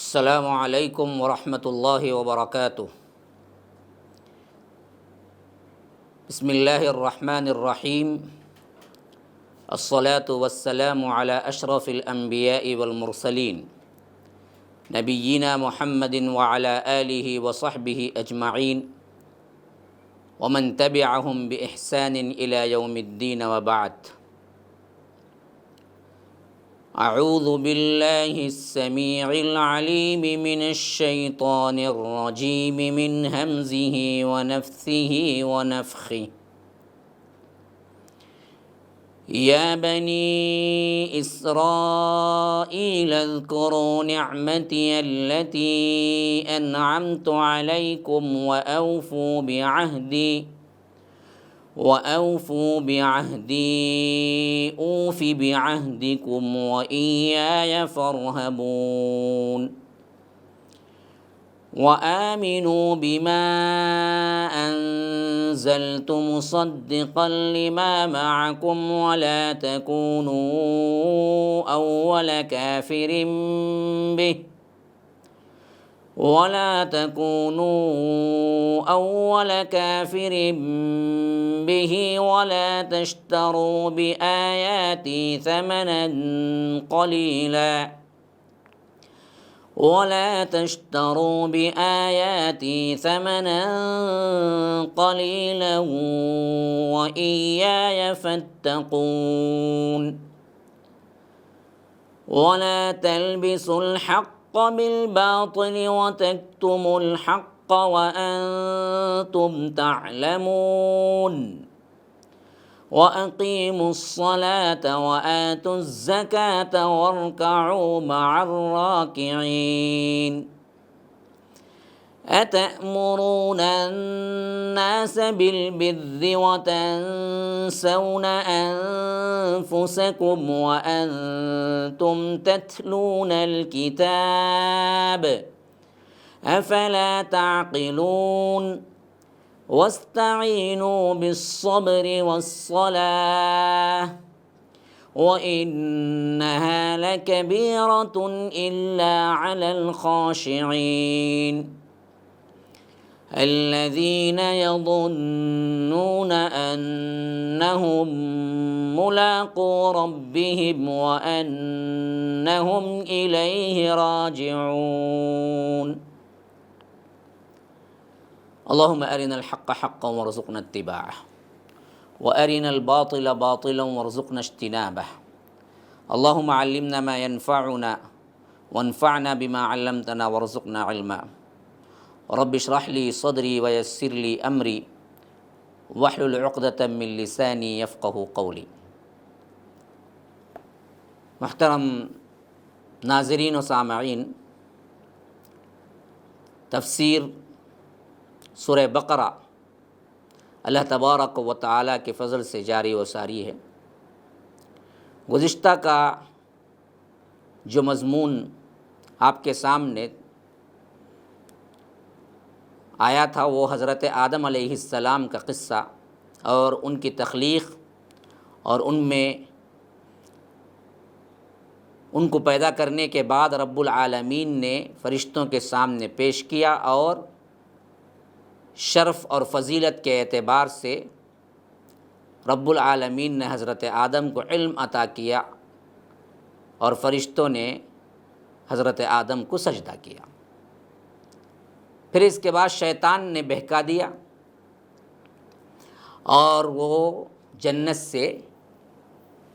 السلام علیکم ورحمۃ اللہ وبرکاتہ۔ بسم اللہ الرحمن الرحیم، الصلاة والسلام علی اشرف الانبیاء والمرسلین، نبینا محمد وعلی آلہ وصحبہ اجمعین ومن تبعہم بإحسان الی یوم الدین وبعد۔ اعوذ باللہ السمیع العلیم من الشیطان الرجیم من ہمزہ ونفثہ ونفخہ۔ یا بنی اسرائیل اذکروا نعمتی التی انعمت علیکم وأوفوا بعهدي أوف بعهدكم وإياي فارهبون۔ وآمنوا بما أنزلت مصدقا لما معكم ولا تكونوا أول كافر به ولا تشتروا بآياتي ثمنا قليلا وإياي فاتقون۔ ولا تلبسوا الحق بالباطل وتكتموا الحق وأنتم تعلمون۔ وأقيموا الصلاة وآتوا الزكاة واركعوا مع الراكعين۔ أتأمرون الناس بالبر وتنسون أنفسكم وأنتم تتلون الكتاب أفلا تعقلون۔ واستعينوا بالصبر والصلاة وإنها لكبيرة إلا على الخاشعين الذين يظنون أنهم ملاقو ربهم وأنهم إليه راجعون۔ اللهم أرنا الحق حقا وارزقنا اتباعه وأرنا الباطل باطلا وارزقنا اجتنابه۔ اللهم علمنا ما ينفعنا وانفعنا بما علمتنا وارزقنا علما۔ رب اشرح لي صدري ويسر لي أمري واحلل عقدة من لساني يفقه قولي۔ محترم ناظرین و سامعین، تفسیر سورہ بقرہ اللہ تبارک و تعالیٰ کے فضل سے جاری و ساری ہے۔ گزشتہ کا جو مضمون آپ کے سامنے آیا تھا وہ حضرت آدم علیہ السلام کا قصہ اور ان کی تخلیق اور ان کو پیدا کرنے کے بعد رب العالمین نے فرشتوں کے سامنے پیش کیا اور شرف اور فضیلت کے اعتبار سے رب العالمین نے حضرت آدم کو علم عطا کیا اور فرشتوں نے حضرت آدم کو سجدہ کیا۔ پھر اس کے بعد شیطان نے بہکا دیا اور وہ جنت سے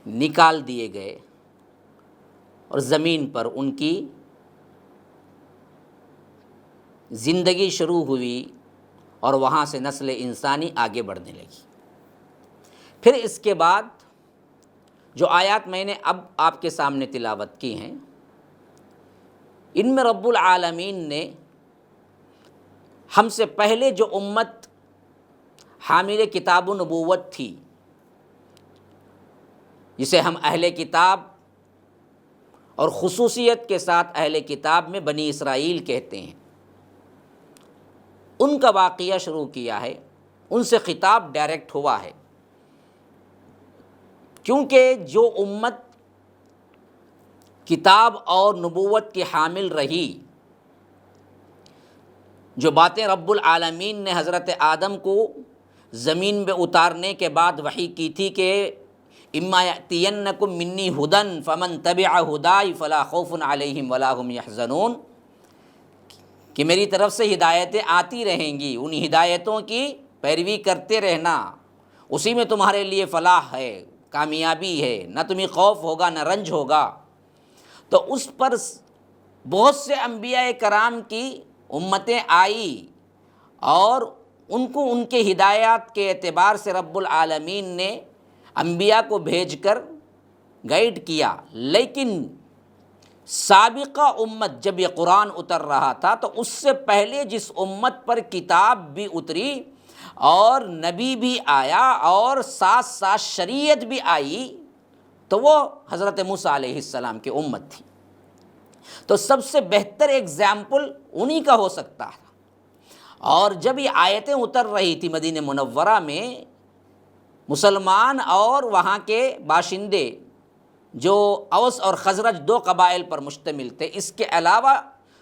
نکال دیے گئے اور زمین پر ان کی زندگی شروع ہوئی اور وہاں سے نسل انسانی آگے بڑھنے لگی۔ پھر اس کے بعد جو آیات میں نے اب آپ کے سامنے تلاوت کی ہیں، ان میں رب العالمین نے ہم سے پہلے جو امت حامل کتاب و نبوت تھی، جسے ہم اہل کتاب اور خصوصیت کے ساتھ اہل کتاب میں بنی اسرائیل کہتے ہیں، ان کا واقعہ شروع کیا ہے، ان سے خطاب ڈائریکٹ ہوا ہے۔ کیونکہ جو امت کتاب اور نبوت کی حامل رہی جو باتیں رب العالمین نے حضرت آدم کو زمین پہ اتارنے کے بعد وحی کی تھی کہ اما یأتینکم منی ھدی فمن تبع ھدای فلا خوف علیہم ولا ھم یحزنون، کہ میری طرف سے ہدایتیں آتی رہیں گی، ان ہدایتوں کی پیروی کرتے رہنا، اسی میں تمہارے لیے فلاح ہے، کامیابی ہے، نہ تمہیں خوف ہوگا نہ رنج ہوگا۔ تو اس پر بہت سے انبیاء کرام کی امتیں آئی اور ان کو ان کے ہدایات کے اعتبار سے رب العالمین نے انبیاء کو بھیج کر گائیڈ کیا، لیکن سابقہ امت جب یہ قرآن اتر رہا تھا تو اس سے پہلے جس امت پر کتاب بھی اتری اور نبی بھی آیا اور ساتھ ساتھ شریعت بھی آئی تو وہ حضرت موسیٰ علیہ السلام کی امت تھی۔ تو سب سے بہتر ایگزامپل انہی کا ہو سکتا ہے۔ اور جب یہ آیتیں اتر رہی تھی مدینہ منورہ میں، مسلمان اور وہاں کے باشندے جو اوس اور خزرج دو قبائل پر مشتمل تھے، اس کے علاوہ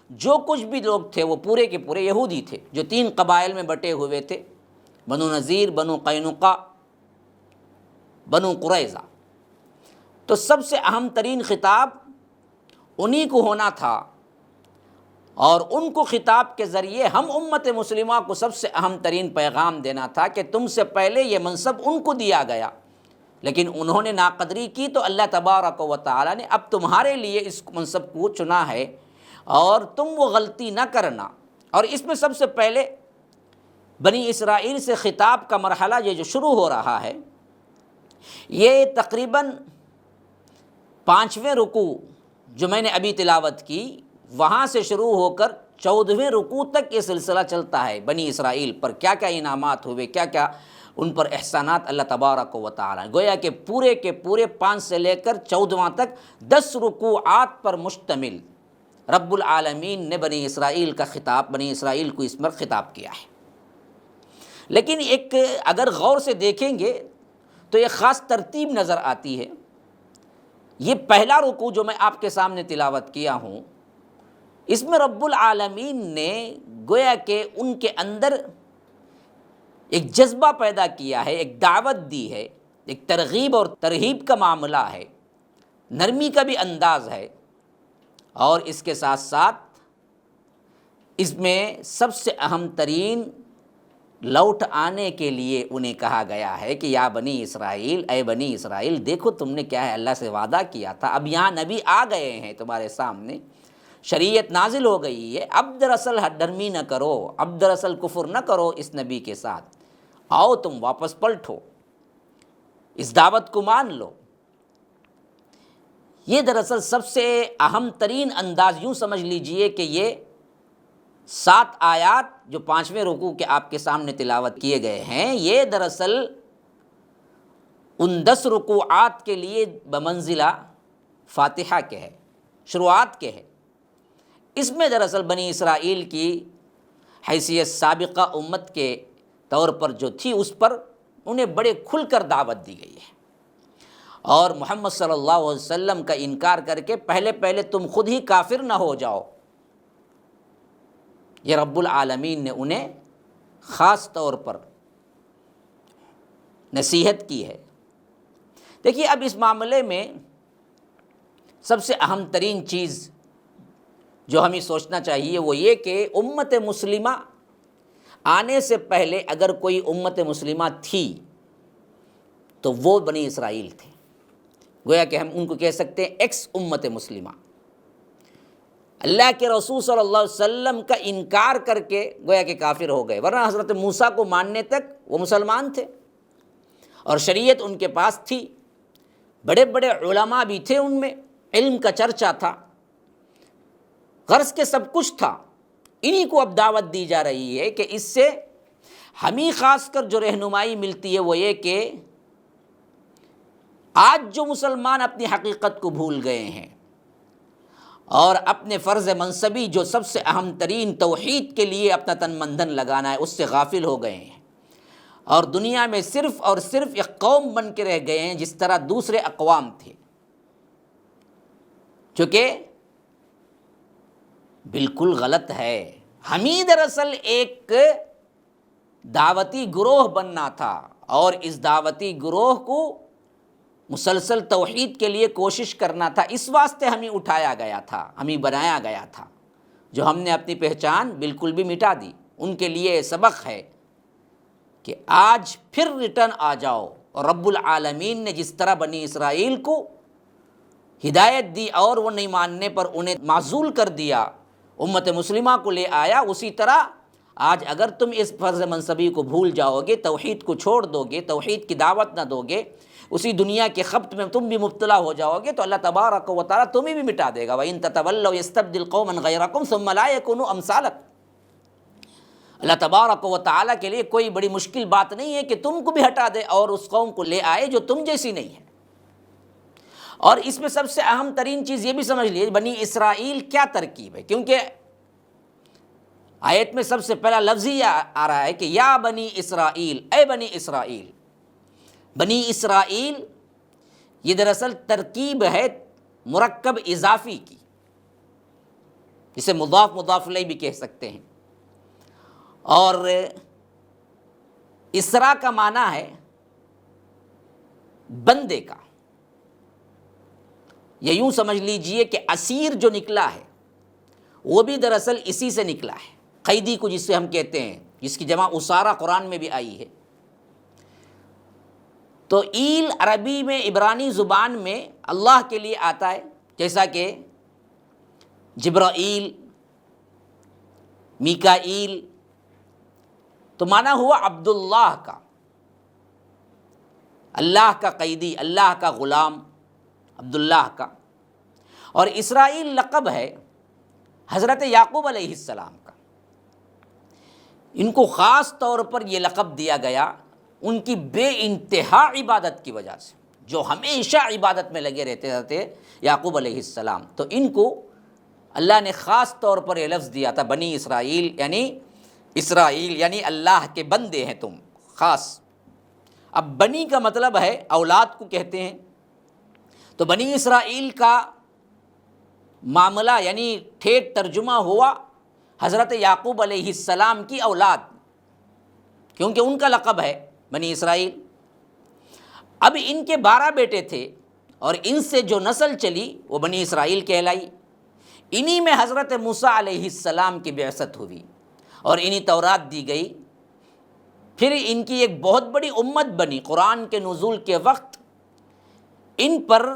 جو کچھ بھی لوگ تھے وہ پورے کے پورے یہودی تھے، جو تین قبائل میں بٹے ہوئے تھے، بنو نذیر، بنو قینقاع، بنو قریظہ۔ تو سب سے اہم ترین خطاب انہی کو ہونا تھا، اور ان کو خطاب کے ذریعے ہم امت مسلمہ کو سب سے اہم ترین پیغام دینا تھا کہ تم سے پہلے یہ منصب ان کو دیا گیا، لیکن انہوں نے ناقدری کی تو اللہ تبارک و تعالی نے اب تمہارے لیے اس منصب کو چنا ہے اور تم وہ غلطی نہ کرنا۔ اور اس میں سب سے پہلے بنی اسرائیل سے خطاب کا مرحلہ یہ جو شروع ہو رہا ہے، یہ تقریباً 5ویں رکوع جو میں نے ابھی تلاوت کی وہاں سے شروع ہو کر 14ویں رکوع تک یہ سلسلہ چلتا ہے۔ بنی اسرائیل پر کیا کیا انعامات ہوئے، کیا کیا ان پر احسانات اللہ تبارک و تعالی، گویا کہ پورے کے پورے 5 سے لے کر 14واں تک 10 رکوعات پر مشتمل رب العالمین نے بنی اسرائیل کا خطاب، بنی اسرائیل کو اس پر خطاب کیا ہے۔ لیکن ایک اگر غور سے دیکھیں گے تو ایک خاص ترتیب نظر آتی ہے۔ یہ پہلا رکوع جو میں آپ کے سامنے تلاوت کیا ہوں، اس میں رب العالمین نے گویا کہ ان کے اندر ایک جذبہ پیدا کیا ہے، ایک دعوت دی ہے، ایک ترغیب اور ترہیب کا معاملہ ہے، نرمی کا بھی انداز ہے، اور اس کے ساتھ ساتھ اس میں سب سے اہم ترین لوٹ آنے کے لیے انہیں کہا گیا ہے کہ یا بنی اسرائیل، اے بنی اسرائیل، دیکھو تم نے کیا ہے اللہ سے وعدہ کیا تھا، اب یہاں نبی آ گئے ہیں تمہارے سامنے، شریعت نازل ہو گئی ہے، اب دراصل نرمی نہ کرو، اب دراصل کفر نہ کرو اس نبی کے ساتھ، آؤ تم واپس پلٹو، اس دعوت کو مان لو۔ یہ دراصل سب سے اہم ترین انداز، یوں سمجھ لیجئے کہ یہ 7 آیات جو 5ویں رکوع کے آپ کے سامنے تلاوت کیے گئے ہیں، یہ دراصل ان 10 رکوعات کے لیے بمنزلہ فاتحہ کے ہے، شروعات کے ہے۔ اس میں دراصل بنی اسرائیل کی حیثیت سابقہ امت کے طور پر جو تھی اس پر انہیں بڑے کھل کر دعوت دی گئی ہے، اور محمد صلی اللہ علیہ وسلم کا انکار کر کے پہلے تم خود ہی کافر نہ ہو جاؤ، یہ رب العالمین نے انہیں خاص طور پر نصیحت کی ہے۔ دیکھیے اب اس معاملے میں سب سے اہم ترین چیز جو ہمیں سوچنا چاہیے وہ یہ کہ امت مسلمہ آنے سے پہلے اگر کوئی امت مسلمہ تھی تو وہ بنی اسرائیل تھے، گویا کہ ہم ان کو کہہ سکتے ہیں ایکس امت مسلمہ۔ اللہ کے رسول صلی اللہ علیہ وسلم کا انکار کر کے گویا کہ کافر ہو گئے، ورنہ حضرت موسیٰ کو ماننے تک وہ مسلمان تھے اور شریعت ان کے پاس تھی، بڑے بڑے علماء بھی تھے، ان میں علم کا چرچا تھا، غرض کے سب کچھ تھا۔ انہی کو اب دعوت دی جا رہی ہے کہ اس سے ہمیں خاص کر جو رہنمائی ملتی ہے وہ یہ کہ آج جو مسلمان اپنی حقیقت کو بھول گئے ہیں اور اپنے فرض منصبی جو سب سے اہم ترین توحید کے لیے اپنا تن من دھن لگانا ہے اس سے غافل ہو گئے ہیں، اور دنیا میں صرف اور صرف ایک قوم بن کے رہ گئے ہیں جس طرح دوسرے اقوام تھے، جو کہ بالکل غلط ہے۔ ہم ہی دراصل ایک دعوتی گروہ بننا تھا، اور اس دعوتی گروہ کو مسلسل توحید کے لیے کوشش کرنا تھا، اس واسطے ہمیں اٹھایا گیا تھا، ہمیں بنایا گیا تھا۔ جو ہم نے اپنی پہچان بالکل بھی مٹا دی، ان کے لیے سبق ہے کہ آج پھر ریٹرن آ جاؤ، اور رب العالمین نے جس طرح بنی اسرائیل کو ہدایت دی اور وہ نہیں ماننے پر انہیں معزول کر دیا، امت مسلمہ کو لے آیا، اسی طرح آج اگر تم اس فرض منصبی کو بھول جاؤ گے، توحید کو چھوڑ دو گے، توحید کی دعوت نہ دو گے، اسی دنیا کے خبط میں تم بھی مبتلا ہو جاؤ گے، تو اللہ تبارک و تعالیٰ تمہیں بھی مٹا دے گا۔ وَإِن تَتَوَلَّوْا يَسْتَبْدِلْ قَوْمًا غَيْرَكُمْ ثُمَّ لَا يَكُونُوا أَمْثَالَكُمْ۔ اللہ تبارک و تعالیٰ کے لیے کوئی بڑی مشکل بات نہیں ہے کہ تم کو بھی ہٹا دے اور اس قوم کو لے آئے جو تم جیسی نہیں ہے۔ اور اس میں سب سے اہم ترین چیز یہ بھی سمجھ لیجیے بنی اسرائیل کیا ترکیب ہے، کیونکہ آیت میں سب سے پہلا لفظ ہی آ رہا ہے کہ یا بنی اسرائیل، اے بنی اسرائیل۔ بنی اسرائیل یہ دراصل ترکیب ہے مرکب اضافی کی، جسے مضاف مضاف الیہ بھی کہہ سکتے ہیں، اور اسرا کا معنی ہے بندے کا، یا یوں سمجھ لیجئے کہ اسیر جو نکلا ہے وہ بھی دراصل اسی سے نکلا ہے، قیدی کو جس سے ہم کہتے ہیں، جس کی جمع اسارہ قرآن میں بھی آئی ہے۔ تو ایل عربی میں، عبرانی زبان میں اللہ کے لیے آتا ہے، جیسا کہ جبرائیل، میکائیل، تو معنی ہوا عبداللہ کا، اللہ کا قیدی، اللہ کا غلام، عبداللہ کا۔ اور اسرائیل لقب ہے حضرت یعقوب علیہ السلام کا، ان کو خاص طور پر یہ لقب دیا گیا ان کی بے انتہا عبادت کی وجہ سے، جو ہمیشہ عبادت میں لگے رہتے تھے یعقوب علیہ السلام، تو ان کو اللہ نے خاص طور پر یہ لفظ دیا تھا بنی اسرائیل، یعنی اللہ کے بندے ہیں تم خاص۔ اب بنی کا مطلب ہے اولاد کو کہتے ہیں، تو بنی اسرائیل کا معاملہ یعنی ٹھیٹ ترجمہ ہوا حضرت یعقوب علیہ السلام کی اولاد، کیونکہ ان کا لقب ہے بنی اسرائیل۔ اب ان کے 12 بیٹے تھے، اور ان سے جو نسل چلی وہ بنی اسرائیل کہلائی، انہی میں حضرت موسیٰ علیہ السلام کی بعثت ہوئی، اور انہی تورات دی گئی۔ پھر ان کی ایک بہت بڑی امت بنی، قرآن کے نزول کے وقت ان پر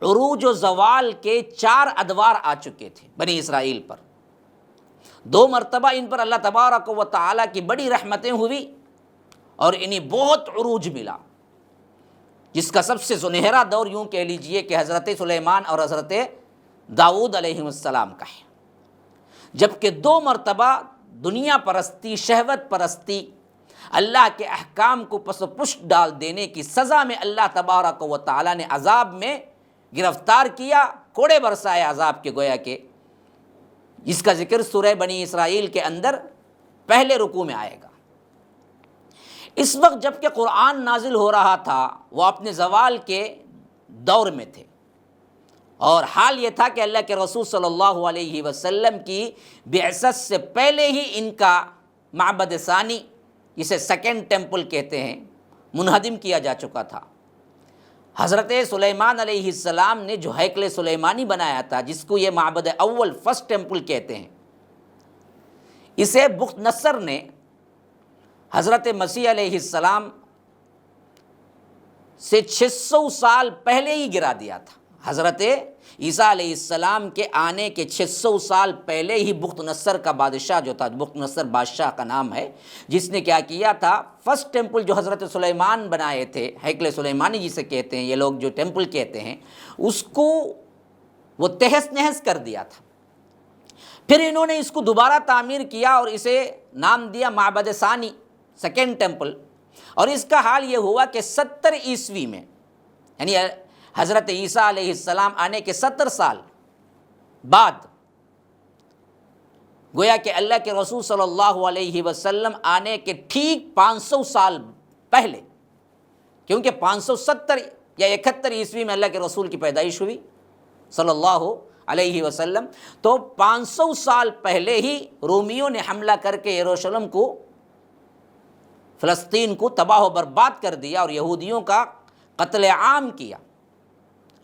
عروج و زوال کے 4 ادوار آ چکے تھے بنی اسرائیل پر۔ 2 مرتبہ ان پر اللہ تبارک و تعالیٰ کی بڑی رحمتیں ہوئی، اور انہیں بہت عروج ملا، جس کا سب سے سنہرا دور یوں کہہ لیجئے کہ حضرت سلیمان اور حضرت داؤد علیہ السلام کا ہے۔ جبکہ 2 مرتبہ دنیا پرستی، شہوت پرستی، اللہ کے احکام کو پس و پشت ڈال دینے کی سزا میں اللہ تبارک و تعالیٰ نے عذاب میں گرفتار کیا، کوڑے برسائے عذاب کے، گویا کہ جس کا ذکر سورہ بنی اسرائیل کے اندر پہلے رکوع میں آئے گا۔ اس وقت جب کہ قرآن نازل ہو رہا تھا وہ اپنے زوال کے دور میں تھے، اور حال یہ تھا کہ اللہ کے رسول صلی اللہ علیہ وسلم کی بعثت سے پہلے ہی ان کا معبد ثانی، جسے سیکنڈ ٹیمپل کہتے ہیں، منہدم کیا جا چکا تھا۔ حضرت سلیمان علیہ السلام نے جو ہیکل سلیمانی بنایا تھا، جس کو یہ معبد اول، فرسٹ ٹیمپل کہتے ہیں، اسے بخت نصر نے حضرت مسیح علیہ السلام سے 600 سال پہلے ہی گرا دیا تھا۔ حضرت عیسیٰ علیہ السلام کے آنے کے 600 سال پہلے ہی بخت نصر کا بادشاہ جو تھا، بخت نصر بادشاہ کا نام ہے، جس نے کیا کیا تھا، فرسٹ ٹیمپل جو حضرت سلیمان بنائے تھے، ہیکل سلیمانی جسے کہتے ہیں یہ لوگ، جو ٹیمپل کہتے ہیں، اس کو وہ تہس نہس کر دیا تھا۔ پھر انہوں نے اس کو دوبارہ تعمیر کیا اور اسے نام دیا معبد ثانی، سیکنڈ ٹیمپل۔ اور اس کا حال یہ ہوا کہ 70 عیسوی میں، یعنی حضرت عیسیٰ علیہ السلام آنے کے 70 سال بعد، گویا کہ اللہ کے رسول صلی اللہ علیہ وسلم آنے کے ٹھیک 500 سال پہلے، کیونکہ 570 یا 71 عیسوی میں اللہ کے رسول کی پیدائش ہوئی صلی اللہ علیہ وسلم، تو 500 سال پہلے ہی رومیوں نے حملہ کر کے یروشلم کو، فلسطین کو تباہ و برباد کر دیا اور یہودیوں کا قتل عام کیا،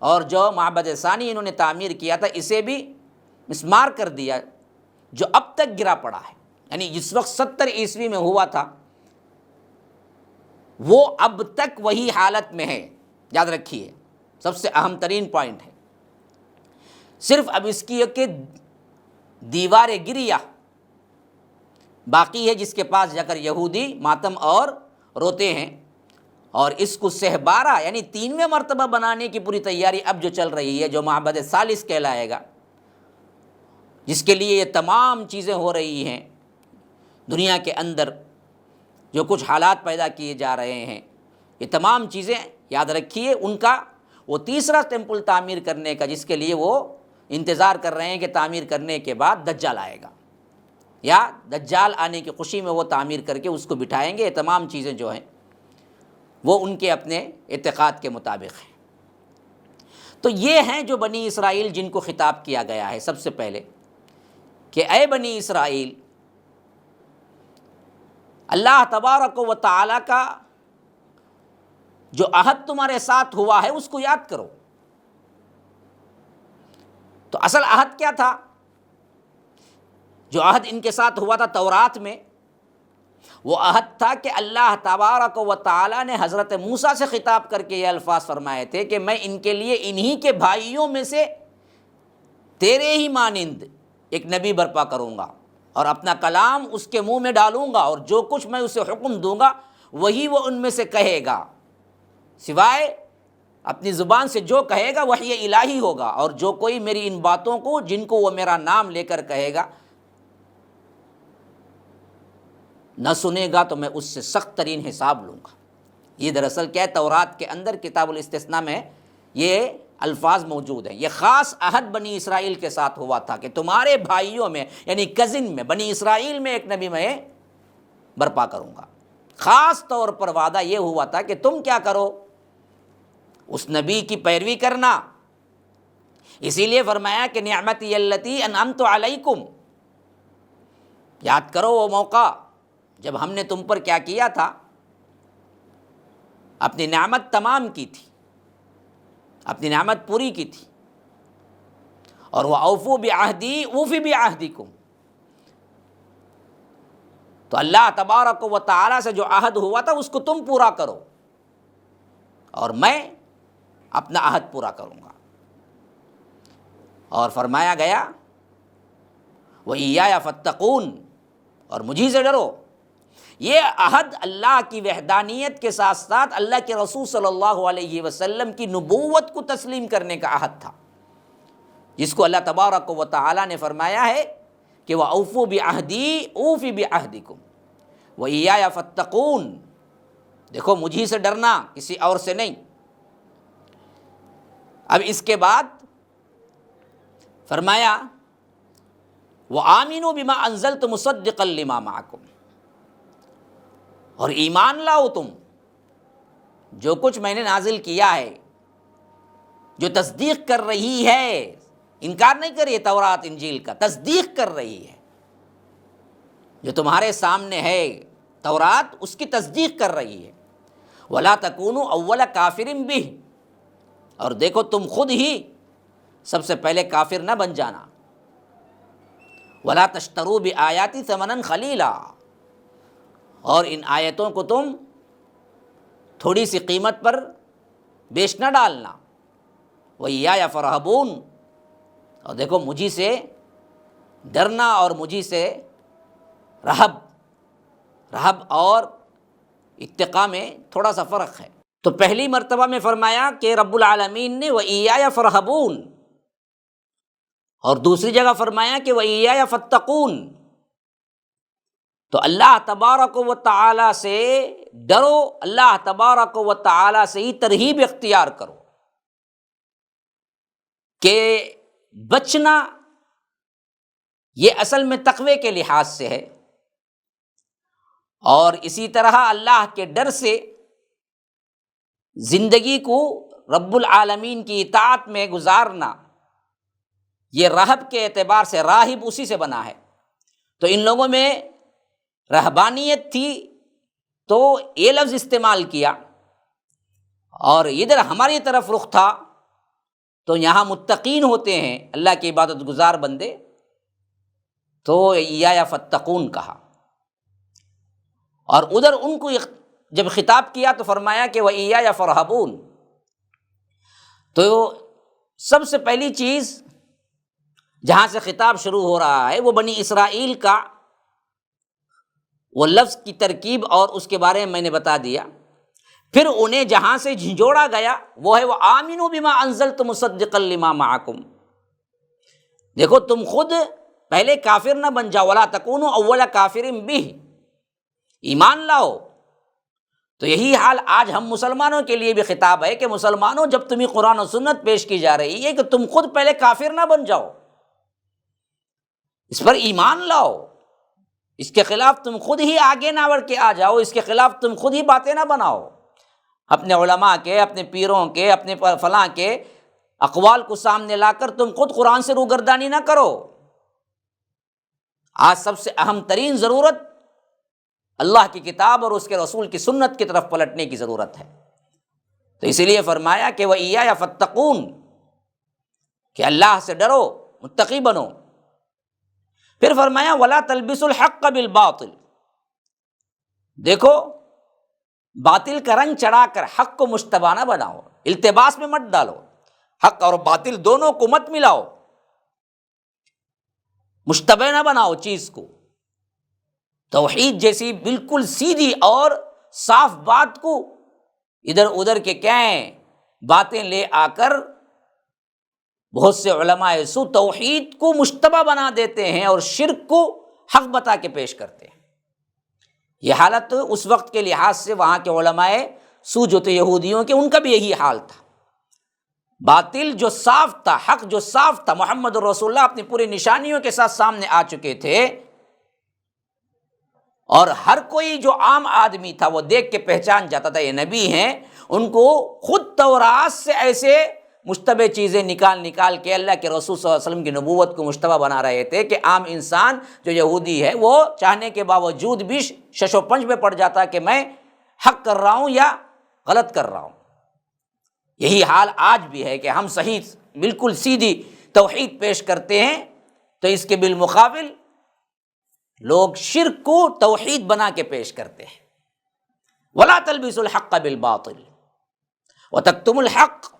اور جو معبد ثانی انہوں نے تعمیر کیا تھا اسے بھی مسمار کر دیا، جو اب تک گرا پڑا ہے۔ یعنی جس وقت 70 عیسوی میں ہوا تھا وہ اب تک وہی حالت میں ہے، یاد رکھیے، سب سے اہم ترین پوائنٹ ہے۔ صرف اب اس کی ایک دیوار گریہ باقی ہے جس کے پاس جا کر یہودی ماتم اور روتے ہیں، اور اس کو سہبارہ یعنی 3ویں مرتبہ بنانے کی پوری تیاری اب جو چل رہی ہے، جو معبد ثالث کہلائے گا، جس کے لیے یہ تمام چیزیں ہو رہی ہیں دنیا کے اندر، جو کچھ حالات پیدا کیے جا رہے ہیں، یہ تمام چیزیں یاد رکھیے، ان کا وہ تیسرا ٹیمپل تعمیر کرنے کا جس کے لیے وہ انتظار کر رہے ہیں کہ تعمیر کرنے کے بعد دجال آئے گا، یا دجال آنے کی خوشی میں وہ تعمیر کر کے اس کو بٹھائیں گے۔ یہ تمام چیزیں جو ہیں وہ ان کے اپنے اعتقاد کے مطابق ہیں۔ تو یہ ہیں جو بنی اسرائیل جن کو خطاب کیا گیا ہے سب سے پہلے، کہ اے بنی اسرائیل، اللہ تبارک و تعالیٰ کا جو عہد تمہارے ساتھ ہوا ہے اس کو یاد کرو۔ تو اصل عہد کیا تھا؟ جو عہد ان کے ساتھ ہوا تھا تورات میں، وہ عہد تھا کہ اللہ تبارک و تعالیٰ نے حضرت موسیٰ سے خطاب کر کے یہ الفاظ فرمائے تھے کہ میں ان کے لیے انہی کے بھائیوں میں سے تیرے ہی مانند ایک نبی برپا کروں گا، اور اپنا کلام اس کے منہ میں ڈالوں گا، اور جو کچھ میں اسے حکم دوں گا وہی وہ ان میں سے کہے گا، سوائے اپنی زبان سے جو کہے گا وحی الہی ہوگا، اور جو کوئی میری ان باتوں کو جن کو وہ میرا نام لے کر کہے گا نہ سنے گا تو میں اس سے سخت ترین حساب لوں گا۔ یہ دراصل کیا ہے، تورات کے اندر کتاب الاستثناء میں یہ الفاظ موجود ہیں۔ یہ خاص عہد بنی اسرائیل کے ساتھ ہوا تھا کہ تمہارے بھائیوں میں یعنی کزن میں، بنی اسرائیل میں ایک نبی میں برپا کروں گا۔ خاص طور پر وعدہ یہ ہوا تھا کہ تم کیا کرو، اس نبی کی پیروی کرنا۔ اسی لیے فرمایا کہ نعمتی التی انعمت علیکم، یاد کرو وہ موقع جب ہم نے تم پر کیا کیا تھا، اپنی نعمت تمام کی تھی، اپنی نعمت پوری کی تھی، اور وہ اوفو بعہدی اوفی بعہدکم، تو اللہ تبارک و تعالیٰ سے جو عہد ہوا تھا اس کو تم پورا کرو، اور میں اپنا عہد پورا کروں گا۔ اور فرمایا گیا وَإِيَّايَ فَاتَّقُونَ، اور مجھی سے ڈرو۔ یہ عہد اللہ کی وحدانیت کے ساتھ ساتھ اللہ کے رسول صلی اللہ علیہ وسلم کی نبوت کو تسلیم کرنے کا عہد تھا، جس کو اللہ تبارک و تعالیٰ نے فرمایا ہے کہ وَأَوْفُوا بِعَہْدِي أُوفِ بِعَہْدِكُمْ وَإِيَّايَ فَاتَّقُونَ۔ دیکھو مجھی سے ڈرنا، کسی اور سے نہیں۔ اب اس کے بعد فرمایا وَآمِنُوا بِمَا أَنزَلْتُ مُصَدِّقًا لِمَا مَعَكُمْ، اور ایمان لاؤ تم جو کچھ میں نے نازل کیا ہے، جو تصدیق کر رہی ہے، انکار نہیں کر رہی ہے تورات انجیل کا، تصدیق کر رہی ہے۔ جو تمہارے سامنے ہے تورات، اس کی تصدیق کر رہی ہے۔ وَلَا تَكُونُوا أَوَّلَ كَافِرٍ بِهِ، اور دیکھو تم خود ہی سب سے پہلے کافر نہ بن جانا۔ وَلَا تَشْتَرُوا بِآيَاتِي ثَمَنًا قَلِيلًا، اور ان آیتوں کو تم تھوڑی سی قیمت پر بیچ نہ ڈالنا۔ وَإِيَّايَ فَارْهَبُونَ، اور دیکھو مجھی سے ڈرنا، اور مجھی سے رہب اور اتقاء میں تھوڑا سا فرق ہے۔ تو پہلی مرتبہ میں فرمایا کہ رب العالمین نے وَإِيَّايَ فَارْهَبُونَ، اور دوسری جگہ فرمایا کہ وَإِيَّايَ فَاتَّقُونَ۔ تو اللہ تبارک و تعالیٰ سے ڈرو، اللہ تبارک و تعالیٰ سے ہی ترغیب اختیار کرو کہ بچنا یہ اصل میں تقوی کے لحاظ سے ہے، اور اسی طرح اللہ کے ڈر سے زندگی کو رب العالمین کی اطاعت میں گزارنا، یہ راہب کے اعتبار سے راہب اسی سے بنا ہے، تو ان لوگوں میں رہبانیت تھی تو یہ لفظ استعمال کیا، اور ادھر ہماری طرف رخ تھا تو یہاں متقین ہوتے ہیں اللہ کی عبادت گزار بندے، تو یا فتقون کہا، اور ادھر ان کو جب خطاب کیا تو فرمایا کہ وَإِيَّايَ فَارْهَبُونَ۔ تو سب سے پہلی چیز جہاں سے خطاب شروع ہو رہا ہے وہ بنی اسرائیل کا وہ لفظ کی ترکیب اور اس کے بارے میں میں نے بتا دیا۔ پھر انہیں جہاں سے جھنجھوڑا گیا وہ ہے وَآمِنُوا بِمَا أَنزَلْتُ مُصَدِّقًا لِمَا مَعَكُمْ۔ دیکھو تم خود پہلے کافر نہ بن جاؤ، وَلَا تَكُونُوا أَوَّلَ كَافِرٍ بِهِ، ایمان لاؤ۔ تو یہی حال آج ہم مسلمانوں کے لیے بھی خطاب ہے کہ مسلمانوں جب تمہیں قرآن و سنت پیش کی جا رہی ہے کہ تم خود پہلے کافر نہ بن جاؤ، اس پر ایمان لاؤ، اس کے خلاف تم خود ہی آگے نہ بڑھ کے آ جاؤ، اس کے خلاف تم خود ہی باتیں نہ بناؤ، اپنے علماء کے، اپنے پیروں کے، اپنے فلاں کے اقوال کو سامنے لا کر تم خود قرآن سے روگردانی نہ کرو۔ آج سب سے اہم ترین ضرورت اللہ کی کتاب اور اس کے رسول کی سنت کی طرف پلٹنے کی ضرورت ہے۔ تو اسی لیے فرمایا کہ وَإِيَّايَ فَاتَّقُونَ، کہ اللہ سے ڈرو، متقی بنو۔ پھر فرمایا وَلَا تَلْبِسُوا الْحَقَّ بِالْبَاطِلِ، دیکھو باطل کا رنگ چڑھا کر حق کو مشتبہ نہ بناؤ، التباس میں مت ڈالو، حق اور باطل دونوں کو مت ملاؤ، مشتبہ نہ بناؤ چیز کو۔ توحید جیسی بالکل سیدھی اور صاف بات کو ادھر ادھر کے کہیں باتیں لے آ کر بہت سے علماء سو توحید کو مشتبہ بنا دیتے ہیں اور شرک کو حق بتا کے پیش کرتے ہیں۔ یہ حالت اس وقت کے لحاظ سے وہاں کے علماء سو جو تھے یہودیوں کے، ان کا بھی یہی حال تھا۔ باطل جو صاف تھا، حق جو صاف تھا، محمد رسول اللہ اپنی پوری نشانیوں کے ساتھ سامنے آ چکے تھے، اور ہر کوئی جو عام آدمی تھا وہ دیکھ کے پہچان جاتا تھا یہ نبی ہیں۔ ان کو خود تورات سے ایسے مشتبہ چیزیں نکال کے اللہ کے رسول صلی اللہ علیہ وسلم کی نبوت کو مشتبہ بنا رہے تھے کہ عام انسان جو یہودی ہے وہ چاہنے کے باوجود بھی شش و پنج میں پڑ جاتا کہ میں حق کر رہا ہوں یا غلط کر رہا ہوں۔ یہی حال آج بھی ہے کہ ہم صحیح بالکل سیدھی توحید پیش کرتے ہیں تو اس کے بالمقابل لوگ شرک کو توحید بنا کے پیش کرتے ہیں۔ وَلَا تَلْبِسُوا الْحَقَّ بِالْبَاطِلِ وَتَكْتُمُوا الْحَقَّ،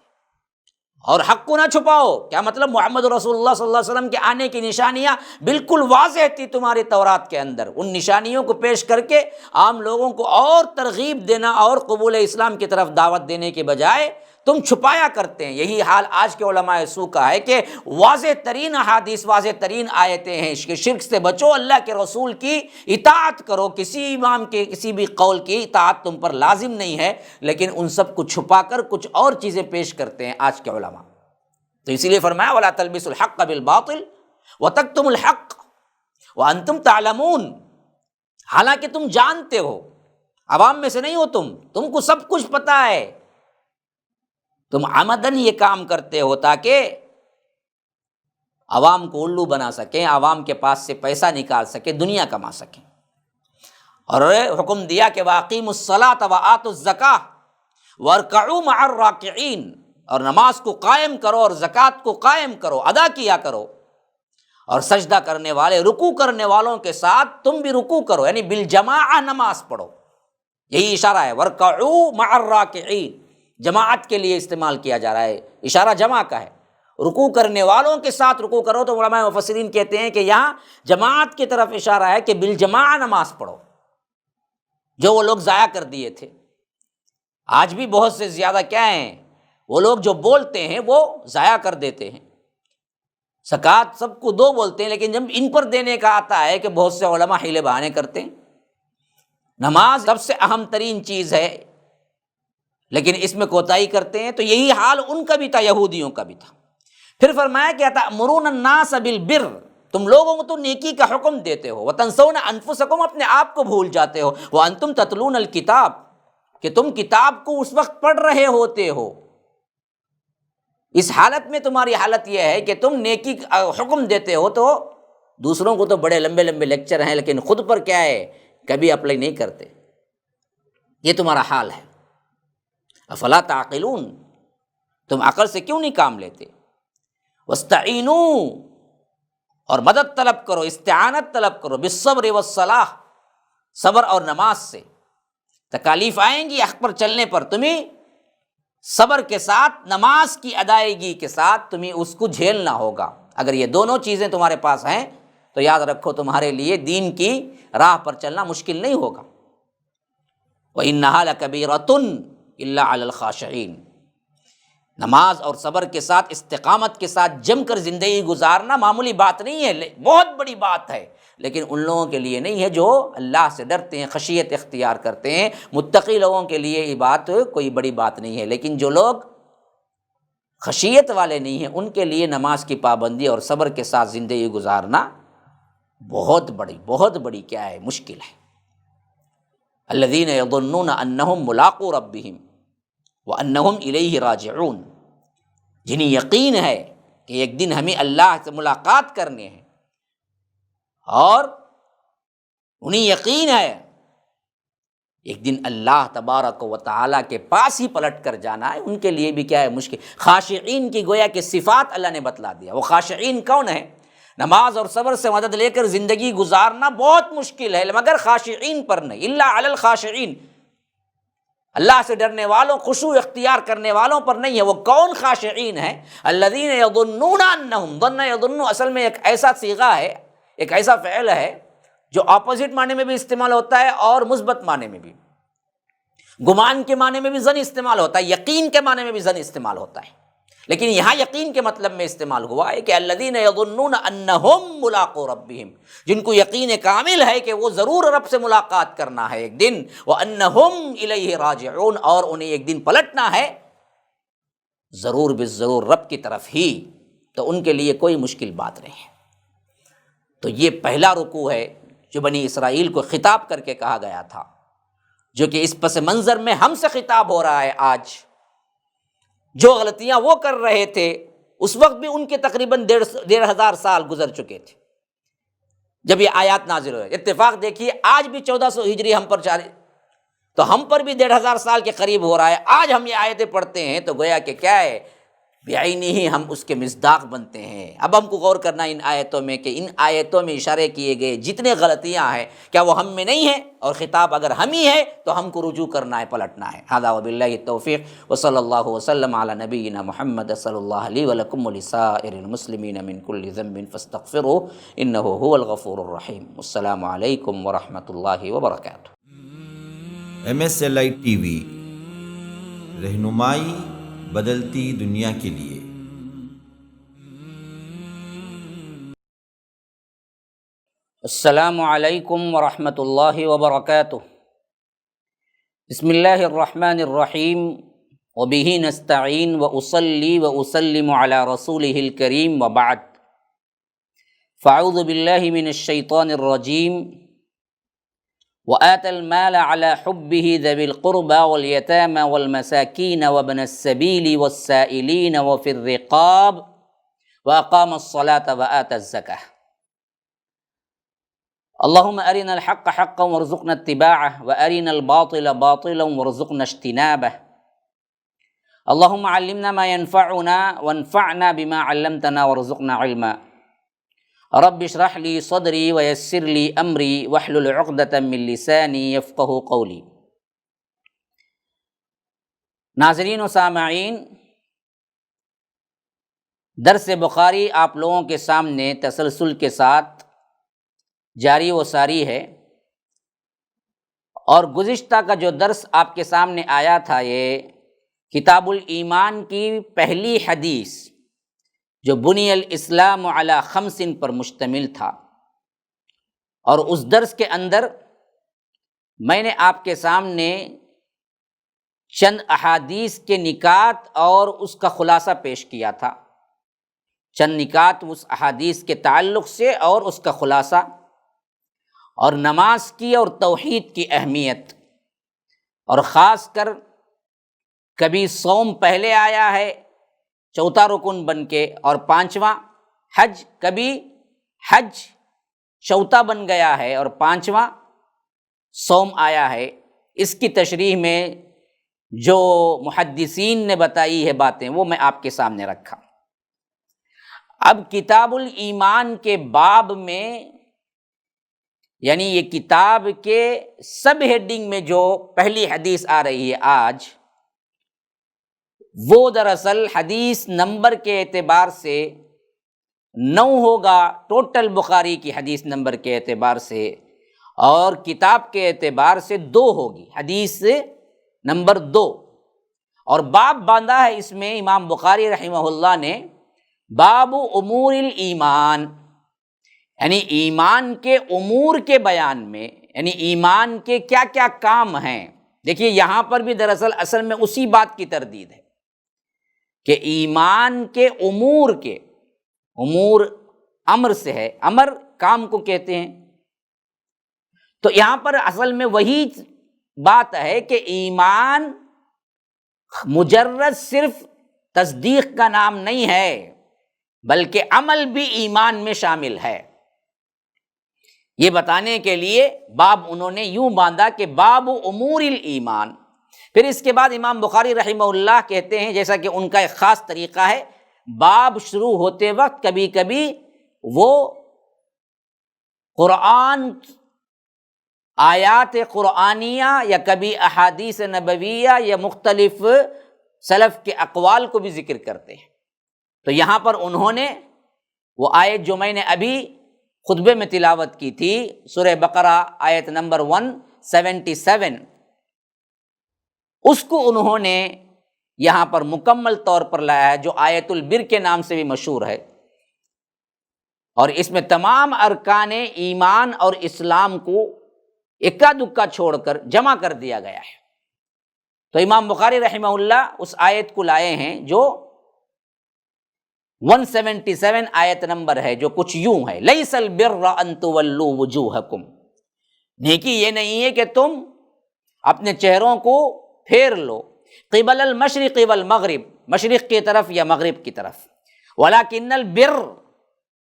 اور حق کو نہ چھپاؤ۔ کیا مطلب؟ محمد رسول اللہ صلی اللہ علیہ وسلم کے آنے کی نشانیاں بالکل واضح تھی تمہاری تورات کے اندر، ان نشانیوں کو پیش کر کے عام لوگوں کو اور ترغیب دینا اور قبول اسلام کی طرف دعوت دینے کے بجائے تم چھپایا کرتے ہیں۔ یہی حال آج کے علماء سو کا ہے کہ واضح ترین احادیث، واضح ترین آیتیں ہیں کہ شرک سے بچو، اللہ کے رسول کی اطاعت کرو، کسی امام کے کسی بھی قول کی اطاعت تم پر لازم نہیں ہے، لیکن ان سب کو چھپا کر کچھ اور چیزیں پیش کرتے ہیں آج کے علماء۔ تو اسی لیے فرمایا وَلَا تَلْبِسُوا الْحَقَّ بِالْبَاطِلِ وَتَكْتُمُوا الْحَقَّ وَأَنْتُمْ تَعْلَمُونَ، حالانکہ تم جانتے ہو، عوام میں سے نہیں ہو تم کو سب کچھ پتہ ہے، تم عمدن یہ کام کرتے ہو تاکہ عوام کو الو بنا سکیں، عوام کے پاس سے پیسہ نکال سکیں، دنیا کما سکیں۔ اور حکم دیا کہ وَأَقِیمُوا الصَّلَاةَ وَآتُوا الزَّکَاةَ وَارْکَعُوا مَعَ الرَّاکِعِینَ، اور نماز کو قائم کرو اور زکوٰۃ کو قائم کرو، ادا کیا کرو، اور سجدہ کرنے والے، رکوع کرنے والوں کے ساتھ تم بھی رکوع کرو، یعنی بالجماع نماز پڑھو۔ یہی اشارہ ہے، وَارْکَعُوا مَعَ الرَّاکِعِینَ، جماعت کے لیے استعمال کیا جا رہا ہے، اشارہ جمع کا ہے۔ رکوع کرنے والوں کے ساتھ رکوع کرو، تو علماء مفسرین کہتے ہیں کہ یہاں جماعت کی طرف اشارہ ہے کہ بالجماع نماز پڑھو، جو وہ لوگ ضائع کر دیے تھے۔ آج بھی بہت سے زیادہ کیا ہیں، وہ لوگ جو بولتے ہیں وہ ضائع کر دیتے ہیں۔ زکوٰۃ سب کو دو بولتے ہیں، لیکن جب ان پر دینے کا آتا ہے کہ بہت سے علماء حیلے بہانے کرتے ہیں۔ نماز سب سے اہم ترین چیز ہے، لیکن اس میں کوتاہی کرتے ہیں۔ تو یہی حال ان کا بھی تھا، یہودیوں کا بھی تھا۔ پھر فرمایا کہ تأمرون الناس بالبر، تم لوگوں کو تو نیکی کا حکم دیتے ہو، وتنسون انفسکم، اپنے آپ کو بھول جاتے ہو، وانتم تتلون الکتاب، کہ تم کتاب کو اس وقت پڑھ رہے ہوتے ہو۔ اس حالت میں تمہاری حالت یہ ہے کہ تم نیکی کا حکم دیتے ہو تو دوسروں کو تو بڑے لمبے لمبے لیکچر ہیں، لیکن خود پر کیا ہے، کبھی اپلائی نہیں کرتے. یہ تمہارا حال ہے. افلا تعقلون، تم عقل سے کیوں نہیں کام لیتے؟ واستعینوا، اور مدد طلب کرو، استعانت طلب کرو، بالصبر والصلاح، صبر اور نماز سے. تکالیف آئیں گی حق پر چلنے پر، تمہیں صبر کے ساتھ، نماز کی ادائیگی کے ساتھ تمہیں اس کو جھیلنا ہوگا. اگر یہ دونوں چیزیں تمہارے پاس ہیں تو یاد رکھو تمہارے لیے دین کی راہ پر چلنا مشکل نہیں ہوگا. وَإِنَّهَا لَكَبِيرَةٌ إِلَّا عَلَى الْخَاشِعِينَ. نماز اور صبر کے ساتھ، استقامت کے ساتھ جم کر زندگی گزارنا معمولی بات نہیں ہے، بہت بڑی بات ہے، لیکن ان لوگوں کے لیے نہیں ہے جو اللہ سے ڈرتے ہیں، خشیت اختیار کرتے ہیں. متقی لوگوں کے لیے یہ بات کوئی بڑی بات نہیں ہے، لیکن جو لوگ خشیت والے نہیں ہیں ان کے لیے نماز کی پابندی اور صبر کے ساتھ زندگی گزارنا بہت بڑی کیا ہے، مشکل ہے. الذین یظنون انہم ملاقو ربہم وانہم الیہ راجعون، جنہیں یقین ہے کہ ایک دن ہمیں اللہ سے ملاقات کرنے ہیں، اور انہیں یقین ہے ایک دن اللہ تبارک و تعالیٰ کے پاس ہی پلٹ کر جانا ہے. ان کے لیے بھی کیا ہے، مشکل. خاشعین کی گویا کہ صفات اللہ نے بتلا دیا. وہ خاشعین کون ہے؟ نماز اور صبر سے مدد لے کر زندگی گزارنا بہت مشکل ہے، مگر خاشعین پر نہیں. الا علی الخاشعین، اللہ سے ڈرنے والوں، خشوع اختیار کرنے والوں پر نہیں ہے. وہ کون خاشعین ہے؟ الذین یظنون انہم، ظن یظن اصل میں ایک ایسا صیغہ ہے، ایک ایسا فعل ہے جو اپوزٹ معنی میں بھی استعمال ہوتا ہے اور مثبت معنی میں بھی. گمان کے معنی میں بھی ظن استعمال ہوتا ہے، یقین کے معنی میں بھی ظن استعمال ہوتا ہے، لیکن یہاں یقین کے مطلب میں استعمال ہوا ہے کہ الذین یظنون انہم ملاقو ربہم، جن کو یقین کامل ہے کہ وہ ضرور رب سے ملاقات کرنا ہے ایک دن. وانہم الیہ راجعون، اور انہیں ایک دن پلٹنا ہے ضرور بالضرور رب کی طرف ہی. تو ان کے لیے کوئی مشکل بات نہیں ہے. تو یہ پہلا رکوع ہے جو بنی اسرائیل کو خطاب کر کے کہا گیا تھا، جو کہ اس پس منظر میں ہم سے خطاب ہو رہا ہے. آج جو غلطیاں وہ کر رہے تھے اس وقت بھی ان کے تقریباً 1,500 سال گزر چکے تھے جب یہ آیات نازل ہوئے. اتفاق دیکھیے آج بھی 1400 ہجری ہم پر جاری، تو ہم پر بھی 1,500 سال کے قریب ہو رہا ہے. آج ہم یہ آیتیں پڑھتے ہیں تو گویا کہ کیا ہے، بعینی ہی ہم اس کے مصداق بنتے ہیں. اب ہم کو غور کرنا ان آیتوں میں کہ ان آیتوں میں اشارے کیے گئے جتنے غلطیاں ہیں کیا وہ ہم میں نہیں ہیں، اور خطاب اگر ہم ہی ہے تو ہم کو رجوع کرنا ہے، پلٹنا ہے. ھذا وباللہ التوفیق وصلی اللہ وسلم علی نبینا محمد صلی اللہ علیہ ولکم ولسائر المسلمین من کل ذنب فاستغفروه انہ هو الغفور الرحیم. السلام علیکم ورحمۃ اللہ وبرکاتہ. MSLI TV، رہنمائی بدلتی دنیا کے لیے. السلام علیکم ورحمۃ اللہ وبرکاتہ. بسم اللہ الرحمن الرحیم، وبہ نستعین واصلی واسلم علی رسولہ الکریم، وبعد. فاعوذ باللہ من الشیطان الرجیم. وآتى المال على حبه ذوي القربى واليتامى والمساكين وابن السبيل والسائلين وفي الرقاب وأقام الصلاة وآتى الزكاة. اللهم أرنا الحق حقا وارزقنا اتباعه وأرنا الباطل باطلا وارزقنا اجتنابه. اللهم علمنا ما ينفعنا وانفعنا بما علمتنا وارزقنا علما. رب اشرح لي صدری ویسر لی امری واحلل عقدۃ من لسانی یفقہوا قولی. ناظرین و سامعین، درس بخاری آپ لوگوں کے سامنے تسلسل کے ساتھ جاری و ساری ہے، اور گزشتہ کا جو درس آپ کے سامنے آیا تھا یہ کتاب الایمان کی پہلی حدیث جو بنی الاسلام علی خمس پر مشتمل تھا. اور اس درس کے اندر میں نے آپ کے سامنے چند احادیث کے نکات اور اس کا خلاصہ پیش کیا تھا. چند نکات اس احادیث کے تعلق سے اور اس کا خلاصہ، اور نماز کی اور توحید کی اہمیت، اور خاص کر کبھی صوم پہلے آیا ہے، چوتھا رکن بن کے، اور پانچواں حج، کبھی حج چوتھا بن گیا ہے اور پانچواں صوم آیا ہے۔ اس کی تشریح میں جو محدثین نے بتائی ہے باتیں وہ میں آپ کے سامنے رکھا۔ اب کتاب الایمان کے باب میں، یعنی یہ کتاب کے سب ہیڈنگ میں جو پہلی حدیث آ رہی ہے آج، وہ دراصل حدیث نمبر کے اعتبار سے 9 ہوگا، ٹوٹل بخاری کی حدیث نمبر کے اعتبار سے، اور کتاب کے اعتبار سے 2 ہوگی، حدیث نمبر 2۔ اور باب باندھا ہے اس میں امام بخاری رحمہ اللہ نے، باب امور الایمان، یعنی ایمان کے امور کے بیان میں، یعنی ایمان کے کیا کیا کام ہیں۔ دیکھیے یہاں پر بھی دراصل اصل میں اسی بات کی تردید ہے کہ ایمان کے امور کے، امور امر سے ہے، امر کام کو کہتے ہیں، تو یہاں پر اصل میں وہی بات ہے کہ ایمان مجرد صرف تصدیق کا نام نہیں ہے، بلکہ عمل بھی ایمان میں شامل ہے۔ یہ بتانے کے لیے باب انہوں نے یوں باندھا کہ باب امور الایمان۔ پھر اس کے بعد امام بخاری رحمہ اللہ کہتے ہیں، جیسا کہ ان کا ایک خاص طریقہ ہے، باب شروع ہوتے وقت کبھی کبھی وہ قرآن، آیات قرآنیہ، یا کبھی احادیث نبویہ، یا مختلف سلف کے اقوال کو بھی ذکر کرتے ہیں۔ تو یہاں پر انہوں نے وہ آیت جو میں نے ابھی خطبے میں تلاوت کی تھی، سورہ بقرہ آیت نمبر 177، اس کو انہوں نے یہاں پر مکمل طور پر لایا ہے، جو آیت البر کے نام سے بھی مشہور ہے، اور اس میں تمام ارکان ایمان اور اسلام کو اکا دکا چھوڑ کر جمع کر دیا گیا ہے۔ تو امام بخاری رحمہ اللہ اس آیت کو لائے ہیں جو 177 آیت نمبر ہے، جو کچھ یوں ہے، لیس البر ان تولوا وجوہکم، نیکی یہ نہیں ہے کہ تم اپنے چہروں کو پھیر لو قبل المشرق والمغرب، مشرق کی طرف یا مغرب کی طرف، ولکن البر،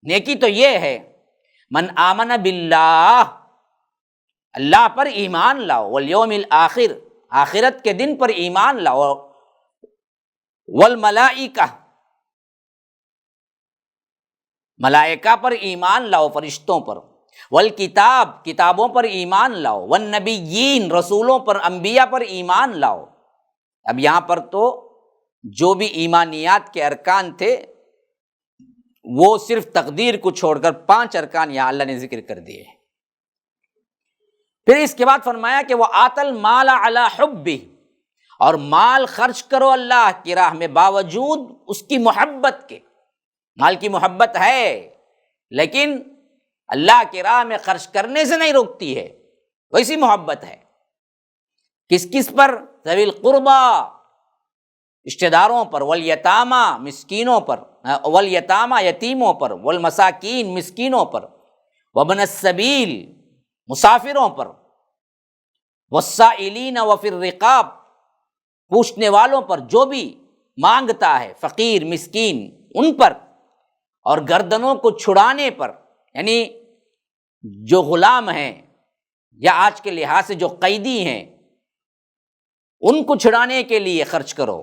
نیکی تو یہ ہے، من آمن باللہ، اللہ پر ایمان لاؤ، والیوم الآخر، آخرت کے دن پر ایمان لاؤ، والملائکہ، ملائکہ پر ایمان لاؤ، فرشتوں پر، والکتاب، کتابوں پر ایمان لاؤ، والنبیین، رسولوں پر، انبیاء پر ایمان لاؤ۔ اب یہاں پر تو جو بھی ایمانیات کے ارکان تھے وہ صرف تقدیر کو چھوڑ کر 5 ارکان یہاں اللہ نے ذکر کر دیے۔ پھر اس کے بعد فرمایا کہ وہ آت المال علی حبہ، اور مال خرچ کرو اللہ کی راہ میں باوجود اس کی محبت کے۔ مال کی محبت ہے لیکن اللہ کی راہ میں خرچ کرنے سے نہیں روکتی ہے، ویسی محبت ہے۔ کس کس پر؟ ذوی القربیٰ، رشتہ داروں پر، والیتامى، مسکینوں پر، والیتامى، یتیموں پر، والمساکین، مسکینوں پر، وابن السبیل، مسافروں پر، والسائلین وفی الرقاب، پوچھنے والوں پر، جو بھی مانگتا ہے، فقیر مسکین، ان پر، اور گردنوں کو چھڑانے پر، یعنی جو غلام ہیں یا آج کے لحاظ سے جو قیدی ہیں ان کو چھڑانے کے لیے خرچ کرو۔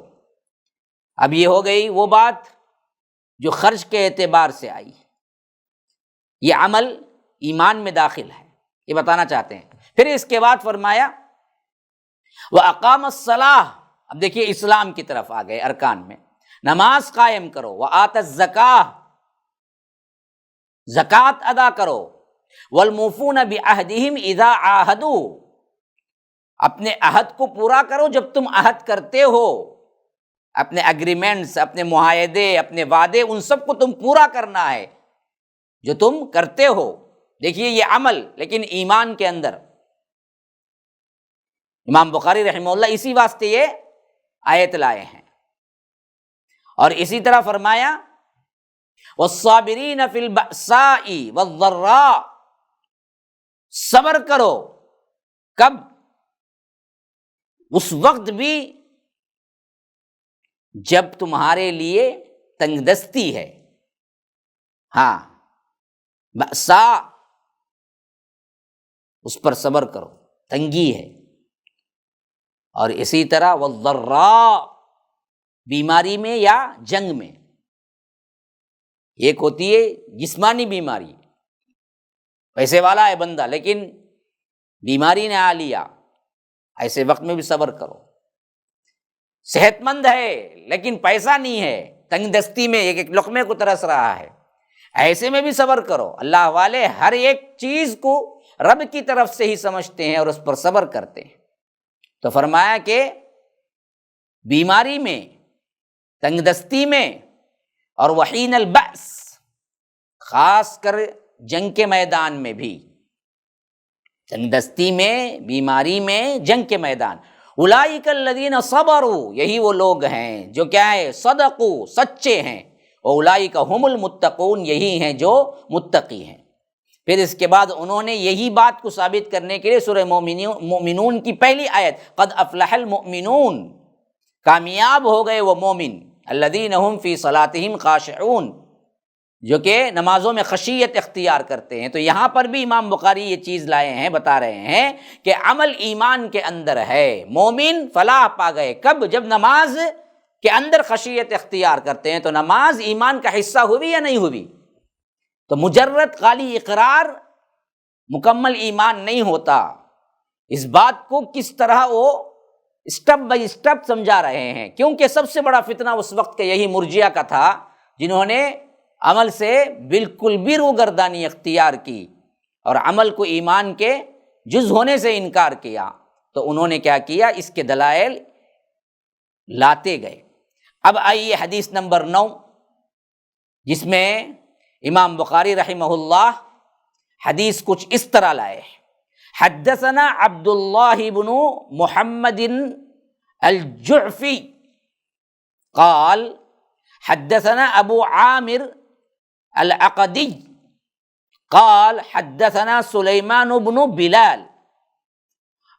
اب یہ ہو گئی وہ بات جو خرچ کے اعتبار سے آئی، یہ عمل ایمان میں داخل ہے، یہ بتانا چاہتے ہیں۔ پھر اس کے بعد فرمایا وَأَقَامَ الصَّلَاةَ، اب دیکھیے اسلام کی طرف آ گئے، ارکان میں، نماز قائم کرو، وَآتَ الزَّكَاةَ، زکوٰۃ ادا کرو، وَالْمُوفُونَ بِعَهْدِهِمْ إِذَا عَاهَدُوا، اپنے عہد کو پورا کرو جب تم عہد کرتے ہو، اپنے اگریمنٹس، اپنے معاہدے، اپنے وعدے، ان سب کو تم پورا کرنا ہے جو تم کرتے ہو۔ دیکھیے یہ عمل، لیکن ایمان کے اندر امام بخاری رحمہ اللہ اسی واسطے یہ آیت لائے ہیں۔ اور اسی طرح فرمایا والصابرین فی البأساء والضراء، صبر کرو، کب؟ اس وقت بھی جب تمہارے لیے تنگ دستی ہے، ہاں بأسا، اس پر صبر کرو، تنگی ہے۔ اور اسی طرح والضراء، بیماری میں یا جنگ میں۔ ایک ہوتی ہے جسمانی بیماری، پیسے والا ہے بندہ لیکن بیماری نے آ لیا، ایسے وقت میں بھی صبر کرو۔ صحت مند ہے لیکن پیسہ نہیں ہے، تنگ دستی میں ایک ایک لقمے کو ترس رہا ہے، ایسے میں بھی صبر کرو۔ اللہ والے ہر ایک چیز کو رب کی طرف سے ہی سمجھتے ہیں اور اس پر صبر کرتے ہیں۔ تو فرمایا کہ بیماری میں، تنگ دستی میں، اور وحین البأس، خاص کر جنگ کے میدان میں بھی، تنگ دستی میں، بیماری میں، جنگ کے میدان۔ اولئک الذین صبروا، یہی وہ لوگ ہیں جو کیا ہے، صدقوا، سچے ہیں، اولئک هم المتقون، یہی ہیں جو متقی ہیں۔ پھر اس کے بعد انہوں نے یہی بات کو ثابت کرنے کے لیے سورہ مومنون کی پہلی آیت قد افلح المؤمنون، کامیاب ہو گئے وہ مومن، الذین هم فی صلاتہم خاشعون، جو کہ نمازوں میں خشیت اختیار کرتے ہیں۔ تو یہاں پر بھی امام بخاری یہ چیز لائے ہیں، بتا رہے ہیں کہ عمل ایمان کے اندر ہے، مومن فلاح پا گئے کب؟ جب نماز کے اندر خشیت اختیار کرتے ہیں۔ تو نماز ایمان کا حصہ ہوئی یا نہیں ہوئی؟ تو مجرد خالی اقرار مکمل ایمان نہیں ہوتا۔ اس بات کو کس طرح وہ اسٹیپ بائی اسٹیپ سمجھا رہے ہیں، کیونکہ سب سے بڑا فتنہ اس وقت کا یہی مرجئہ کا تھا، جنہوں نے عمل سے بالکل بھی روگردانی اختیار کی اور عمل کو ایمان کے جز ہونے سے انکار کیا۔ تو انہوں نے کیا کیا؟ اس کے دلائل لاتے گئے۔ اب آئیے حدیث نمبر 9، جس میں امام بخاری رحمہ اللہ حدیث کچھ اس طرح لائے۔ حدثنا عبداللہ بن محمد الجعفی قال حدثنا ابو عامر العقدی قال حدثنا سلیمان بن بلال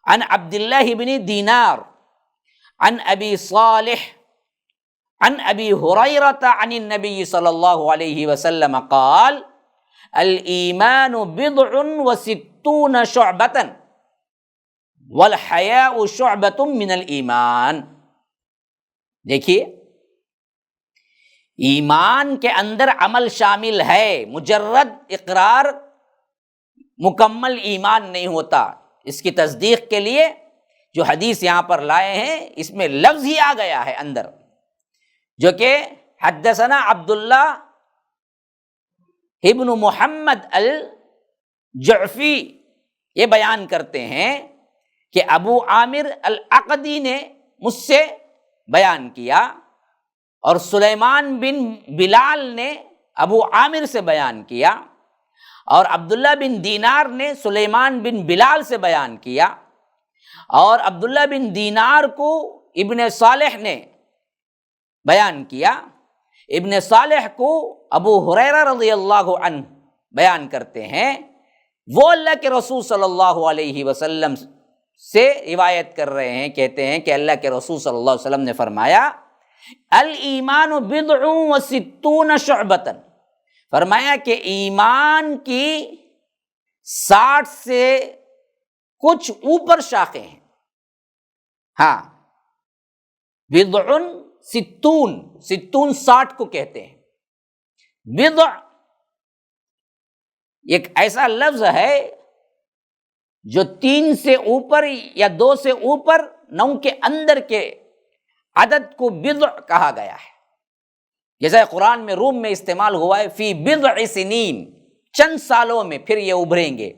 عن عبد اللہ بن دینار عن ابی صالح عن ابی ہریرۃ عن النبی صلی اللہ علیہ وسلم قال الایمان بضع وستون شعبۃ والحیاء شعبۃ من الایمان۔ دیکھیے، ایمان کے اندر عمل شامل ہے، مجرد اقرار مکمل ایمان نہیں ہوتا۔ اس کی تصدیق کے لیے جو حدیث یہاں پر لائے ہیں، اس میں لفظ ہی آ گیا ہے اندر، جو کہ حدثنا عبداللہ ابن محمد الجعفی یہ بیان کرتے ہیں کہ ابو عامر العقدی نے مجھ سے بیان کیا، اور سلیمان بن بلال نے ابو عامر سے بیان کیا، اور عبداللہ بن دینار نے سلیمان بن بلال سے بیان کیا، اور عبداللہ بن دینار کو ابن صالح نے بیان کیا، ابن صالح کو ابو ہریرہ رضی اللہ عنہ بیان کرتے ہیں۔ وہ اللہ کے رسول صلی اللہ علیہ وسلم سے روایت کر رہے ہیں، کہتے ہیں کہ اللہ کے رسول صلی اللہ علیہ وسلم نے فرمایا الایمان بضع وستون شعبۃ، فرمایا کہ ایمان کی 60 سے کچھ اوپر شاخیں ہیں۔ ہاں، بضع ستون، 60 کو کہتے ہیں۔ بضع ایک ایسا لفظ ہے جو 3 سے اوپر یا 2 سے اوپر 9 کے اندر کے عدد کو بضع کہا گیا ہے، جیسا قرآن میں روم میں استعمال ہوا ہے فی بضع سنین، چند سالوں میں پھر یہ ابھریں گے۔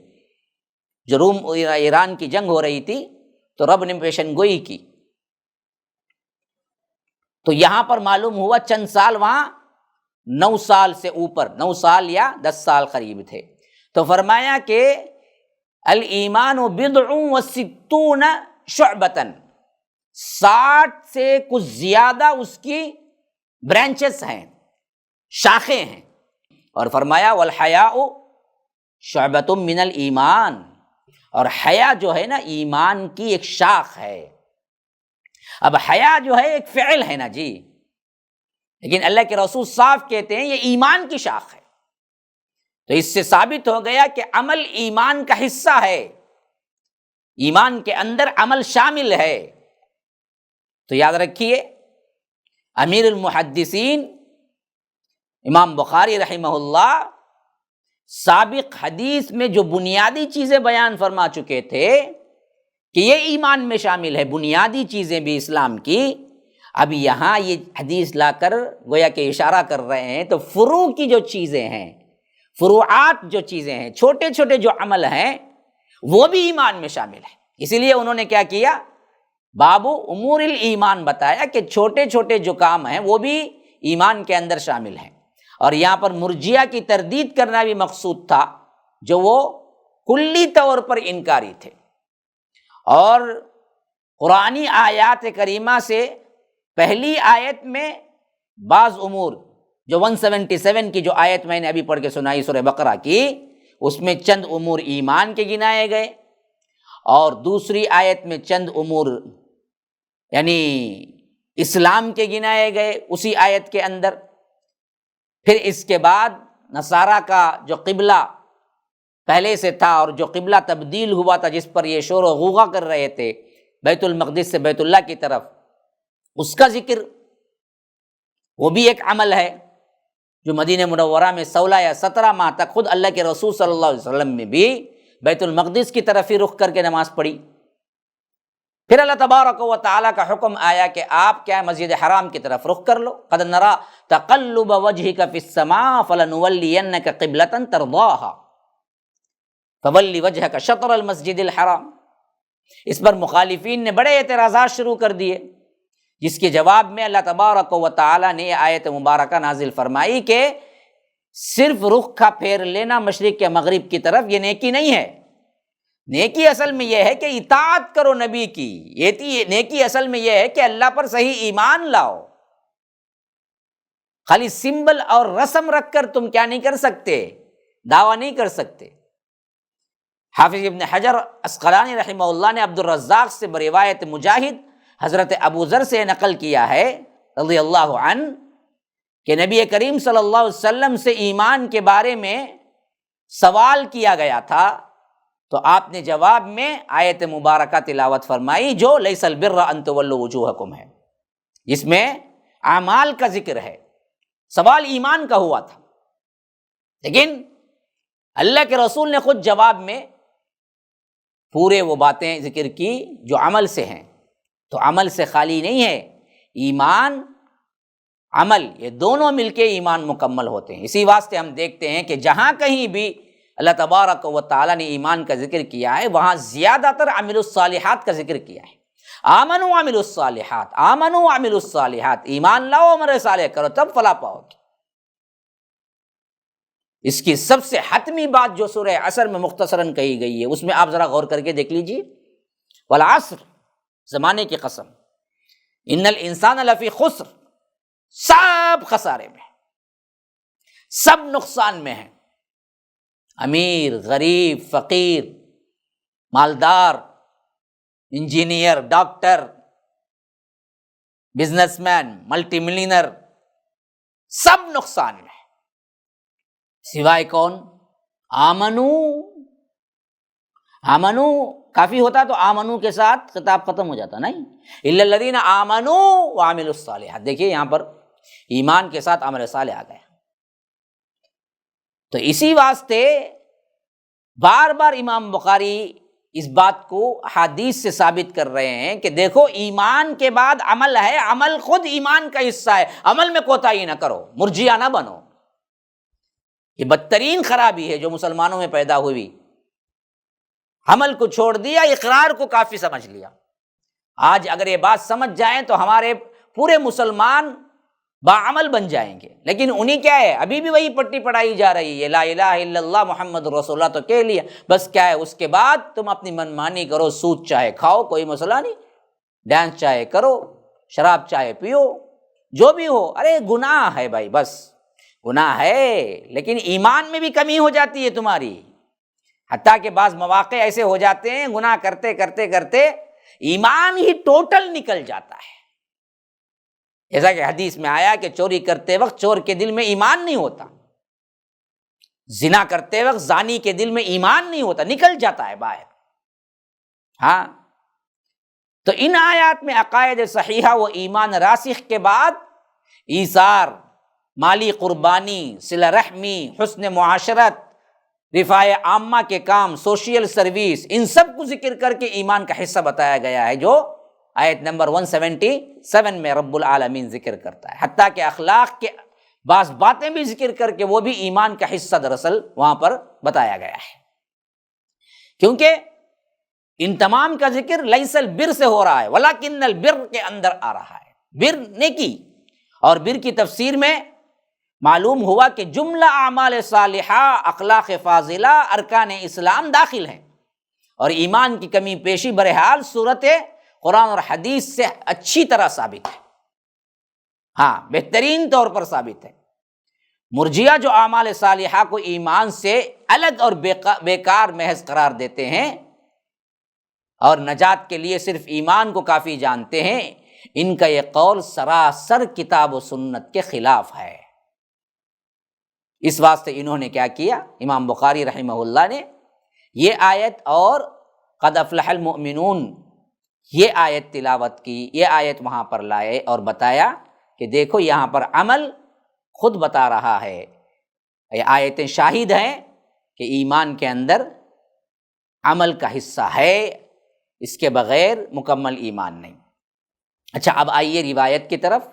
جو روم ایران کی جنگ ہو رہی تھی تو رب نے پیشن گوئی کی، تو یہاں پر معلوم ہوا چند سال، وہاں 9 سال سے اوپر، 9 سال یا 10 سال قریب تھے۔ تو فرمایا کہ الایمان بضع وستون شعبۃ، 60 سے کچھ زیادہ اس کی برانچز ہیں، شاخیں ہیں، اور فرمایا والحیاء شعبۃ من الایمان، اور حیا جو ہے نا ایمان کی ایک شاخ ہے۔ اب حیا جو ہے ایک فعل ہے نا جی، لیکن اللہ کے رسول صاف کہتے ہیں یہ ایمان کی شاخ ہے۔ تو اس سے ثابت ہو گیا کہ عمل ایمان کا حصہ ہے، ایمان کے اندر عمل شامل ہے۔ تو یاد رکھیے، امیر المحدثین امام بخاری رحمہ اللہ سابق حدیث میں جو بنیادی چیزیں بیان فرما چکے تھے کہ یہ ایمان میں شامل ہے، بنیادی چیزیں بھی اسلام کی، اب یہاں یہ حدیث لا کر گویا کہ اشارہ کر رہے ہیں۔ تو فروع کی جو چیزیں ہیں، فروعات جو چیزیں ہیں، چھوٹے چھوٹے جو عمل ہیں، وہ بھی ایمان میں شامل ہے۔ اسی لیے انہوں نے کیا کیا، باب امور الایمان بتایا کہ چھوٹے چھوٹے جو کام ہیں وہ بھی ایمان کے اندر شامل ہیں۔ اور یہاں پر مرجیہ کی تردید کرنا بھی مقصود تھا، جو وہ کلی طور پر انکاری تھے، اور قرآنی آیات کریمہ سے پہلی آیت میں بعض امور، جو 177 کی جو آیت میں نے ابھی پڑھ کے سنائی سورہ بقرہ کی، اس میں چند امور ایمان کے گنائے گئے، اور دوسری آیت میں چند امور یعنی اسلام کے گنائے گئے اسی آیت کے اندر۔ پھر اس کے بعد نصارہ کا جو قبلہ پہلے سے تھا اور جو قبلہ تبدیل ہوا تھا، جس پر یہ شور و غوغا کر رہے تھے بیت المقدس سے بیت اللہ کی طرف، اس کا ذکر، وہ بھی ایک عمل ہے جو مدینہ منورہ میں 16 یا 17 ماہ تک خود اللہ کے رسول صلی اللہ علیہ وسلم میں بھی بیت المقدس کی طرف ہی رخ کر کے نماز پڑھی۔ پھر اللہ تبارک و تعالیٰ کا حکم آیا کہ آپ کیا مسجد حرام کی طرف رخ کر لو، قد نرى تقلب وجهك في السماء فلنولينك قبلة ترضاها فول وجهك شطر المسجد الحرام۔ اس پر مخالفین نے بڑے اعتراضات شروع کر دیے، جس کے جواب میں اللہ تبارک و تعالیٰ نے یہ آیت مبارکہ نازل فرمائی کہ صرف رخ کا پھیر لینا مشرق یا مغرب کی طرف یہ نیکی نہیں ہے۔ نیکی اصل میں یہ ہے کہ اطاعت کرو نبی کی، یہ نیکی اصل میں یہ ہے کہ اللہ پر صحیح ایمان لاؤ۔ خالی سمبل اور رسم رکھ کر تم کیا نہیں کر سکتے، دعویٰ نہیں کر سکتے۔ حافظ ابن حجر عسقلانی رحمہ اللہ نے عبد الرزاق سے بروایت مجاہد حضرت ابو ذر سے نقل کیا ہے رضی اللہ عنہ کہ نبی کریم صلی اللہ علیہ وسلم سے ایمان کے بارے میں سوال کیا گیا تھا، تو آپ نے جواب میں آیت مبارکہ تلاوت فرمائی جو لیس البر ان تولوا وجوہکم ہے، جس میں اعمال کا ذکر ہے، سوال ایمان کا ہوا تھا، لیکن اللہ کے رسول نے خود جواب میں پورے وہ باتیں ذکر کی جو عمل سے ہیں۔ تو عمل سے خالی نہیں ہے، ایمان عمل یہ دونوں مل کے ایمان مکمل ہوتے ہیں۔ اسی واسطے ہم دیکھتے ہیں کہ جہاں کہیں بھی اللہ تبارک و تعالیٰ نے ایمان کا ذکر کیا ہے، وہاں زیادہ تر عامل الصالحات کا ذکر کیا ہے۔ آمنوا وعملوا الصالحات، آمنوا وعملوا الصالحات، ایمان لاؤ عمل صالح کرو تب فلاح پاؤ گے۔ اس کی سب سے حتمی بات جو سورہ عصر میں مختصراً کہی گئی ہے، اس میں آپ ذرا غور کر کے دیکھ لیجیے، والعصر، زمانے کی قسم، ان الانسان لفی خسر، سب خسارے میں، سب نقصان میں ہیں، امیر، غریب، فقیر، مالدار، engineer, doctor, businessman, multimillionaire, سب نقصان میں، سوائے کون؟ آمنو۔ آمنو کافی ہوتا تو آمنو کے ساتھ خطاب ختم ہو جاتا، نہیں، الا الذین آمنوا وعملوا الصالحات۔ دیکھیے یہاں پر ایمان کے ساتھ عمل صالح آ گیا۔ تو اسی واسطے بار بار امام بخاری اس بات کو حدیث سے ثابت کر رہے ہیں کہ دیکھو ایمان کے بعد عمل ہے، عمل خود ایمان کا حصہ ہے، عمل میں کوتاہی نہ کرو، مرجئہ نہ بنو۔ یہ بدترین خرابی ہے جو مسلمانوں میں پیدا ہوئی، عمل کو چھوڑ دیا، اقرار کو کافی سمجھ لیا۔ آج اگر یہ بات سمجھ جائیں تو ہمارے پورے مسلمان باعمل بن جائیں گے، لیکن انہیں کیا ہے، ابھی بھی وہی پٹی پڑھائی جا رہی ہے، لا الہ الا اللہ محمد رسول اللہ تو کہہ لیا، بس کیا ہے اس کے بعد تم اپنی منمانی کرو، سود چاہے کھاؤ کوئی مسئلہ نہیں، ڈانس چاہے کرو، شراب چاہے پیو، جو بھی ہو، ارے گناہ ہے بھائی، بس گناہ ہے، لیکن ایمان میں بھی کمی ہو جاتی ہے تمہاری، حتیٰ کہ بعض مواقع ایسے ہو جاتے ہیں گناہ کرتے کرتے کرتے ایمان ہی ٹوٹل نکل جاتا ہے، جیسا کہ حدیث میں آیا کہ چوری کرتے وقت چور کے دل میں ایمان نہیں ہوتا، زنا کرتے وقت زانی کے دل میں ایمان نہیں ہوتا، نکل جاتا ہے باہر۔ ہاں، تو ان آیات میں عقائد صحیحہ و ایمان راسخ کے بعد ایثار، مالی قربانی، صلہ رحمی، حسن معاشرت، رفاع عامہ کے کام، سوشل سروس، ان سب کو ذکر کر کے ایمان کا حصہ بتایا گیا ہے، جو آیت نمبر 177 میں رب العالمین ذکر کرتا ہے۔ حتیٰ کہ اخلاق کے بعض باتیں بھی ذکر کر کے وہ بھی ایمان کا حصہ دراصل وہاں پر بتایا گیا ہے، کیونکہ ان تمام کا ذکر لیس البر سے ہو رہا ہے، ولکن البر کے اندر آ رہا ہے۔ بر نیکی، اور بر کی تفسیر میں معلوم ہوا کہ جملہ اعمال صالحہ، اخلاق فاضلہ، ارکان اسلام داخل ہیں، اور ایمان کی کمی پیشی بہرحال صورت قرآن اور حدیث سے اچھی طرح ثابت ہے، ہاں بہترین طور پر ثابت ہے۔ مرجئہ جو اعمال صالحہ کو ایمان سے الگ اور بیکار محض قرار دیتے ہیں اور نجات کے لیے صرف ایمان کو کافی جانتے ہیں، ان کا یہ قول سراسر کتاب و سنت کے خلاف ہے۔ اس واسطے انہوں نے کیا کیا، امام بخاری رحمہ اللہ نے یہ آیت اور قد افلح المؤمنون یہ آیت تلاوت کی، یہ آیت وہاں پر لائے اور بتایا کہ دیکھو یہاں پر عمل خود بتا رہا ہے، یہ آیتیں شاہد ہیں کہ ایمان کے اندر عمل کا حصہ ہے، اس کے بغیر مکمل ایمان نہیں۔ اچھا، اب آئیے روایت کی طرف۔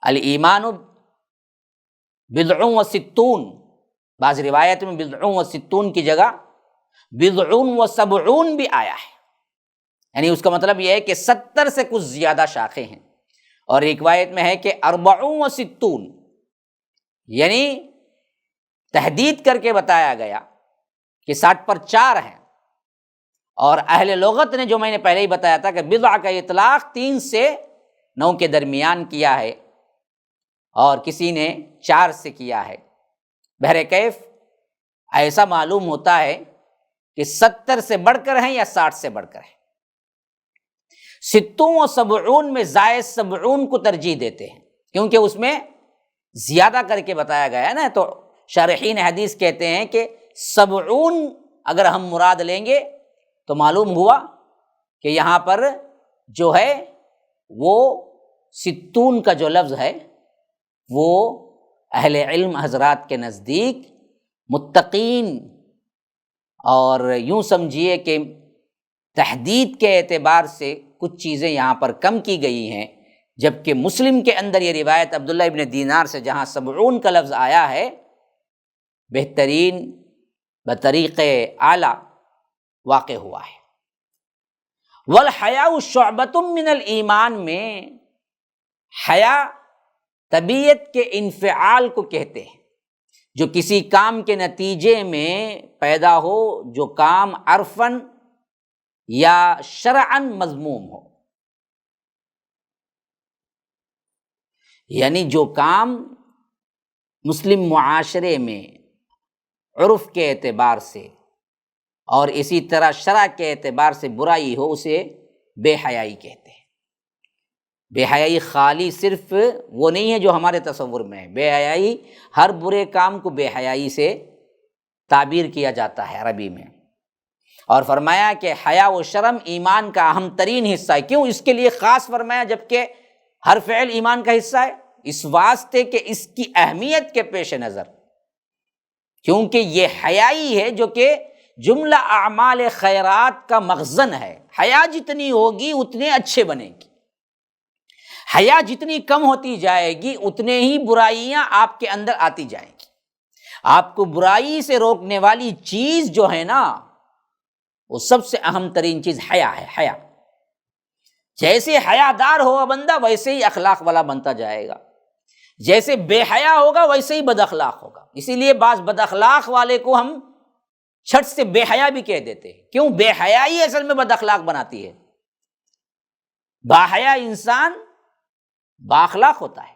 الایمان بضع و ستون، بعض روایت میں بضع و ستون کی جگہ بضع و سبعون بھی آیا ہے، یعنی اس کا مطلب یہ ہے کہ 70 سے کچھ زیادہ شاخیں ہیں، اور ایک روایت میں ہے کہ 40 و ستون، یعنی تحدید کر کے بتایا گیا کہ 60 پر 4 ہیں۔ اور اہل لغت نے جو میں نے پہلے ہی بتایا تھا کہ بضع کا اطلاق 3 سے 9 کے درمیان کیا ہے، اور کسی نے 4 سے کیا ہے۔ بہرکیف ایسا معلوم ہوتا ہے کہ 70 سے بڑھ کر ہیں یا 60 سے بڑھ کر ہیں۔ 60 و 70 میں زائد 70 کو ترجیح دیتے ہیں، کیونکہ اس میں زیادہ کر کے بتایا گیا ہے نا، تو شارحین حدیث کہتے ہیں کہ 70 اگر ہم مراد لیں گے تو معلوم ہوا کہ یہاں پر جو ہے وہ 60 کا جو لفظ ہے وہ اہل علم حضرات کے نزدیک متقین، اور یوں سمجھیے کہ تحدید کے اعتبار سے کچھ چیزیں یہاں پر کم کی گئی ہیں، جبکہ مسلم کے اندر یہ روایت عبداللہ ابن دینار سے جہاں 70 کا لفظ آیا ہے، بہترین بطریق اعلیٰ واقع ہوا ہے۔ والحیاء شعبۃ من الایمان میں حیا طبیعت کے انفعال کو کہتے ہیں، جو کسی کام کے نتیجے میں پیدا ہو، جو کام عرفاً یا شرعاً مذموم ہو، یعنی جو کام مسلم معاشرے میں عرف کے اعتبار سے اور اسی طرح شرع کے اعتبار سے برائی ہو، اسے بے حیائی کہتے ہیں۔ بے حیائی خالی صرف وہ نہیں ہے جو ہمارے تصور میں ہے، بے حیائی ہر برے کام کو بے حیائی سے تعبیر کیا جاتا ہے عربی میں، اور فرمایا کہ حیا و شرم ایمان کا اہم ترین حصہ ہے۔ کیوں اس کے لیے خاص فرمایا جبکہ ہر فعل ایمان کا حصہ ہے؟ اس واسطے کہ اس کی اہمیت کے پیش نظر، کیونکہ یہ حیائی ہے جو کہ جملہ اعمال خیرات کا مخزن ہے۔ حیا جتنی ہوگی اتنے اچھے بنے گی، حیا جتنی کم ہوتی جائے گی اتنے ہی برائیاں آپ کے اندر آتی جائیں گی۔ آپ کو برائی سے روکنے والی چیز جو ہے نا، وہ سب سے اہم ترین چیز حیا ہے۔ حیا جیسے حیا دار ہوگا بندہ ویسے ہی اخلاق والا بنتا جائے گا، جیسے بے حیا ہوگا ویسے ہی بد اخلاق ہوگا۔ اسی لیے بعض بد اخلاق والے کو ہم چھٹ سے بے حیا بھی کہہ دیتے ہیں۔ کیوں؟ بے حیائی اصل میں بد اخلاق بناتی ہے، باحیا انسان با اخلاق ہوتا ہے۔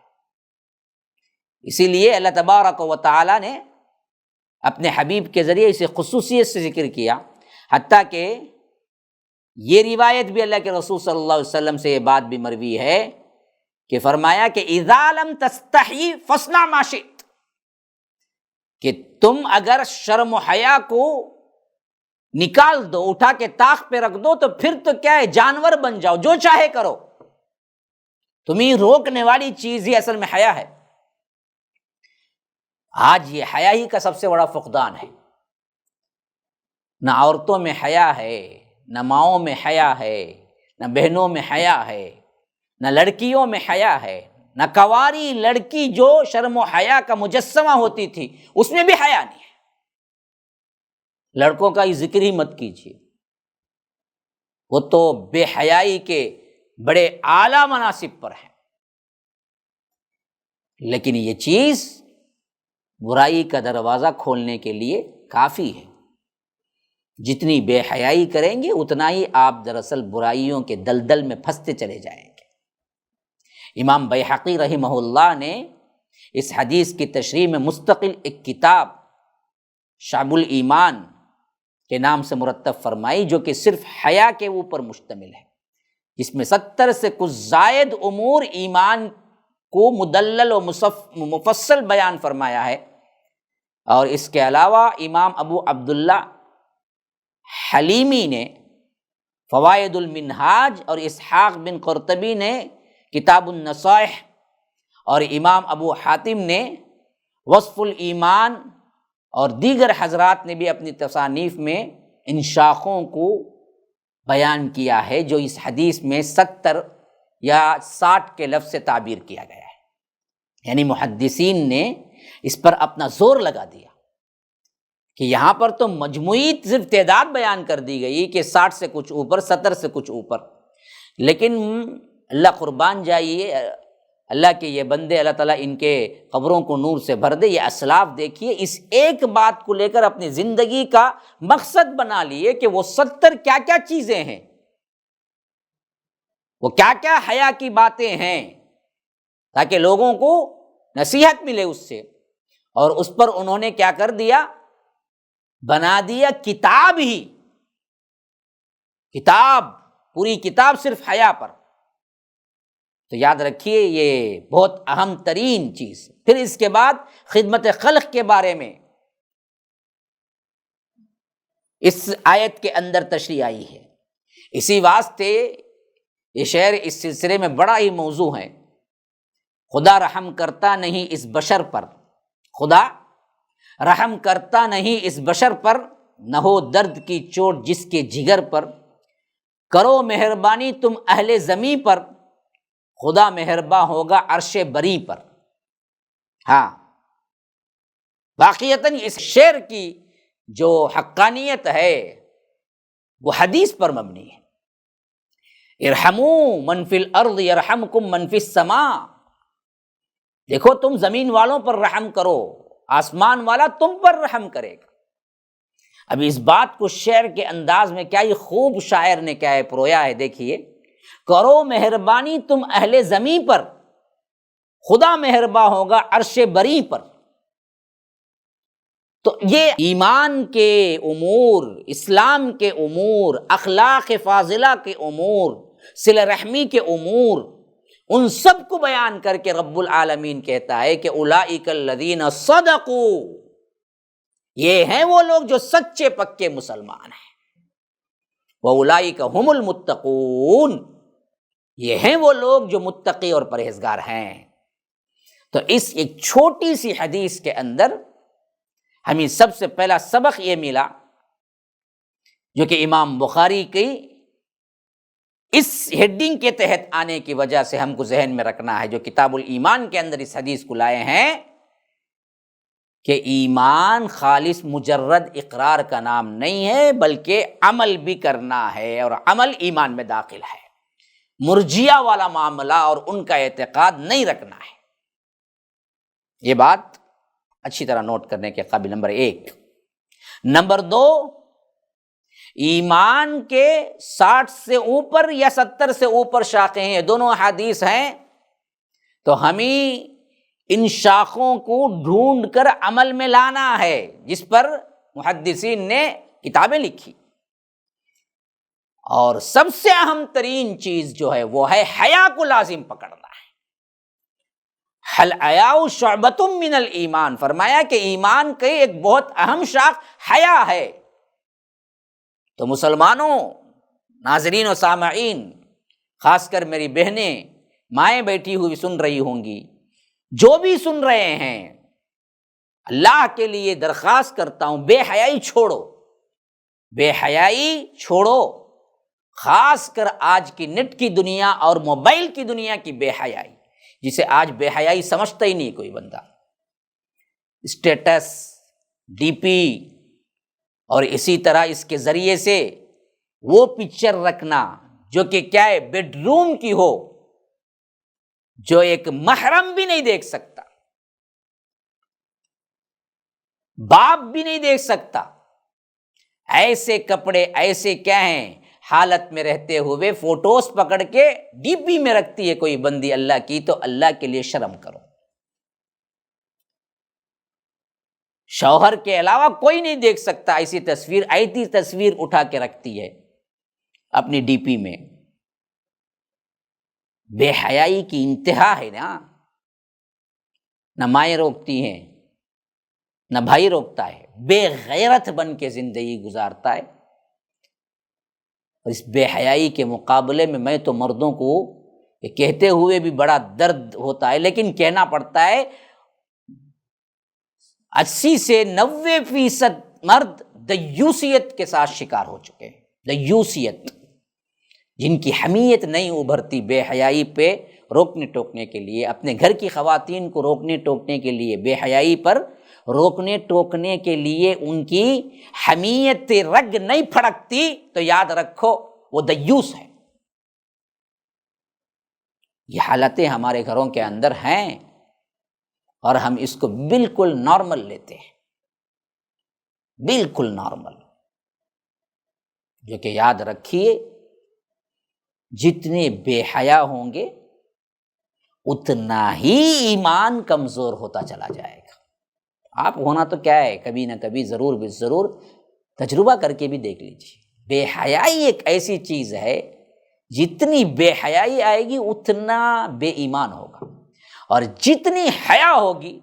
اسی لیے اللہ تبارک و تعالی نے اپنے حبیب کے ذریعے اسے خصوصیت سے ذکر کیا، حتیٰ کہ یہ روایت بھی اللہ کے رسول صلی اللہ علیہ وسلم سے یہ بات بھی مروی ہے کہ فرمایا کہ اذا لم تستحی فاصنع ما شئت، کہ تم اگر شرم و حیا کو نکال دو، اٹھا کے طاق پہ رکھ دو، تو پھر تو کیا ہے، جانور بن جاؤ، جو چاہے کرو، تمہیں روکنے والی چیز ہی اصل میں حیا ہے۔ آج یہ حیا ہی کا سب سے بڑا فقدان ہے، نہ عورتوں میں حیا ہے، نہ ماؤں میں حیا ہے، نہ بہنوں میں حیا ہے، نہ لڑکیوں میں حیا ہے، نہ کنواری لڑکی جو شرم و حیا کا مجسمہ ہوتی تھی اس میں بھی حیا نہیں ہے۔ لڑکوں کا ہی ذکر ہی مت کیجیے، وہ تو بے حیائی کے بڑے اعلیٰ مناصب پر ہیں، لیکن یہ چیز برائی کا دروازہ کھولنے کے لیے کافی ہے۔ جتنی بے حیائی کریں گے اتنا ہی آپ دراصل برائیوں کے دلدل میں پھنستے چلے جائیں گے۔ امام بیہقی رحمہ اللہ نے اس حدیث کی تشریح میں مستقل ایک کتاب شعب الایمان کے نام سے مرتب فرمائی، جو کہ صرف حیا کے اوپر مشتمل ہے، جس میں 70 سے کچھ زائد امور ایمان کو مدلل و مفصل بیان فرمایا ہے۔ اور اس کے علاوہ امام ابو عبداللہ حلیمی نے فوائد المنہاج، اور اسحاق بن قرطبی نے کتاب النصائح، اور امام ابو حاتم نے وصف الایمان، اور دیگر حضرات نے بھی اپنی تصانیف میں ان شاخوں کو بیان کیا ہے جو اس حدیث میں 70 یا 60 کے لفظ سے تعبیر کیا گیا ہے۔ یعنی محدثین نے اس پر اپنا زور لگا دیا کہ یہاں پر تو مجموعی صرف تعداد بیان کر دی گئی کہ 60 سے کچھ اوپر، 70 سے کچھ اوپر، لیکن اللہ قربان جائیے، اللہ کے یہ بندے، اللہ تعالیٰ ان کے قبروں کو نور سے بھر دے، یہ اسلاف دیکھیے اس ایک بات کو لے کر اپنی زندگی کا مقصد بنا لیے کہ وہ 70 کیا کیا چیزیں ہیں، وہ کیا کیا حیا کی باتیں ہیں، تاکہ لوگوں کو نصیحت ملے اس سے۔ اور اس پر انہوں نے کیا کر دیا، بنا دیا کتاب ہی، کتاب، پوری کتاب صرف حیا پر۔ تو یاد رکھیے یہ بہت اہم ترین چیز۔ پھر اس کے بعد خدمت خلق کے بارے میں اس آیت کے اندر تشریح آئی ہے۔ اسی واسطے یہ شعر اس سلسلے میں بڑا ہی موضوع ہے۔ خدا رحم کرتا نہیں اس بشر پر، خدا رحم کرتا نہیں اس بشر پر، نہ ہو درد کی چوٹ جس کے جگر پر، کرو مہربانی تم اہل زمیں پر، خدا مہرباں ہوگا عرش بری پر۔ ہاں، واقعتاً اس شعر کی جو حقانیت ہے وہ حدیث پر مبنی ہے۔ ارحموا من فی الارض یرحمکم من فی السماء، دیکھو تم زمین والوں پر رحم کرو، آسمان والا تم پر رحم کرے گا۔ اب اس بات کو شعر کے انداز میں کیا ہی خوب شاعر نے کیا ہے پرویا ہے، دیکھیے، کرو مہربانی تم اہل زمیں پر، خدا مہرباں ہوگا عرش بری پر۔ تو یہ ایمان کے امور، اسلام کے امور، اخلاق فاضلہ کے امور، صلہ رحمی کے امور، ان سب کو بیان کر کے رب العالمین کہتا ہے کہ اولئک الذین صدقوا، یہ ہیں وہ لوگ جو سچے پکے مسلمان ہیں، واولئک هم المتقون، یہ ہیں وہ لوگ جو متقی اور پرہیزگار ہیں۔ تو اس ایک چھوٹی سی حدیث کے اندر ہمیں سب سے پہلا سبق یہ ملا، جو کہ امام بخاری کی اس ہیڈنگ کے تحت آنے کی وجہ سے ہم کو ذہن میں رکھنا ہے، جو کتاب الایمان کے اندر اس حدیث کو لائے ہیں، کہ ایمان خالص مجرد اقرار کا نام نہیں ہے، بلکہ عمل بھی کرنا ہے، اور عمل ایمان میں داخل ہے۔ مرجیہ والا معاملہ اور ان کا اعتقاد نہیں رکھنا ہے۔ یہ بات اچھی طرح نوٹ کرنے کے قابل نمبر 1۔ نمبر 2، ایمان کے 60 سے اوپر یا 70 سے اوپر شاخیں ہیں، دونوں احادیث ہیں، تو ہمیں ان شاخوں کو ڈھونڈ کر عمل میں لانا ہے، جس پر محدثین نے کتابیں لکھی۔ اور سب سے اہم ترین چیز جو ہے وہ ہے حیا کو لازم پکڑنا ہے۔ الحیاء شعبۃ من الایمان، فرمایا کہ ایمان کی ایک بہت اہم شاخ حیا ہے۔ تو مسلمانوں، ناظرین و سامعین، خاص کر میری بہنیں، مائیں بیٹھی ہوئی سن رہی ہوں گی، جو بھی سن رہے ہیں، اللہ کے لیے درخواست کرتا ہوں، بے حیائی چھوڑو، بے حیائی چھوڑو، خاص کر آج کی نیٹ کی دنیا اور موبائل کی دنیا کی بے حیائی، جسے آج بے حیائی سمجھتا ہی نہیں کوئی بندہ۔ اسٹیٹس، ڈی پی، اور اسی طرح اس کے ذریعے سے وہ پکچر رکھنا جو کہ کیا ہے، بیڈ روم کی ہو، جو ایک محرم بھی نہیں دیکھ سکتا، باپ بھی نہیں دیکھ سکتا، ایسے کپڑے، ایسے کیا ہیں حالت میں رہتے ہوئے فوٹوز پکڑ کے ڈی پی میں رکھتی ہے کوئی بندی اللہ کی، تو اللہ کے لیے شرم کرو۔ شوہر کے علاوہ کوئی نہیں دیکھ سکتا ایسی تصویر اٹھا کے رکھتی ہے اپنی ڈی پی میں۔ بے حیائی کی انتہا ہے نا، نہ مائیں روکتی ہیں، نہ بھائی روکتا ہے، بے غیرت بن کے زندگی گزارتا ہے۔ اور اس بے حیائی کے مقابلے میں تو مردوں کو یہ کہتے ہوئے بھی بڑا درد ہوتا ہے، لیکن کہنا پڑتا ہے 80 سے 90% مرد دیوسیت کے ساتھ شکار ہو چکے ہیں۔ دیوسیت، جن کی حمیت نہیں ابھرتی بے حیائی پہ روکنے ٹوکنے کے لیے، اپنے گھر کی خواتین کو روکنے ٹوکنے کے لیے، بے حیائی پر روکنے ٹوکنے کے لیے ان کی حمیت رگ نہیں پھڑکتی، تو یاد رکھو وہ دیوس ہے۔ یہ حالتیں ہمارے گھروں کے اندر ہیں اور ہم اس کو بالکل نارمل لیتے ہیں، بالکل نارمل، جو کہ یاد رکھیے جتنے بے حیا ہوں گے اتنا ہی ایمان کمزور ہوتا چلا جائے گا۔ آپ ہونا تو کیا ہے، کبھی نہ کبھی ضرور تجربہ کر کے بھی دیکھ لیجیے۔ بے حیائی ایک ایسی چیز ہے، جتنی بے حیائی آئے گی اتنا بے ایمان ہوگا، اور جتنی حیا ہوگی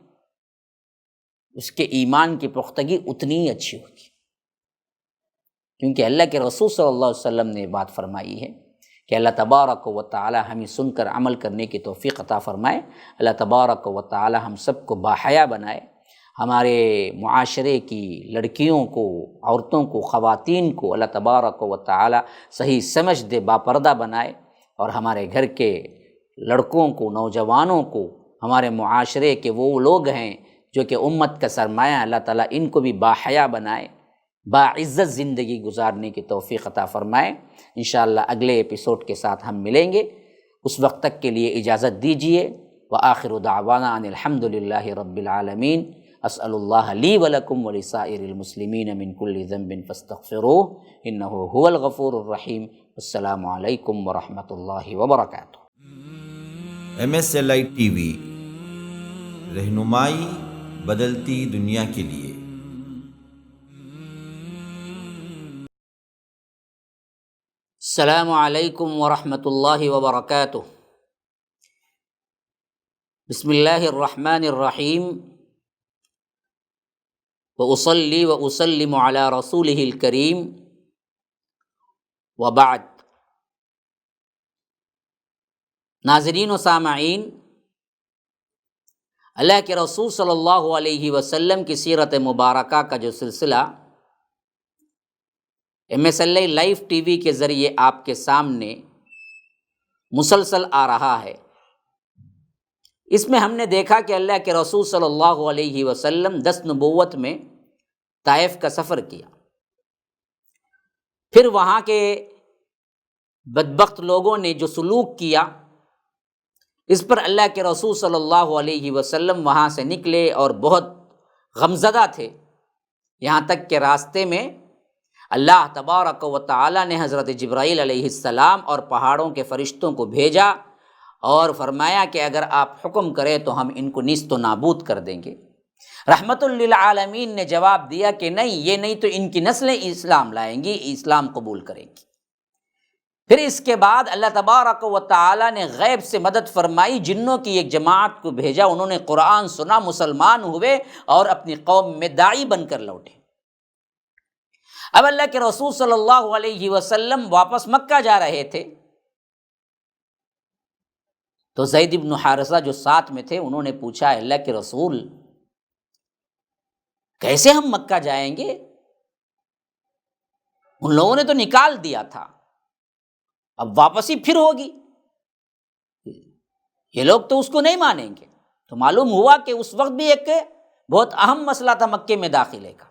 اس کے ایمان کی پختگی اتنی ہی اچھی ہوگی۔ کیونکہ اللہ کے رسول صلی اللہ علیہ وسلم نے بات فرمائی ہے کہ اللہ تبارک و تعالی ہمیں سن کر عمل کرنے کی توفیق عطا فرمائے۔ اللہ تبارک و تعالی ہم سب کو باحیا بنائے، ہمارے معاشرے کی لڑکیوں کو، عورتوں کو، خواتین کو اللہ تبارک و تعالی صحیح سمجھ دے، باپردہ بنائے، اور ہمارے گھر کے لڑکوں کو، نوجوانوں کو، ہمارے معاشرے کے وہ لوگ ہیں جو کہ امت کا سرمایہ، اللہ تعالیٰ ان کو بھی باحیا بنائے، باعزت زندگی گزارنے کی توفیق عطا فرمائے۔ انشاءاللہ اگلے ایپیسوڈ کے ساتھ ہم ملیں گے، اس وقت تک کے لیے اجازت دیجیے۔ وآخر دعوانا ان الحمد للہ رب العالمین۔ اسأل اللہ لی ولکم ولسائر المسلمین من کل ذنب فاستغفروہ انہ هو الغفور الرحیم۔ السلام علیکم ورحمۃ اللہ وبرکاتہ۔ MSLI TV، رہنمائی بدلتی دنیا کے لیے۔ السلام علیکم ورحمۃ اللہ وبرکاتہ۔ بسم اللہ الرحمن الرحیم، وأصلی وأسلم علی رسولہ الکریم، وبعد۔ ناظرین و سامعین، اللہ کے رسول صلی اللہ علیہ وسلم کی سیرت مبارکہ کا جو سلسلہ MSLI لائیو ٹی وی کے ذریعے آپ کے سامنے مسلسل آ رہا ہے، اس میں ہم نے دیکھا کہ اللہ کے رسول صلی اللہ علیہ وسلم 10 نبوت میں طائف کا سفر کیا، پھر وہاں کے بدبخت لوگوں نے جو سلوک کیا، اس پر اللہ کے رسول صلی اللہ علیہ وسلم وہاں سے نکلے اور بہت غمزدہ تھے، یہاں تک کہ راستے میں اللہ تبارک و تعالی نے حضرت جبرائیل علیہ السلام اور پہاڑوں کے فرشتوں کو بھیجا اور فرمایا کہ اگر آپ حکم کریں تو ہم ان کو نیست و نابود کر دیں گے۔ رحمت للعالمین نے جواب دیا کہ نہیں، یہ نہیں تو ان کی نسلیں اسلام لائیں گی، اسلام قبول کریں گی۔ پھر اس کے بعد اللہ تبارک و تعالیٰ نے غیب سے مدد فرمائی، جنوں کی ایک جماعت کو بھیجا، انہوں نے قرآن سنا، مسلمان ہوئے اور اپنی قوم میں داعی بن کر لوٹے۔ اب اللہ کے رسول صلی اللہ علیہ وسلم واپس مکہ جا رہے تھے، تو زید بن حارثہ جو ساتھ میں تھے انہوں نے پوچھا، اللہ کے رسول کیسے ہم مکہ جائیں گے؟ ان لوگوں نے تو نکال دیا تھا، اب واپسی پھر ہوگی، یہ لوگ تو اس کو نہیں مانیں گے۔ تو معلوم ہوا کہ اس وقت بھی ایک بہت اہم مسئلہ تھا مکے میں داخلے کا۔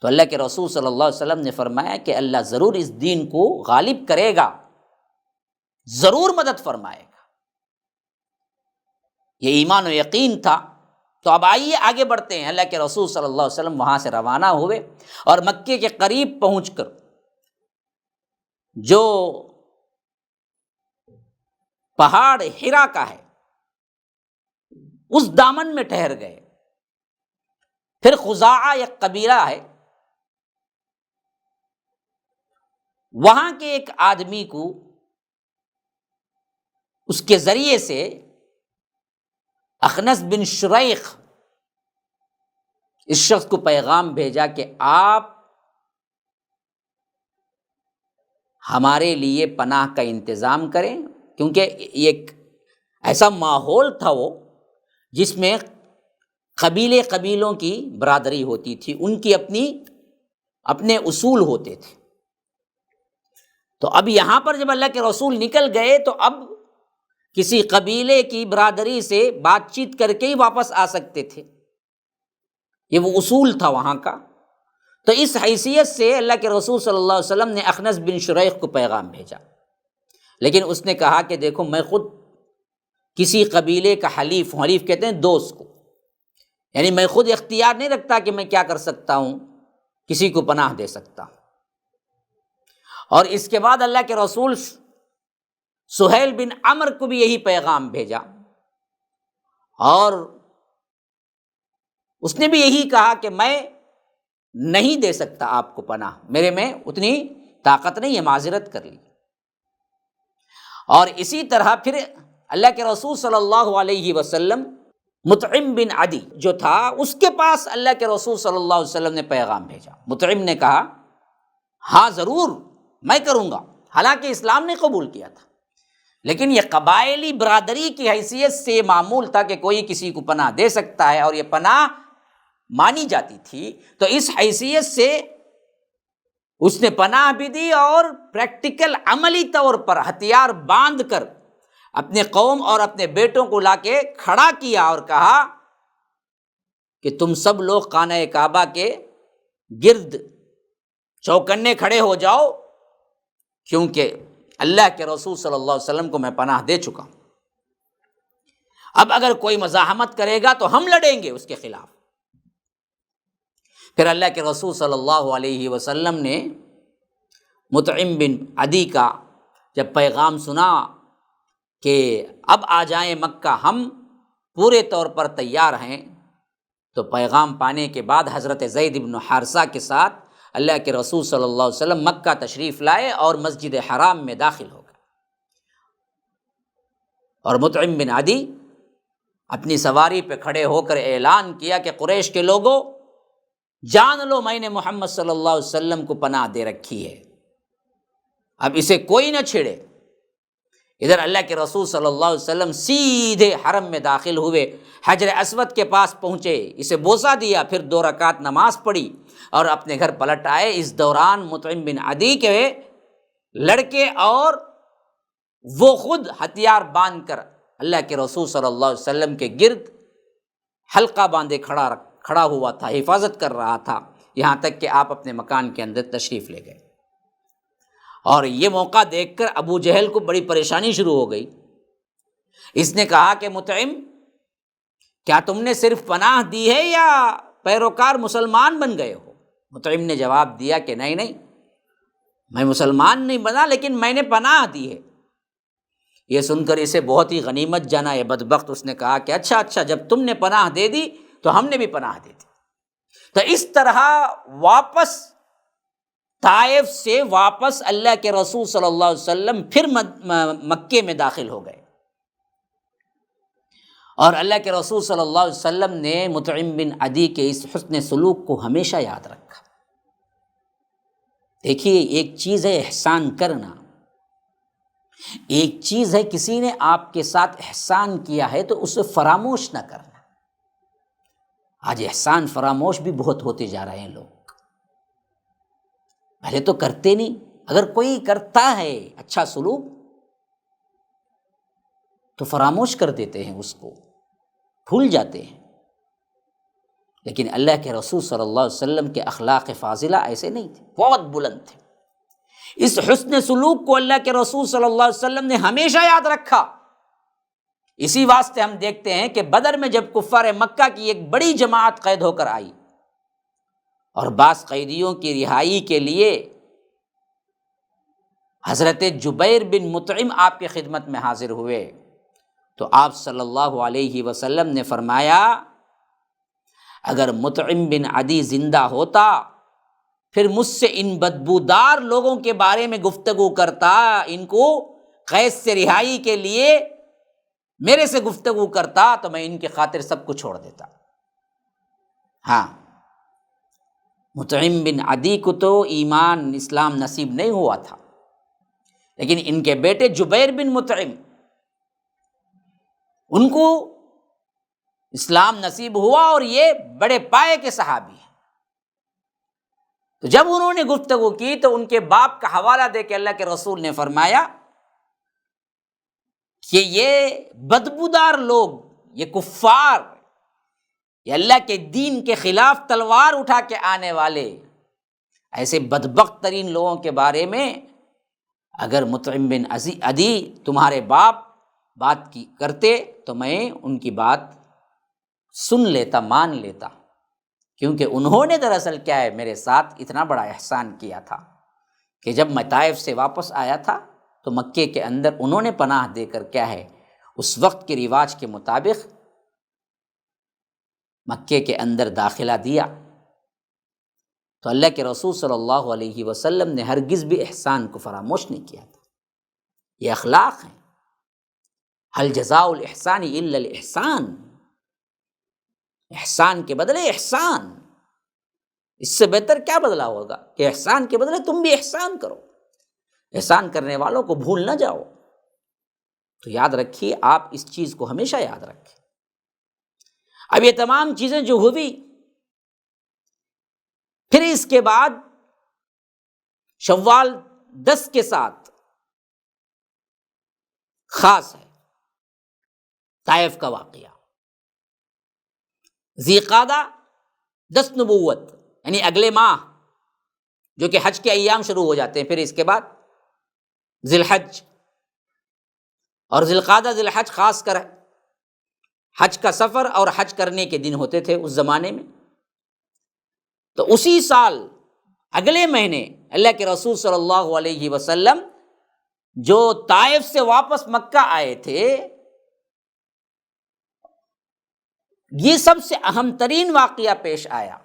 تو اللہ کے رسول صلی اللہ علیہ وسلم نے فرمایا کہ اللہ ضرور اس دین کو غالب کرے گا، ضرور مدد فرمائے گا۔ یہ ایمان و یقین تھا۔ تو اب آئیے آگے بڑھتے ہیں۔ اللہ کے رسول صلی اللہ علیہ وسلم وہاں سے روانہ ہوئے اور مکے کے قریب پہنچ کر جو پہاڑ حرا کا ہے اس دامن میں ٹھہر گئے۔ پھر خزاعہ ایک قبیلہ ہے، وہاں کے ایک آدمی کو اس کے ذریعے سے اخنس بن شریق اس شخص کو پیغام بھیجا کہ آپ ہمارے لیے پناہ کا انتظام کریں، کیونکہ ایک ایسا ماحول تھا وہ جس میں قبیلوں کی برادری ہوتی تھی، ان کی اپنے اصول ہوتے تھے۔ تو اب یہاں پر جب اللہ کے رسول نکل گئے تو اب کسی قبیلے کی برادری سے بات چیت کر کے ہی واپس آ سکتے تھے، یہ وہ اصول تھا وہاں کا۔ تو اس حیثیت سے اللہ کے رسول صلی اللہ علیہ وسلم نے اخنس بن شریق کو پیغام بھیجا، لیکن اس نے کہا کہ دیکھو میں خود کسی قبیلے کا حلیف ہوں، حلیف کہتے ہیں دوست کو، یعنی میں خود اختیار نہیں رکھتا کہ میں کیا کر سکتا ہوں، کسی کو پناہ دے سکتا ہوں۔ اور اس کے بعد اللہ کے رسول سہیل بن عمرو کو بھی یہی پیغام بھیجا اور اس نے بھی یہی کہا کہ میں نہیں دے سکتا آپ کو پناہ، میرے میں اتنی طاقت نہیں ہے، معذرت کر لی۔ اور اسی طرح پھر اللہ کے رسول صلی اللہ علیہ وسلم مطعم بن عدی جو تھا اس کے پاس اللہ کے رسول صلی اللہ علیہ وسلم نے پیغام بھیجا۔ مطعم نے کہا ہاں ضرور میں کروں گا، حالانکہ اسلام نے قبول کیا تھا، لیکن یہ قبائلی برادری کی حیثیت سے یہ معمول تھا کہ کوئی کسی کو پناہ دے سکتا ہے اور یہ پناہ مانی جاتی تھی۔ تو اس حیثیت سے اس نے پناہ بھی دی اور پریکٹیکل عملی طور پر ہتھیار باندھ کر اپنے قوم اور اپنے بیٹوں کو لا کے کھڑا کیا اور کہا کہ تم سب لوگ خانہ کعبہ کے گرد چوکنے کھڑے ہو جاؤ، کیونکہ اللہ کے رسول صلی اللہ علیہ وسلم کو میں پناہ دے چکا ہوں، اب اگر کوئی مزاحمت کرے گا تو ہم لڑیں گے اس کے خلاف۔ پھر اللہ کے رسول صلی اللہ علیہ وسلم نے مطعم بن عدی کا جب پیغام سنا کہ اب آ جائیں مکہ، ہم پورے طور پر تیار ہیں، تو پیغام پانے کے بعد حضرت زید بن حارثہ کے ساتھ اللہ کے رسول صلی اللہ علیہ وسلم مکہ تشریف لائے اور مسجد حرام میں داخل ہو گئے۔ اور مطعم بن عدی اپنی سواری پہ کھڑے ہو کر اعلان کیا کہ قریش کے لوگوں جان لو میں نے محمد صلی اللہ علیہ وسلم کو پناہ دے رکھی ہے، اب اسے کوئی نہ چھیڑے۔ ادھر اللہ کے رسول صلی اللہ علیہ وسلم سیدھے حرم میں داخل ہوئے، حجر اسود کے پاس پہنچے، اسے بوسہ دیا، پھر 2 رکعت نماز پڑھی اور اپنے گھر پلٹ آئے۔ اس دوران مطعم بن عدی کے لڑکے اور وہ خود ہتھیار باندھ کر اللہ کے رسول صلی اللہ علیہ وسلم کے گرد حلقہ باندھے کھڑا ہوا تھا، حفاظت کر رہا تھا، یہاں تک کہ آپ اپنے مکان کے اندر تشریف لے گئے۔ اور یہ موقع دیکھ کر ابو جہل کو بڑی پریشانی شروع ہو گئی۔ اس نے کہا کہ مطعم کیا تم نے صرف پناہ دی ہے یا پیروکار مسلمان بن گئے ہو؟ مطعم نے جواب دیا کہ نہیں، میں مسلمان نہیں بنا، لیکن میں نے پناہ دی ہے۔ یہ سن کر اسے بہت ہی غنیمت جانا یہ بدبخت۔ اس نے کہا کہ اچھا جب تم نے پناہ دے دی تو ہم نے بھی پناہ دے دی۔ تو اس طرح واپس طائف سے واپس اللہ کے رسول صلی اللہ علیہ وسلم پھر مکے میں داخل ہو گئے، اور اللہ کے رسول صلی اللہ علیہ وسلم نے مطعم بن عدی کے اس حسن سلوک کو ہمیشہ یاد رکھا۔ دیکھیے، ایک چیز ہے احسان کرنا، ایک چیز ہے کسی نے آپ کے ساتھ احسان کیا ہے تو اسے فراموش نہ کرنا۔ آج احسان فراموش بھی بہت ہوتے جا رہے ہیں لوگ، پہلے تو کرتے نہیں، اگر کوئی کرتا ہے اچھا سلوک تو فراموش کر دیتے ہیں، اس کو بھول جاتے ہیں۔ لیکن اللہ کے رسول صلی اللہ علیہ وسلم کے اخلاق فاضلہ ایسے نہیں تھے، بہت بلند تھے۔ اس حسن سلوک کو اللہ کے رسول صلی اللہ علیہ وسلم نے ہمیشہ یاد رکھا۔ اسی واسطے ہم دیکھتے ہیں کہ بدر میں جب کفار مکہ کی ایک بڑی جماعت قید ہو کر آئی اور بعض قیدیوں کی رہائی کے لیے حضرت جبیر بن مطعم آپ کی خدمت میں حاضر ہوئے، تو آپ صلی اللہ علیہ وسلم نے فرمایا اگر مطعم بن عدی زندہ ہوتا پھر مجھ سے ان بدبودار لوگوں کے بارے میں گفتگو کرتا، ان کو قید سے رہائی کے لیے میرے سے گفتگو کرتا تو میں ان کی خاطر سب کچھ چھوڑ دیتا۔ ہاں، مطعم بن عدی کو تو ایمان اسلام نصیب نہیں ہوا تھا، لیکن ان کے بیٹے جبیر بن مطعم ان کو اسلام نصیب ہوا، اور یہ بڑے پائے کے صحابی ہیں۔ تو جب انہوں نے گفتگو کی تو ان کے باپ کا حوالہ دے کے اللہ کے رسول نے فرمایا کہ یہ بدبودار لوگ، یہ کفار، یہ اللہ کے دین کے خلاف تلوار اٹھا کے آنے والے، ایسے بدبخت ترین لوگوں کے بارے میں اگر مطعم بن عدی تمہارے باپ بات کی کرتے تو میں ان کی بات سن لیتا، مان لیتا، کیونکہ انہوں نے دراصل کیا ہے میرے ساتھ اتنا بڑا احسان کیا تھا کہ جب میں طائف سے واپس آیا تھا تو مکے کے اندر انہوں نے پناہ دے کر کیا ہے اس وقت کے رواج کے مطابق مکے کے اندر داخلہ دیا۔ تو اللہ کے رسول صلی اللہ علیہ وسلم نے ہرگز بھی احسان کو فراموش نہیں کیا تھا۔ یہ اخلاق ہیں، هل جزاء الاحسان الا الاحسان، احسان کے بدلے احسان، اس سے بہتر کیا بدلہ ہوگا کہ احسان کے بدلے تم بھی احسان کرو، احسان کرنے والوں کو بھول نہ جاؤ۔ تو یاد رکھیے، آپ اس چیز کو ہمیشہ یاد رکھیں۔ اب یہ تمام چیزیں جو ہوئی، پھر اس کے بعد شوال 10 کے ساتھ خاص ہے طائف کا واقعہ، ذی قعدہ 10 نبوت، یعنی اگلے ماہ جو کہ حج کے ایام شروع ہو جاتے ہیں، پھر اس کے بعد ذی الحج، اور ذی القعدہ ذی الحج خاص کر حج کا سفر اور حج کرنے کے دن ہوتے تھے اس زمانے میں۔ تو اسی سال اگلے مہینے اللہ کے رسول صلی اللہ علیہ وسلم جو طائف سے واپس مکہ آئے تھے، یہ سب سے اہم ترین واقعہ پیش آیا۔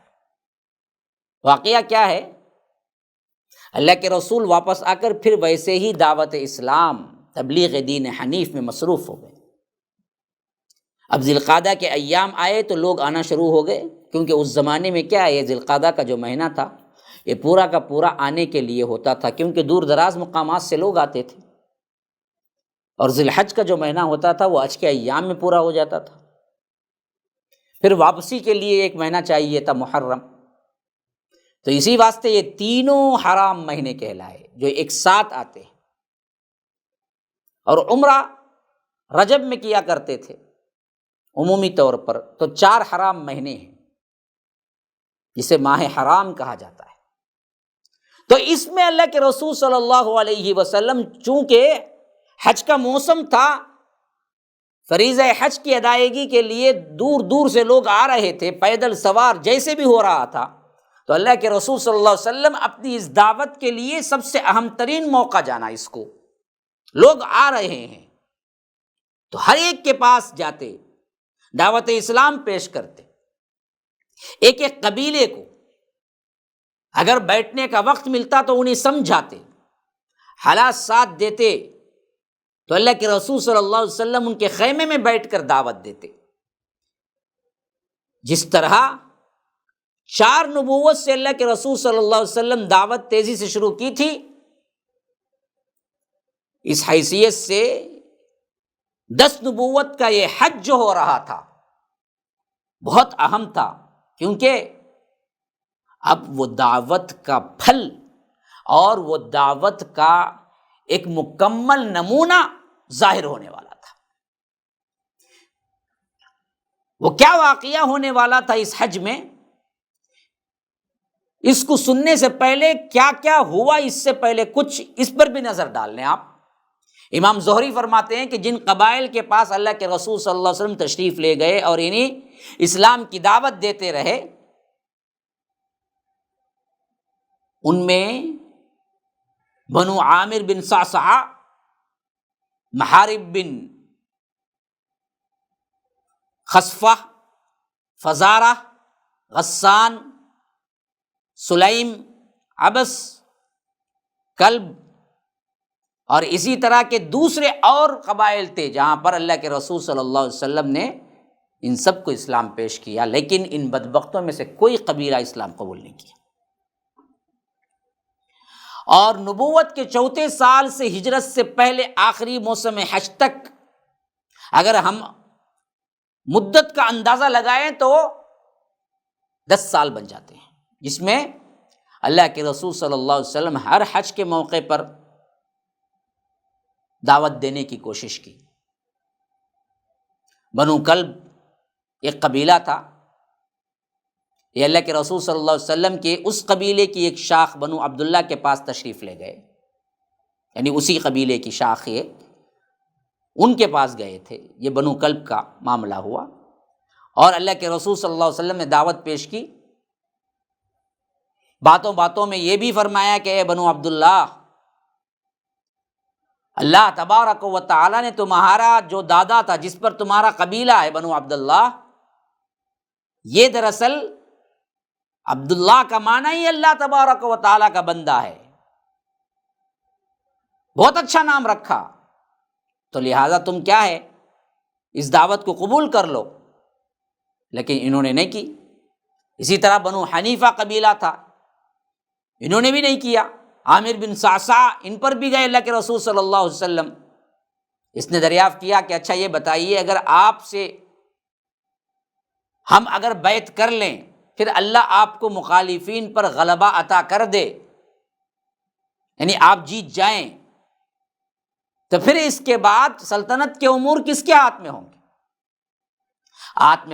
واقعہ کیا ہے؟ اللہ کے رسول واپس آ کر پھر ویسے ہی دعوت اسلام، تبلیغ دین حنیف میں مصروف ہو گئے۔ اب ذی القعدہ کے ایام آئے تو لوگ آنا شروع ہو گئے، کیونکہ اس زمانے میں کیا ہے، یہ ذی القعدہ کا جو مہینہ تھا یہ پورا کا پورا آنے کے لیے ہوتا تھا، کیونکہ دور دراز مقامات سے لوگ آتے تھے، اور ذی الحج کا جو مہینہ ہوتا تھا وہ حج کے ایام میں پورا ہو جاتا تھا۔ پھر واپسی کے لیے ایک مہینہ چاہیے تھا، محرم۔ تو اسی واسطے یہ تینوں حرام مہینے کہلائے جو ایک ساتھ آتے ہیں، اور عمرہ رجب میں کیا کرتے تھے عمومی طور پر۔ تو 4 حرام مہینے ہیں جسے ماہ حرام کہا جاتا ہے۔ تو اس میں اللہ کے رسول صلی اللہ علیہ وسلم چونکہ حج کا موسم تھا، فریضہ حج کی ادائیگی کے لیے دور دور سے لوگ آ رہے تھے، پیدل سوار جیسے بھی ہو رہا تھا، تو اللہ کے رسول صلی اللہ علیہ وسلم اپنی اس دعوت کے لیے سب سے اہم ترین موقع جانا، اس کو لوگ آ رہے ہیں تو ہر ایک کے پاس جاتے، دعوت اسلام پیش کرتے، ایک ایک قبیلے کو اگر بیٹھنے کا وقت ملتا تو انہیں سمجھاتے، حالات ساتھ دیتے تو اللہ کے رسول صلی اللہ علیہ وسلم ان کے خیمے میں بیٹھ کر دعوت دیتے۔ جس طرح 4 نبوت سے اللہ کے رسول صلی اللہ علیہ وسلم دعوت تیزی سے شروع کی تھی، اس حیثیت سے 10 نبوت کا یہ حج جو ہو رہا تھا بہت اہم تھا، کیونکہ اب وہ دعوت کا پھل اور وہ دعوت کا ایک مکمل نمونہ ظاہر ہونے والا تھا۔ وہ کیا واقعہ ہونے والا تھا اس حج میں، اس کو سننے سے پہلے کیا کیا ہوا، اس سے پہلے کچھ اس پر بھی نظر ڈال لیں آپ۔ امام زہری فرماتے ہیں کہ جن قبائل کے پاس اللہ کے رسول صلی اللہ علیہ وسلم تشریف لے گئے اور انہیں اسلام کی دعوت دیتے رہے، ان میں بنو عامر بن صعصعہ، محارب بن خصفہ، فزارہ، غسان، سلیم، عبس، کلب، اور اسی طرح کے دوسرے اور قبائل تھے جہاں پر اللہ کے رسول صلی اللہ علیہ وسلم نے ان سب کو اسلام پیش کیا، لیکن ان بدبختوں میں سے کوئی قبیلہ اسلام قبول نہیں کیا۔ اور نبوت کے 34 سال سے ہجرت سے پہلے آخری موسم حج تک اگر ہم مدت کا اندازہ لگائیں تو 10 سال بن جاتے ہیں، جس میں اللہ کے رسول صلی اللہ علیہ وسلم ہر حج کے موقع پر دعوت دینے کی کوشش کی۔ بنو کلب ایک قبیلہ تھا، یہ اللہ کے رسول صلی اللہ علیہ وسلم کے اس قبیلے کی ایک شاخ بنو عبداللہ کے پاس تشریف لے گئے، یعنی اسی قبیلے کی شاخ یہ ان کے پاس گئے تھے۔ یہ بنو کلب کا معاملہ ہوا اور اللہ کے رسول صلی اللہ علیہ وسلم نے دعوت پیش کی۔ باتوں باتوں میں یہ بھی فرمایا کہ اے بنو عبداللہ، اللہ تبارک و تعالیٰ نے تمہارا جو دادا تھا، جس پر تمہارا قبیلہ ہے بنو عبداللہ، یہ دراصل عبداللہ کا معنی ہی اللہ تبارک و تعالیٰ کا بندہ ہے، بہت اچھا نام رکھا، تو لہٰذا تم کیا ہے اس دعوت کو قبول کر لو، لیکن انہوں نے نہیں کی۔ اسی طرح بنو حنیفہ قبیلہ تھا، انہوں نے بھی نہیں کیا۔ عامر بن صعصعہ ان پر بھی گئے اللہ کے رسول صلی اللہ علیہ وسلم، اس نے دریافت کیا کہ اچھا یہ بتائیے، اگر آپ سے ہم اگر بیعت کر لیں پھر اللہ آپ کو مخالفین پر غلبہ عطا کر دے، یعنی آپ جیت جائیں، تو پھر اس کے بعد سلطنت کے امور کس کے ہاتھ میں ہوں گے؟ آپ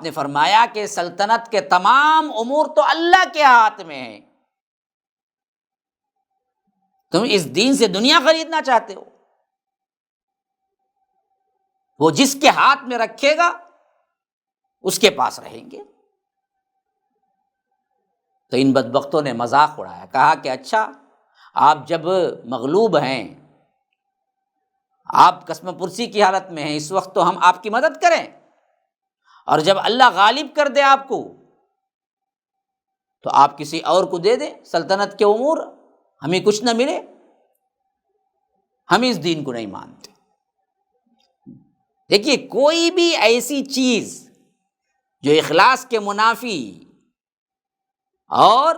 نے فرمایا کہ سلطنت کے تمام امور تو اللہ کے ہاتھ میں ہیں، تم اس دین سے دنیا خریدنا چاہتے ہو، وہ جس کے ہاتھ میں رکھے گا اس کے پاس رہیں گے۔ تو ان بدبختوں نے مذاق اڑایا، کہا کہ اچھا آپ جب مغلوب ہیں، آپ قسم پرسی کی حالت میں ہیں، اس وقت تو ہم آپ کی مدد کریں، اور جب اللہ غالب کر دے آپ کو تو آپ کسی اور کو دے دیں سلطنت کے امور، ہمیں کچھ نہ ملے، ہم اس دین کو نہیں مانتے۔ دیکھیے، کوئی بھی ایسی چیز جو اخلاص کے منافی اور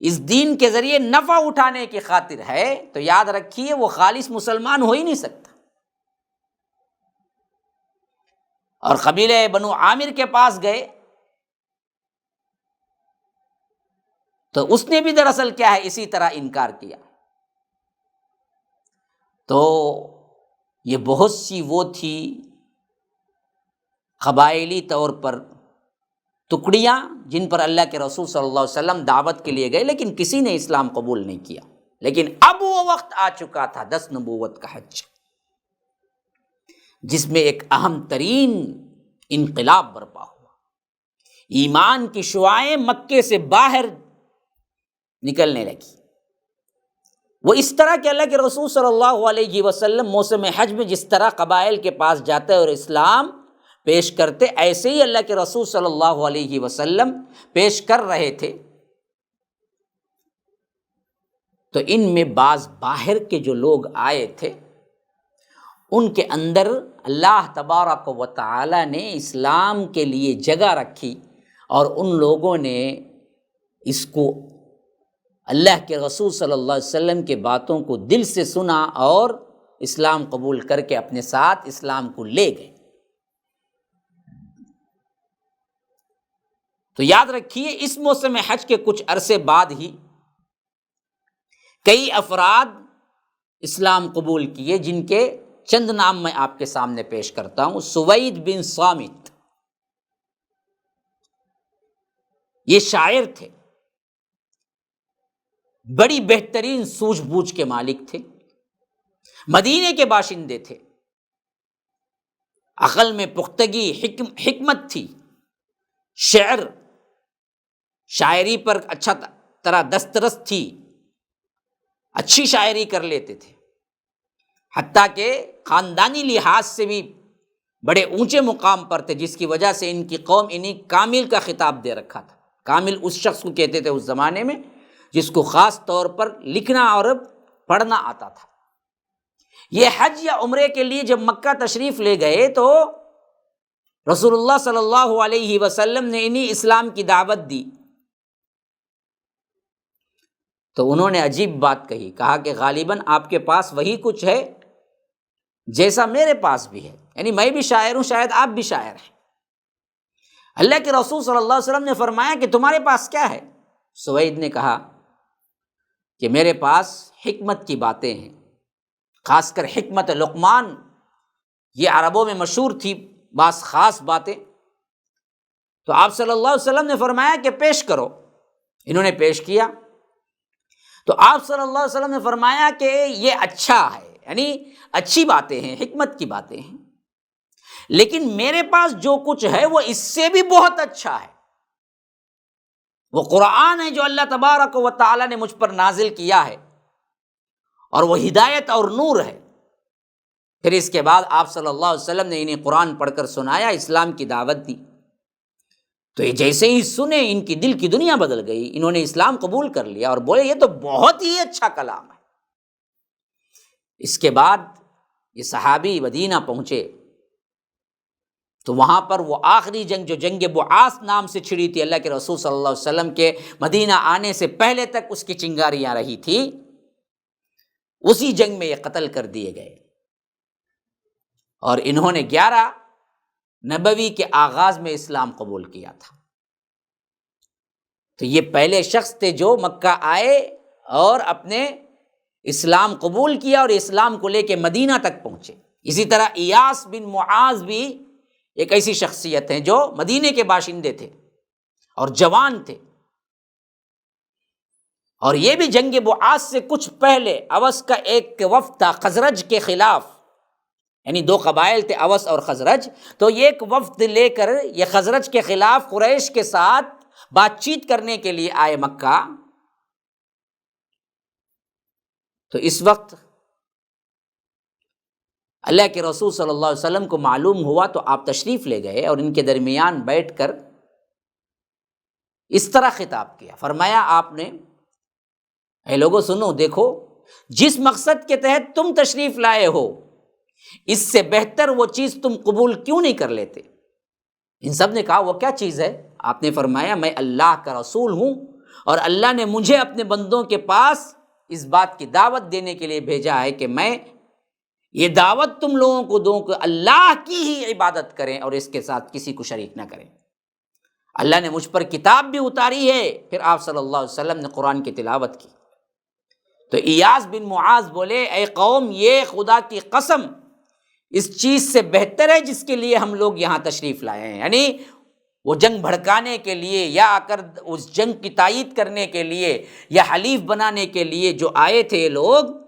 اس دین کے ذریعے نفع اٹھانے کی خاطر ہے تو یاد رکھیے وہ خالص مسلمان ہو ہی نہیں سکتا۔ اور قبیلہ بنو عامر کے پاس گئے تو اس نے بھی دراصل کیا ہے اسی طرح انکار کیا۔ تو یہ بہت سی وہ تھی قبائلی طور پر ٹکڑیاں جن پر اللہ کے رسول صلی اللہ علیہ وسلم دعوت کے لیے گئے، لیکن کسی نے اسلام قبول نہیں کیا۔ لیکن اب وہ وقت آ چکا تھا 10 نبوت کا حج، جس میں ایک اہم ترین انقلاب برپا ہوا، ایمان کی شعاعیں مکے سے باہر نکلنے لگی۔ وہ اس طرح کہ اللہ کے رسول صلی اللہ علیہ وسلم موسم حج میں جس طرح قبائل کے پاس جاتے اور اسلام پیش کرتے، ایسے ہی اللہ کے رسول صلی اللہ علیہ وسلم پیش کر رہے تھے۔ تو ان میں بعض باہر کے جو لوگ آئے تھے ان کے اندر اللہ تبارک و تعالی نے اسلام کے لیے جگہ رکھی، اور ان لوگوں نے اس کو اللہ کے رسول صلی اللہ علیہ وسلم کے باتوں کو دل سے سنا اور اسلام قبول کر کے اپنے ساتھ اسلام کو لے گئے۔ تو یاد رکھیے اس موسم حج کے کچھ عرصے بعد ہی کئی افراد اسلام قبول کیے، جن کے چند نام میں آپ کے سامنے پیش کرتا ہوں۔ سوید بن صامت، یہ شاعر تھے، بڑی بہترین سوجھ بوجھ کے مالک تھے، مدینے کے باشندے تھے، عقل میں پختگی، حکمت تھی، شاعری پر اچھا طرح دسترس تھی، اچھی شاعری کر لیتے تھے، حتیٰ کہ خاندانی لحاظ سے بھی بڑے اونچے مقام پر تھے، جس کی وجہ سے ان کی قوم انہیں کامل کا خطاب دے رکھا تھا۔ کامل اس شخص کو کہتے تھے اس زمانے میں جس کو خاص طور پر لکھنا اور پڑھنا آتا تھا۔ یہ حج یا عمرے کے لیے جب مکہ تشریف لے گئے تو رسول اللہ صلی اللہ علیہ وسلم نے انہیں اسلام کی دعوت دی، تو انہوں نے عجیب بات کہی، کہا کہ غالباً آپ کے پاس وہی کچھ ہے جیسا میرے پاس بھی ہے، یعنی میں بھی شاعر ہوں، شاید آپ بھی شاعر ہیں۔ اللہ کے رسول صلی اللہ علیہ وسلم نے فرمایا کہ تمہارے پاس کیا ہے؟ سوید نے کہا کہ میرے پاس حکمت کی باتیں ہیں، خاص کر حکمت لقمان، یہ عربوں میں مشہور تھی بعض خاص باتیں۔ تو آپ صلی اللہ علیہ وسلم نے فرمایا کہ پیش کرو۔ انہوں نے پیش کیا تو آپ صلی اللہ علیہ وسلم نے فرمایا کہ یہ اچھا ہے، یعنی اچھی باتیں ہیں، حکمت کی باتیں ہیں، لیکن میرے پاس جو کچھ ہے وہ اس سے بھی بہت اچھا ہے۔ وہ قرآن ہے جو اللہ تبارک و تعالی نے مجھ پر نازل کیا ہے، اور وہ ہدایت اور نور ہے۔ پھر اس کے بعد آپ صلی اللہ علیہ وسلم نے انہیں قرآن پڑھ کر سنایا، اسلام کی دعوت دی۔ تو یہ جیسے ہی سنے ان کی دل کی دنیا بدل گئی، انہوں نے اسلام قبول کر لیا اور بولے یہ تو بہت ہی اچھا کلام ہے۔ اس کے بعد یہ صحابی مدینہ پہنچے تو وہاں پر وہ آخری جنگ جو جنگ بعاث نام سے چھڑی تھی، اللہ کے رسول صلی اللہ علیہ وسلم کے مدینہ آنے سے پہلے تک اس کی چنگاریاں رہی تھی، اسی جنگ میں یہ قتل کر دیے گئے، اور انہوں نے 11 نبوی کے آغاز میں اسلام قبول کیا تھا۔ تو یہ پہلے شخص تھے جو مکہ آئے اور اپنے اسلام قبول کیا اور اسلام کو لے کے مدینہ تک پہنچے۔ اسی طرح ایاس بن معاذ بھی ایک ایسی شخصیت ہیں جو مدینے کے باشندے تھے اور جوان تھے، اور یہ بھی جنگ بعاث سے کچھ پہلے اوس کا ایک وفد تھا خزرج کے خلاف، یعنی 2 قبائل تھے اوس اور خزرج، تو یہ ایک وفد لے کر یہ خزرج کے خلاف قریش کے ساتھ بات چیت کرنے کے لیے آئے مکہ۔ تو اس وقت اللہ کے رسول صلی اللہ علیہ وسلم کو معلوم ہوا تو آپ تشریف لے گئے اور ان کے درمیان بیٹھ کر اس طرح خطاب کیا، فرمایا آپ نے اے لوگو سنو، دیکھو جس مقصد کے تحت تم تشریف لائے ہو اس سے بہتر وہ چیز تم قبول کیوں نہیں کر لیتے؟ ان سب نے کہا وہ کیا چیز ہے؟ آپ نے فرمایا میں اللہ کا رسول ہوں اور اللہ نے مجھے اپنے بندوں کے پاس اس بات کی دعوت دینے کے لیے بھیجا ہے کہ میں یہ دعوت تم لوگوں کو دوں کہ اللہ کی ہی عبادت کریں اور اس کے ساتھ کسی کو شریک نہ کریں۔ اللہ نے مجھ پر کتاب بھی اتاری ہے۔ پھر آپ صلی اللہ علیہ وسلم نے قرآن کی تلاوت کی تو ایاس بن معاذ بولے اے قوم، یہ خدا کی قسم اس چیز سے بہتر ہے جس کے لیے ہم لوگ یہاں تشریف لائے ہیں، یعنی وہ جنگ بھڑکانے کے لیے یا آ کر اس جنگ کی تائید کرنے کے لیے یا حلیف بنانے کے لیے جو آئے تھے لوگ،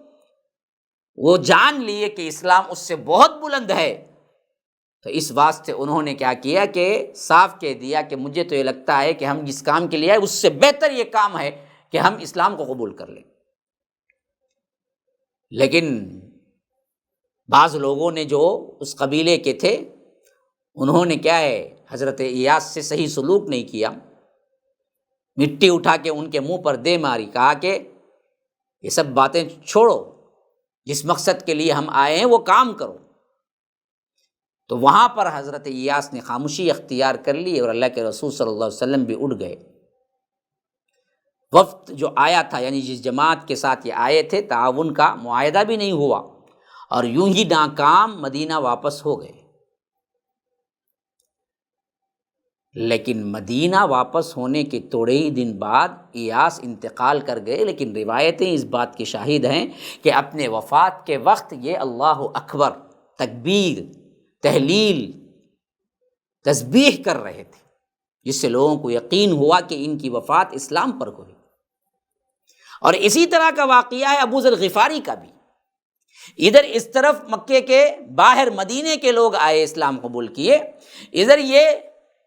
وہ جان لیے کہ اسلام اس سے بہت بلند ہے۔ تو اس واسطے انہوں نے کیا کیا کہ صاف کہہ دیا کہ مجھے تو یہ لگتا ہے کہ ہم جس کام کے لیے آئے اس سے بہتر یہ کام ہے کہ ہم اسلام کو قبول کر لیں۔ لیکن بعض لوگوں نے جو اس قبیلے کے تھے انہوں نے کیا ہے حضرت ایاس سے صحیح سلوک نہیں کیا، مٹی اٹھا کے ان کے منہ پر دے ماری، کہا کہ یہ سب باتیں چھوڑو، جس مقصد کے لیے ہم آئے ہیں وہ کام کرو۔ تو وہاں پر حضرت ایاس نے خاموشی اختیار کر لی اور اللہ کے رسول صلی اللہ علیہ وسلم بھی اٹھ گئے۔ وفد جو آیا تھا، یعنی جس جماعت کے ساتھ یہ آئے تھے، تعاون کا معاہدہ بھی نہیں ہوا اور یوں ہی ناکام مدینہ واپس ہو گئے۔ لیکن مدینہ واپس ہونے کے تھوڑے ہی دن بعد ایاس انتقال کر گئے، لیکن روایتیں اس بات کی شاہد ہیں کہ اپنے وفات کے وقت یہ اللہ اکبر، تکبیر، تہلیل، تسبیح کر رہے تھے، جس سے لوگوں کو یقین ہوا کہ ان کی وفات اسلام پر ہوئی۔ اور اسی طرح کا واقعہ ہے ابو ذر غفاری کا بھی۔ ادھر اس طرف مکے کے باہر مدینے کے لوگ آئے، اسلام قبول کیے، ادھر یہ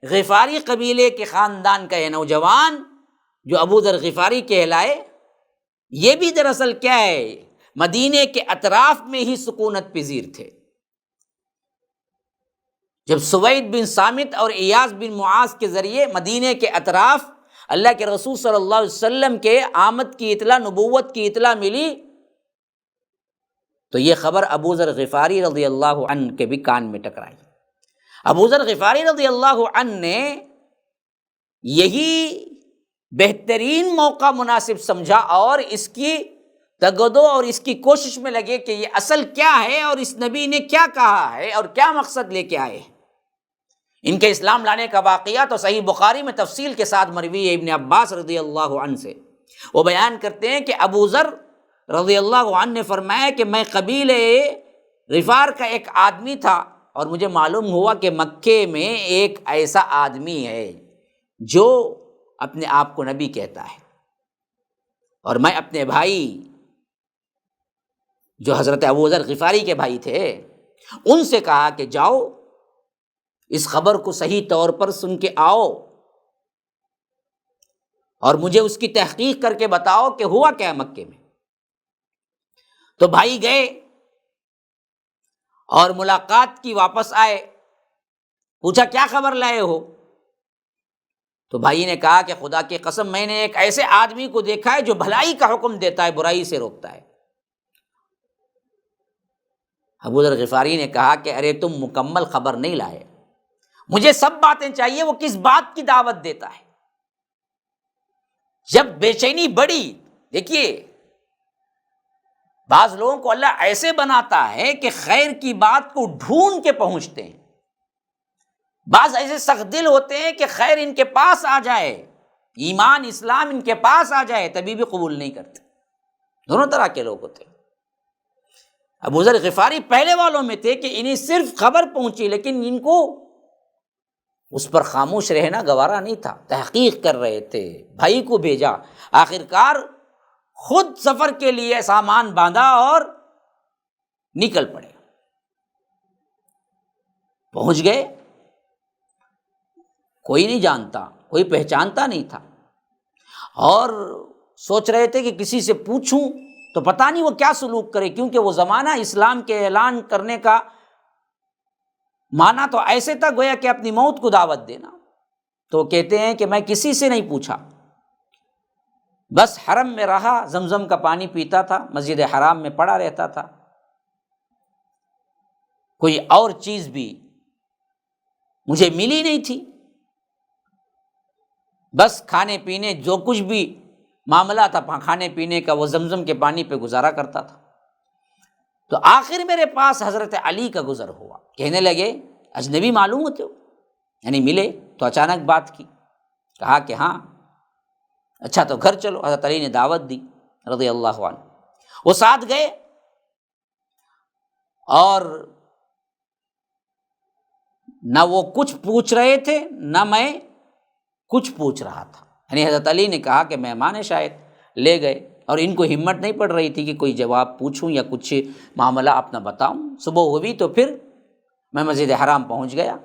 غفاری قبیلے کے خاندان کا یہ نوجوان جو ابو ذر غفاری کہلائے، یہ بھی دراصل کیا ہے، مدینے کے اطراف میں ہی سکونت پذیر تھے۔ جب سوید بن صامت اور ایاس بن معاذ کے ذریعے مدینے کے اطراف اللہ کے رسول صلی اللہ علیہ وسلم کے آمد کی اطلاع، نبوت کی اطلاع ملی، تو یہ خبر ابو ذر غفاری رضی اللہ عنہ کے بھی کان میں ٹکرائی۔ ابو ذر غفاری رضی اللہ عنہ نے یہی بہترین موقع مناسب سمجھا اور اس کی تگدو اور اس کی کوشش میں لگے کہ یہ اصل کیا ہے اور اس نبی نے کیا کہا ہے اور کیا مقصد لے کے آئے ہیں۔ ان کے اسلام لانے کا واقعہ تو صحیح بخاری میں تفصیل کے ساتھ مروی ہے ابن عباس رضی اللہ عنہ سے۔ وہ بیان کرتے ہیں کہ ابو ذر رضی اللہ عنہ نے فرمایا کہ میں قبیلے غفار کا ایک آدمی تھا اور مجھے معلوم ہوا کہ مکے میں ایک ایسا آدمی ہے جو اپنے آپ کو نبی کہتا ہے، اور میں اپنے بھائی جو حضرت ابو ذر غفاری کے بھائی تھے ان سے کہا کہ جاؤ اس خبر کو صحیح طور پر سن کے آؤ اور مجھے اس کی تحقیق کر کے بتاؤ کہ ہوا کیا مکے میں۔ تو بھائی گئے اور ملاقات کی، واپس آئے، پوچھا کیا خبر لائے ہو؟ تو بھائی نے کہا کہ خدا کی قسم میں نے ایک ایسے آدمی کو دیکھا ہے جو بھلائی کا حکم دیتا ہے، برائی سے روکتا ہے۔ ابو ذر غفاری نے کہا کہ ارے تم مکمل خبر نہیں لائے، مجھے سب باتیں چاہیے، وہ کس بات کی دعوت دیتا ہے؟ جب بے چینی بڑی، دیکھیے بعض لوگوں کو اللہ ایسے بناتا ہے کہ خیر کی بات کو ڈھونڈ کے پہنچتے ہیں، بعض ایسے سخت دل ہوتے ہیں کہ خیر ان کے پاس آ جائے، ایمان اسلام ان کے پاس آ جائے تبھی بھی قبول نہیں کرتے۔ دونوں طرح کے لوگ ہوتے ہیں۔ ابو ذر غفاری پہلے والوں میں تھے کہ انہیں صرف خبر پہنچی لیکن ان کو اس پر خاموش رہنا گوارا نہیں تھا، تحقیق کر رہے تھے، بھائی کو بھیجا، آخرکار خود سفر کے لیے سامان باندھا اور نکل پڑے۔ پہنچ گئے، کوئی نہیں جانتا، کوئی پہچانتا نہیں تھا، اور سوچ رہے تھے کہ کسی سے پوچھوں تو پتہ نہیں وہ کیا سلوک کرے، کیونکہ وہ زمانہ اسلام کے اعلان کرنے کا معنی تو ایسے تھا گویا کہ اپنی موت کو دعوت دینا۔ تو کہتے ہیں کہ میں کسی سے نہیں پوچھا، بس حرم میں رہا، زمزم کا پانی پیتا تھا، مسجد حرام میں پڑا رہتا تھا، کوئی اور چیز بھی مجھے ملی نہیں تھی، بس کھانے پینے جو کچھ بھی معاملہ تھا کھانے پینے کا وہ زمزم کے پانی پہ گزارا کرتا تھا۔ تو آخر میرے پاس حضرت علی کا گزر ہوا، کہنے لگے اجنبی معلوم ہوتے ہو، یعنی ملے تو اچانک بات کی، کہا کہ ہاں، اچھا تو گھر چلو۔ حضرت علی نے دعوت دی رضی اللہ عنہ، وہ ساتھ گئے اور نہ وہ کچھ پوچھ رہے تھے نہ میں کچھ پوچھ رہا تھا، یعنی حضرت علی نے کہا کہ مہمان شاید، لے گئے، اور ان کو ہمت نہیں پڑ رہی تھی کہ کوئی جواب پوچھوں یا کچھ معاملہ اپنا بتاؤں۔ صبح ہوئی تو پھر میں مسجد حرام پہنچ گیا،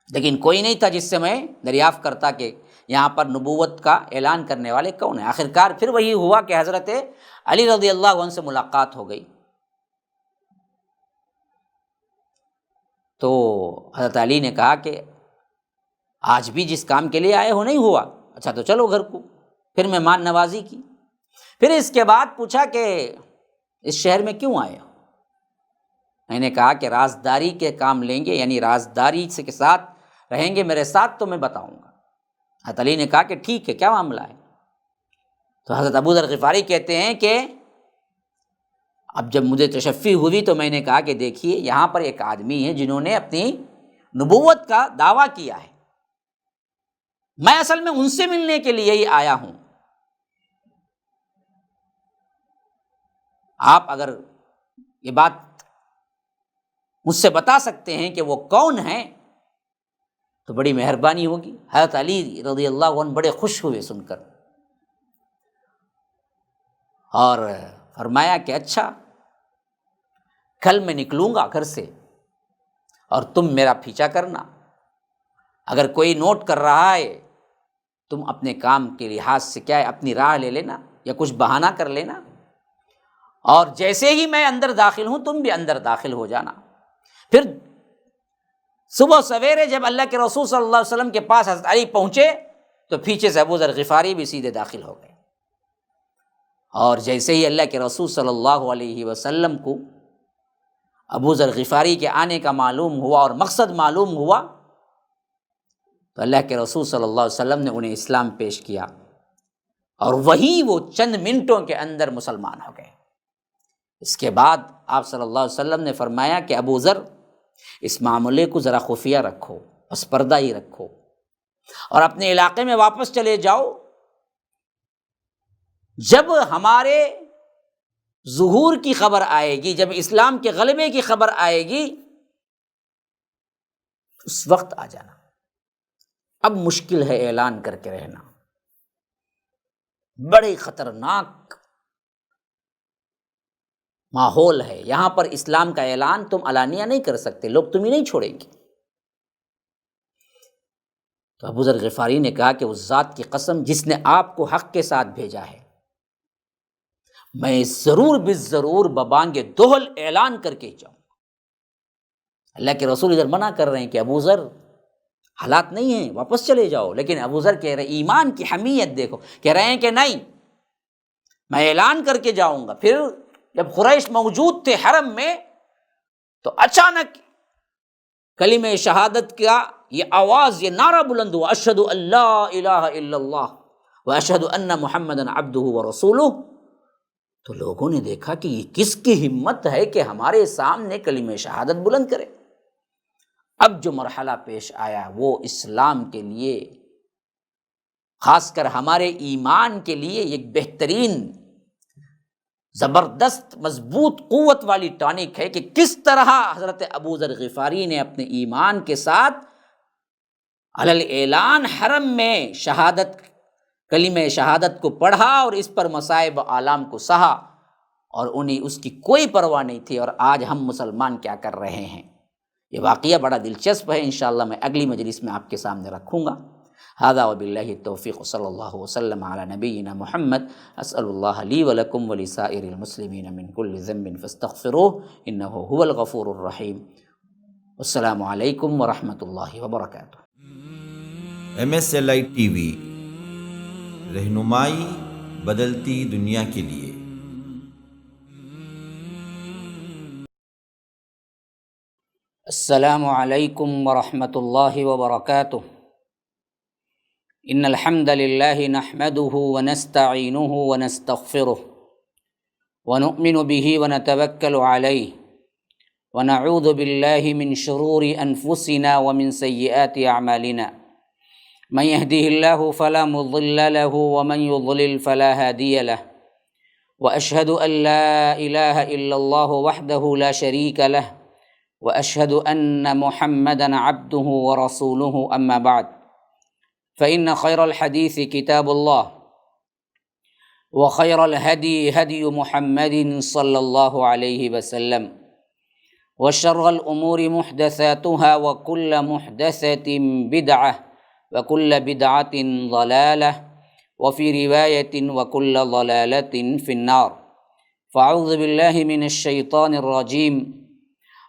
لیکن کوئی نہیں تھا جس سے میں دریافت کرتا کہ یہاں پر نبوت کا اعلان کرنے والے کون ہیں۔ آخرکار پھر وہی ہوا کہ حضرت علی رضی اللہ عنہ سے ملاقات ہو گئی۔ تو حضرت علی نے کہا کہ آج بھی جس کام کے لیے آئے ہو نہیں ہوا، اچھا تو چلو گھر کو۔ پھر مہمان نوازی کی، پھر اس کے بعد پوچھا کہ اس شہر میں کیوں آئے ہو؟ میں نے کہا کہ رازداری کے کام لیں گے، یعنی رازداری کے ساتھ رہیں گے میرے ساتھ تو میں بتاؤں گا۔ حضرت علی نے کہا کہ ٹھیک ہے، کیا معاملہ ہے؟ تو حضرت ابو ذر غفاری کہتے ہیں کہ اب جب مجھے تشفی ہوئی تو میں نے کہا کہ دیکھیے یہاں پر ایک آدمی ہے جنہوں نے اپنی نبوت کا دعویٰ کیا ہے، میں اصل میں ان سے ملنے کے لیے ہی آیا ہوں۔ آپ اگر یہ بات مجھ سے بتا سکتے ہیں کہ وہ کون ہیں تو بڑی مہربانی ہوگی۔ حضرت علی رضی اللہ عنہ بڑے خوش ہوئے سن کر، اور فرمایا کہ اچھا، کل میں نکلوں گا گھر سے اور تم میرا پیچھا کرنا، اگر کوئی نوٹ کر رہا ہے تم اپنے کام کے لحاظ سے کیا ہے اپنی راہ لے لینا یا کچھ بہانہ کر لینا، اور جیسے ہی میں اندر داخل ہوں تم بھی اندر داخل ہو جانا۔ پھر صبح سویرے جب اللہ کے رسول صلی اللہ علیہ وسلم کے پاس حضرت علی پہنچے تو پیچھے سے ابو ذر غفاری بھی سیدھے داخل ہو گئے، اور جیسے ہی اللہ کے رسول صلی اللہ علیہ وسلم کو ابو ذر غفاری کے آنے کا معلوم ہوا اور مقصد معلوم ہوا تو اللہ کے رسول صلی اللہ علیہ وسلم نے انہیں اسلام پیش کیا، اور وہیں وہ چند منٹوں کے اندر مسلمان ہو گئے۔ اس کے بعد آپ صلی اللہ علیہ وسلم نے فرمایا کہ ابو ذر اس معاملے کو ذرا خفیہ رکھو، پس پردہ ہی رکھو، اور اپنے علاقے میں واپس چلے جاؤ، جب ہمارے ظہور کی خبر آئے گی، جب اسلام کے غلبے کی خبر آئے گی اس وقت آ جانا۔ اب مشکل ہے اعلان کر کے رہنا، بڑے خطرناک ماحول ہے یہاں پر، اسلام کا اعلان تم علانیہ نہیں کر سکتے، لوگ تمہیں نہیں چھوڑیں گے۔ تو ابو ذر غفاری نے کہا کہ اس ذات کی قسم جس نے آپ کو حق کے ساتھ بھیجا ہے، میں ضرور بالضرور ببانگ دہل اعلان کر کے جاؤں۔ اللہ کے رسول ادھر منع کر رہے ہیں کہ ابو ذر حالات نہیں ہیں، واپس چلے جاؤ، لیکن ابو ذر کہہ رہے، ایمان کی حمیت دیکھو، کہہ رہے ہیں کہ نہیں، میں اعلان کر کے جاؤں گا۔ پھر جب قریش موجود تھے حرم میں تو اچانک کلمہ شہادت کا یہ آواز، یہ نعرہ بلند ہوا، اشہد ان لا الہ الا اللہ واشہد ان محمدًا عبدہ ورسولہ۔ تو لوگوں نے دیکھا کہ یہ کس کی ہمت ہے کہ ہمارے سامنے کلمہ شہادت بلند کرے۔ اب جو مرحلہ پیش آیا وہ اسلام کے لیے، خاص کر ہمارے ایمان کے لیے ایک بہترین زبردست مضبوط قوت والی ٹانک ہے کہ کس طرح حضرت ابو ذر غفاری نے اپنے ایمان کے ساتھ علی الاعلان حرم میں شہادت، کلمہ شہادت کو پڑھا اور اس پر مصائب عالم کو سہا، اور انہیں اس کی کوئی پرواہ نہیں تھی۔ اور آج ہم مسلمان کیا کر رہے ہیں، یہ واقعہ بڑا دلچسپ ہے، انشاءاللہ میں اگلی مجلس میں آپ کے سامنے رکھوں گا۔ ھذا وباللہ التوفیق، صلی اللہ وسلم علی نبینا محمد۔ اسأل اللہ لی ولکم ولسائر المسلمین من کل ذنب فاستغفروہ انہ هو الغفور الرحیم۔ السلام علیکم ورحمۃ اللہ وبرکاتہ۔ MSLI TV، رہنمائی بدلتی دنیا کے لیے۔ السلام علیکم ورحمۃ اللہ وبرکاتہ۔ ان الحمد للہ نحمده ونستعینه ونستغفره ونؤمن به ونتوکل علیہ ونعوذ باللہ من شرور انفسنا ومن سیئات اعمالنا، من يهده الله فلا مضل له ومن يضلل فلا هادي له، واشهد ان لا اله الا الله وحده لا شريك له، واشهد ان محمدا عبده ورسوله، اما بعد، فان خير الحديث كتاب الله، وخير الهدي هدي محمد صلى الله عليه وسلم، وشر الامور محدثاتها وكل محدثة بدعة وكل بدعة ضلالة، وفي رواية وكل ضلالة في النار۔ فاعوذ بالله من الشيطان الرجيم،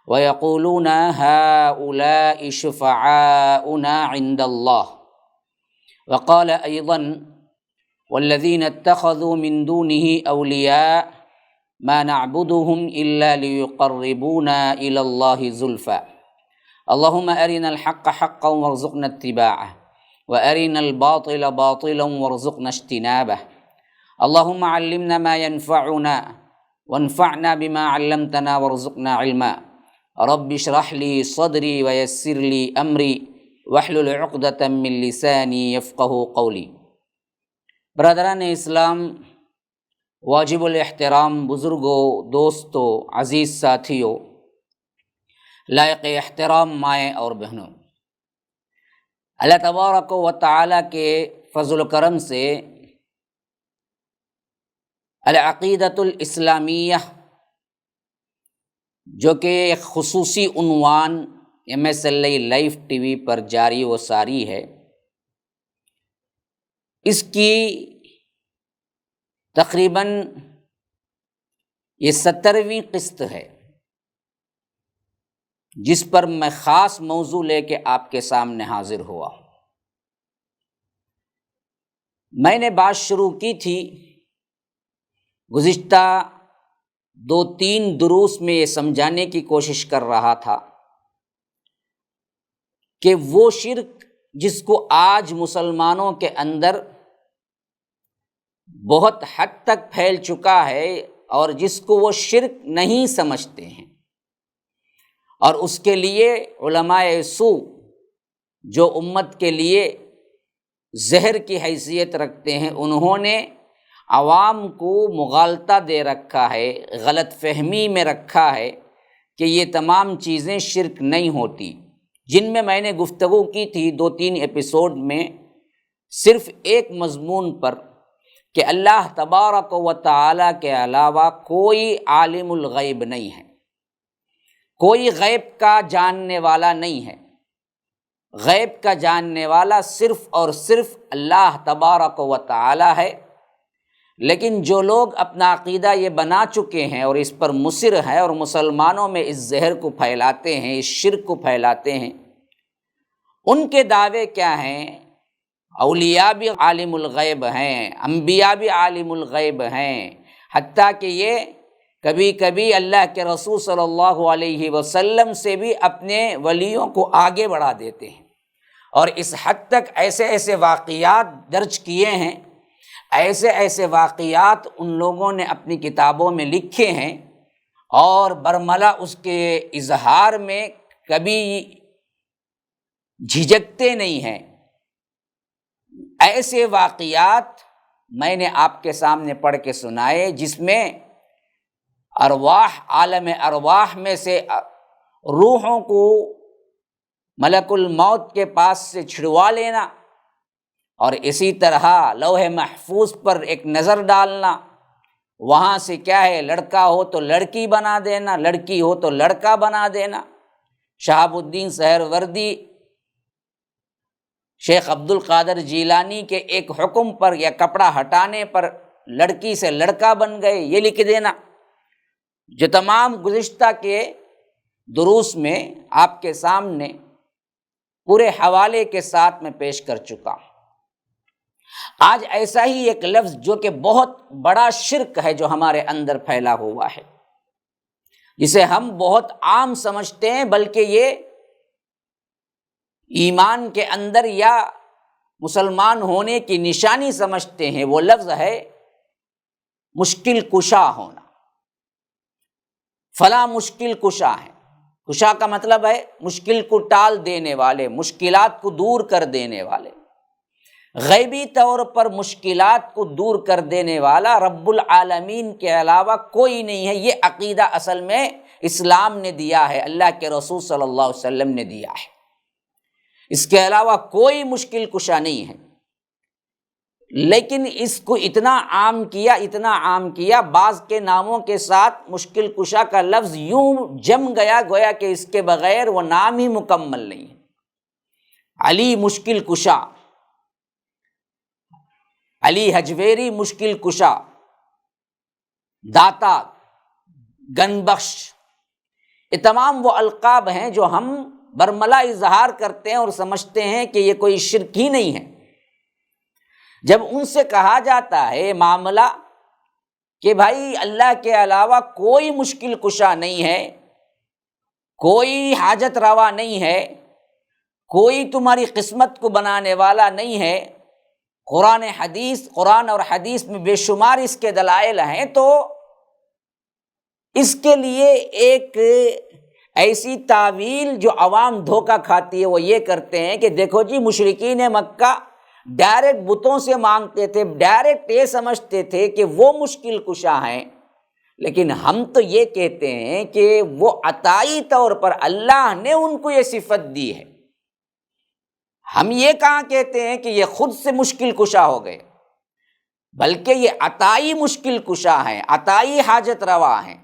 ويقولون هؤلاء شفعاؤنا عند الله، وقال أيضا والذین اتخذوا من دونه اولیاء ما نعبدهم الا لیقربونا الی اللہ زلفی اللهم ارنا الحق حقا وارزقنا اتباعه وارنا الباطل باطلا وارزقنا اجتنابه اللهم علمنا ما ينفعنا وانفعنا بما علمتنا وارزقنا علما رب اشرح لي صدري ويسر لي امري واحلل عقدة من لساني يفقهوا قولي۔ برادران اسلام، واجب الاحترام بزرگوں، دوستوں، عزیز ساتھیوں، لائق احترام مائیں اور بہنوں، اللہ تبارک و تعالیٰ کے فضل و کرم سے العقیدۃ الاسلامیہ، جو کہ ایک خصوصی عنوان MSLI لائف ٹی وی پر جاری و ساری ہے، اس کی تقریباً یہ 17ویں قسط ہے، جس پر میں خاص موضوع لے کے آپ کے سامنے حاضر ہوا۔ میں نے بات شروع کی تھی، گزشتہ 2-3 دروس میں یہ سمجھانے کی کوشش کر رہا تھا کہ وہ شرک جس کو آج مسلمانوں کے اندر بہت حد تک پھیل چکا ہے اور جس کو وہ شرک نہیں سمجھتے ہیں، اور اس کے لیے علماء سو جو امت کے لیے زہر کی حیثیت رکھتے ہیں، انہوں نے عوام کو مغالطہ دے رکھا ہے، غلط فہمی میں رکھا ہے کہ یہ تمام چیزیں شرک نہیں ہوتی، جن میں نے گفتگو کی تھی 2-3 ایپیسوڈ میں صرف ایک مضمون پر کہ اللہ تبارک و تعالیٰ کے علاوہ کوئی عالم الغیب نہیں ہے، کوئی غیب کا جاننے والا نہیں ہے، غیب کا جاننے والا صرف اور صرف اللہ تبارک و تعالیٰ ہے۔ لیکن جو لوگ اپنا عقیدہ یہ بنا چکے ہیں اور اس پر مصر ہیں اور مسلمانوں میں اس زہر کو پھیلاتے ہیں، اس شرک کو پھیلاتے ہیں، ان کے دعوے کیا ہیں؟ اولیاء بھی عالم الغیب ہیں، انبیاء بھی عالم الغیب ہیں، حتیٰ کہ یہ کبھی کبھی اللہ کے رسول صلی اللہ علیہ وسلم سے بھی اپنے ولیوں کو آگے بڑھا دیتے ہیں، اور اس حد تک ایسے ایسے واقعات درج کیے ہیں، ایسے ایسے واقعات ان لوگوں نے اپنی کتابوں میں لکھے ہیں، اور برملا اس کے اظہار میں کبھی جھجکتے نہیں ہیں۔ ایسے واقعات میں نے آپ کے سامنے پڑھ کے سنائے، جس میں ارواح، عالم ارواح میں سے روحوں کو ملک الموت کے پاس سے چھڑوا لینا، اور اسی طرح لوح محفوظ پر ایک نظر ڈالنا، وہاں سے کیا ہے، لڑکا ہو تو لڑکی بنا دینا، لڑکی ہو تو لڑکا بنا دینا۔ شہاب الدین سہروردی شیخ عبد القادر جیلانی کے ایک حکم پر یا کپڑا ہٹانے پر لڑکی سے لڑکا بن گئے، یہ لکھ دینا، جو تمام گزشتہ کے دروس میں آپ کے سامنے پورے حوالے کے ساتھ میں پیش کر چکا ہوں۔ آج ایسا ہی ایک لفظ جو کہ بہت بڑا شرک ہے جو ہمارے اندر پھیلا ہوا ہے، جسے ہم بہت عام سمجھتے ہیں، بلکہ یہ ایمان کے اندر یا مسلمان ہونے کی نشانی سمجھتے ہیں، وہ لفظ ہے مشکل کشا ہونا۔ فلاں مشکل کشا ہے، کشا کا مطلب ہے مشکل کو ٹال دینے والے، مشکلات کو دور کر دینے والے۔ غیبی طور پر مشکلات کو دور کر دینے والا رب العالمین کے علاوہ کوئی نہیں ہے، یہ عقیدہ اصل میں اسلام نے دیا ہے، اللہ کے رسول صلی اللہ علیہ وسلم نے دیا ہے۔ اس کے علاوہ کوئی مشکل کشا نہیں ہے، لیکن اس کو اتنا عام کیا، بعض کے ناموں کے ساتھ مشکل کشا کا لفظ یوں جم گیا گویا کہ اس کے بغیر وہ نام ہی مکمل نہیں ہے۔ علی مشکل کشا، علی حجویری مشکل کشا، داتا، گن بخش، یہ تمام وہ القاب ہیں جو ہم برملا اظہار کرتے ہیں اور سمجھتے ہیں کہ یہ کوئی شرک ہی نہیں ہے۔ جب ان سے کہا جاتا ہے معاملہ کہ بھائی اللہ کے علاوہ کوئی مشکل کشا نہیں ہے، کوئی حاجت روا نہیں ہے، کوئی تمہاری قسمت کو بنانے والا نہیں ہے، قرآن اور حدیث میں بے شمار اس کے دلائل ہیں، تو اس کے لیے ایک ایسی تعویل جو عوام دھوکہ کھاتی ہے وہ یہ کرتے ہیں کہ دیکھو جی مشرکین مکہ ڈائریکٹ بتوں سے مانگتے تھے، ڈائریکٹ یہ سمجھتے تھے کہ وہ مشکل کشا ہیں، لیکن ہم تو یہ کہتے ہیں کہ وہ عطائی طور پر اللہ نے ان کو یہ صفت دی ہے۔ ہم یہ کہاں کہتے ہیں کہ یہ خود سے مشکل کشا ہو گئے، بلکہ یہ عطائی مشکل کشا ہیں، عطائی حاجت روا ہیں،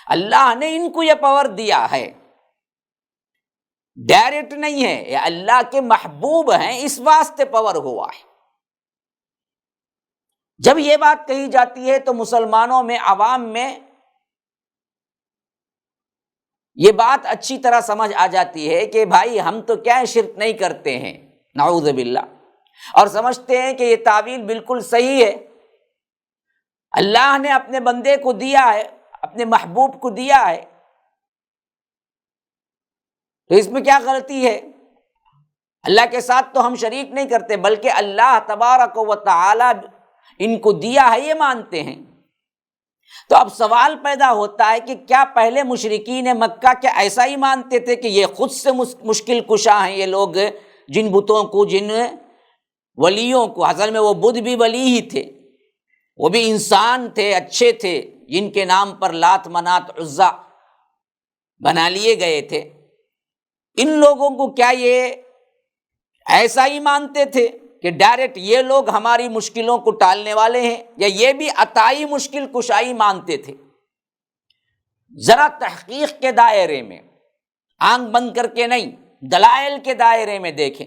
اللہ نے ان کو یہ پاور دیا ہے، ڈائریکٹ نہیں ہے، یہ اللہ کے محبوب ہیں اس واسطے پاور ہوا ہے۔ جب یہ بات کہی جاتی ہے تو مسلمانوں میں، عوام میں یہ بات اچھی طرح سمجھ آ جاتی ہے کہ بھائی ہم تو کیا شرک نہیں کرتے ہیں، نعوذ باللہ، اور سمجھتے ہیں کہ یہ تعویل بالکل صحیح ہے، اللہ نے اپنے بندے کو دیا ہے، اپنے محبوب کو دیا ہے، تو اس میں کیا غلطی ہے؟ اللہ کے ساتھ تو ہم شریک نہیں کرتے، بلکہ اللہ تبارک و تعالی ان کو دیا ہے یہ مانتے ہیں۔ تو اب سوال پیدا ہوتا ہے کہ کیا پہلے مشرکین مکہ کیا ایسا ہی مانتے تھے کہ یہ خود سے مشکل کشا ہیں یہ لوگ، جن بتوں کو، جن ولیوں کو؟ اصل میں وہ بدھ بھی ولی ہی تھے، وہ بھی انسان تھے، اچھے تھے، جن کے نام پر لات منات عزا بنا لیے گئے تھے۔ ان لوگوں کو کیا یہ ایسا ہی مانتے تھے کہ ڈائریکٹ یہ لوگ ہماری مشکلوں کو ٹالنے والے ہیں، یا یہ بھی عطائی مشکل کشائی مانتے تھے؟ ذرا تحقیق کے دائرے میں، آنکھ بند کر کے نہیں، دلائل کے دائرے میں دیکھیں۔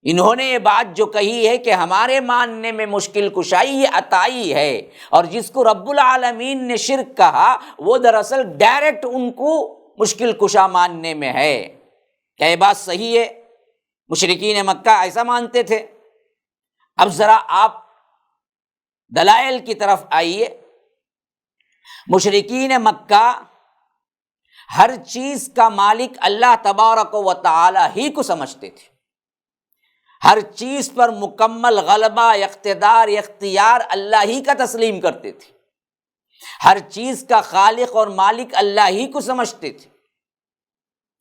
انہوں نے یہ بات جو کہی ہے کہ ہمارے ماننے میں مشکل کشائی یہ عطائی ہے، اور جس کو رب العالمین نے شرک کہا وہ دراصل ڈائریکٹ ان کو مشکل کشا ماننے میں ہے۔ کیا یہ بات صحیح ہے؟ مشرکین مکہ ایسا مانتے تھے؟ اب ذرا آپ دلائل کی طرف آئیے۔ مشرکین مکہ ہر چیز کا مالک اللہ تبارک و تعالی ہی کو سمجھتے تھے، ہر چیز پر مکمل غلبہ، اقتدار، اختیار اللہ ہی کا تسلیم کرتے تھے، ہر چیز کا خالق اور مالک اللہ ہی کو سمجھتے تھے۔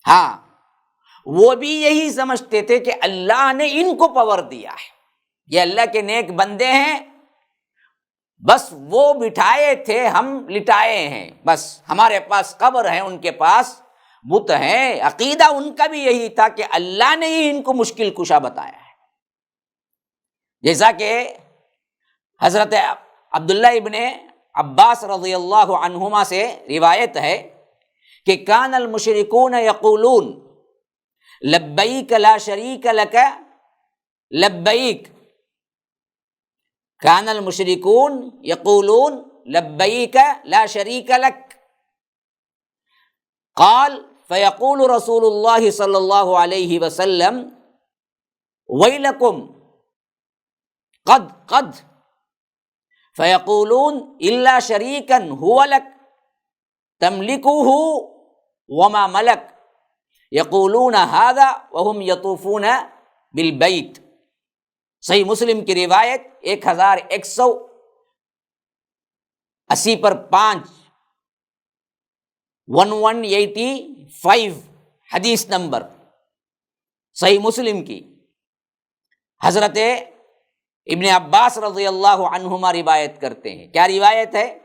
ہاں، وہ بھی یہی سمجھتے تھے کہ اللہ نے ان کو پاور دیا ہے، یہ اللہ کے نیک بندے ہیں، بس وہ بٹھائے تھے، ہم لٹائے ہیں، بس ہمارے پاس قبر ہے، ان کے پاس بت ہیں۔ عقیدہ ان کا بھی یہی تھا کہ اللہ نے ہی ان کو مشکل کشا بتایا ہے۔ جیسا کہ حضرت عبداللہ ابن عباس رضی اللہ عنہما سے روایت ہے کہ کان المشرکون یقولون لبیک لا شریک لک لبیک، کان المشرکون یقولون لبیک لا شریک لک، قال فیقول رسول اللہ صلی اللہ علیہ وسلم ویلکم قد قد، فیقولون الا شریکا هو لک تملکہ وما ملک، یقولون هذا وهم یطوفون بالبیت۔ صحیح مسلم کی روایت 1180 پر 5، 1185 حدیث نمبر صحیح مسلم کی، حضرت ابن عباس رضی اللہ عنہما روایت کرتے ہیں۔ کیا روایت ہے؟